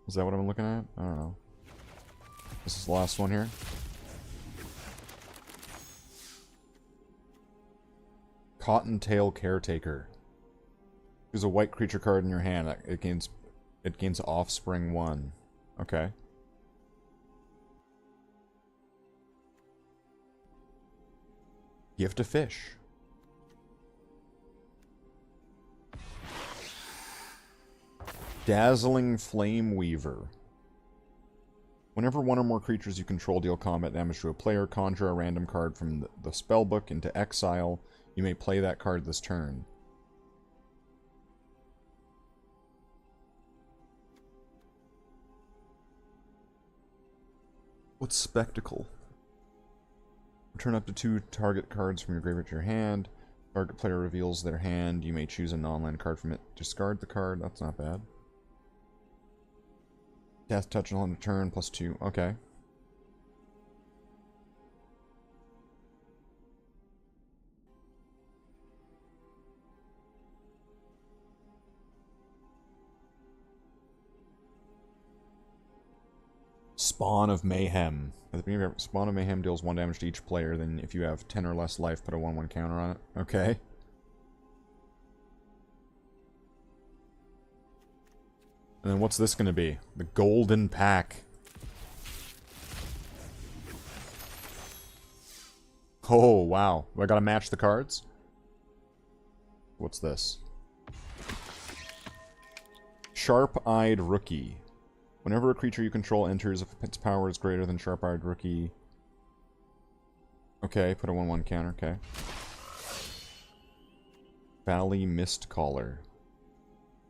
Is that what I'm looking at? I don't know. This is the last one here. Cottontail Caretaker. There's a white creature card in your hand. It gains Offspring 1. Okay. Gift a Fish. Dazzling Flame Weaver. Whenever one or more creatures you control deal combat damage to a player, conjure a random card from the spellbook into exile. You may play that card this turn. What's Spectacle? Return up to 2 target cards from your graveyard to your hand. Target player reveals their hand. You may choose a non-land card from it. Discard the card. That's not bad. Cast touch on the turn, +2. Okay. Spawn of Mayhem. At the beginning of every Spawn of Mayhem deals 1 damage to each player. Then if you have 10 or less life, put a 1/1 counter on it. Okay. And then what's this going to be? The Golden Pack. Oh, wow. I gotta match the cards? What's this? Sharp-Eyed Rookie. Whenever a creature you control enters, if its power is greater than Sharp-Eyed Rookie... Okay, put a 1/1 counter, okay. Valley Mistcaller.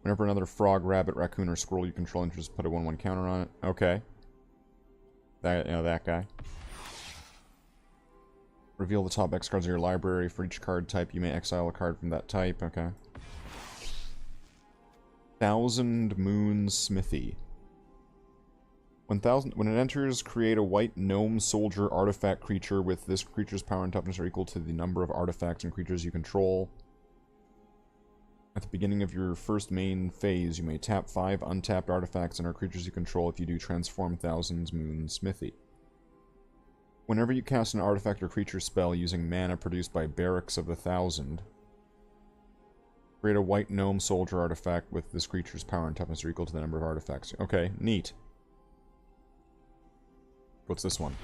Whenever another frog, rabbit, raccoon, or squirrel you control enters, put a 1/1 counter on it. Okay. That guy. Reveal the top X cards of your library. For each card type, you may exile a card from that type. Okay. Thousand Moon Smithy. When it enters, create a white gnome soldier artifact creature with this creature's power and toughness are equal to the number of artifacts and creatures you control. At the beginning of your first main phase, you may tap 5 untapped artifacts and our creatures you control. If you do, transform Thousand Moon Smithy. Whenever you cast an artifact or creature spell using mana produced by Barracks of the Thousand, Create a white gnome soldier artifact with this creature's power and toughness are equal to the number of artifacts. Okay, neat. What's this one?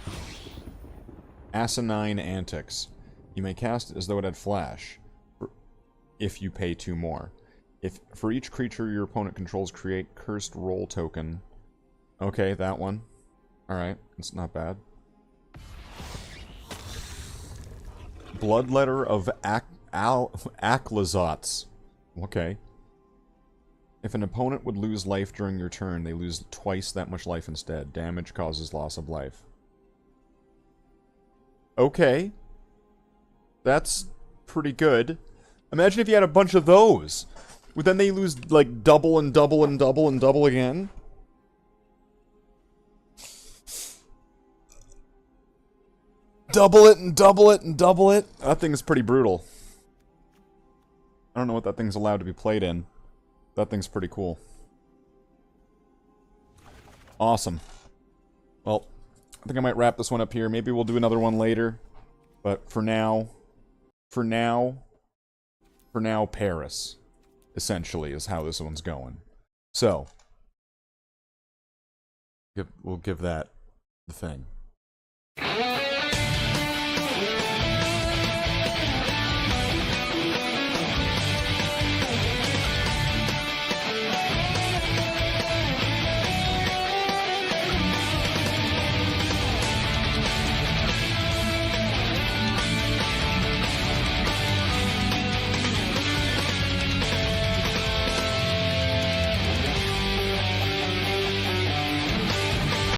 Asinine Antics. You may cast it as though it had flash, if you pay 2 more. If for each creature your opponent controls, create cursed roll token. Okay, that one. Alright, it's not bad. Bloodletter of Aklazots. Okay. If an opponent would lose life during your turn, they lose twice that much life instead. Damage causes loss of life. Okay. That's pretty good. Imagine if you had a bunch of those. Would then they lose, like, double and double and double and double again? Double it and double it and double it? That thing's pretty brutal. I don't know what that thing's allowed to be played in. That thing's pretty cool. Awesome. Well, I think I might wrap this one up here. Maybe we'll do another one later. But for now, Paris, essentially, is how this one's going. So, we'll give that the thing.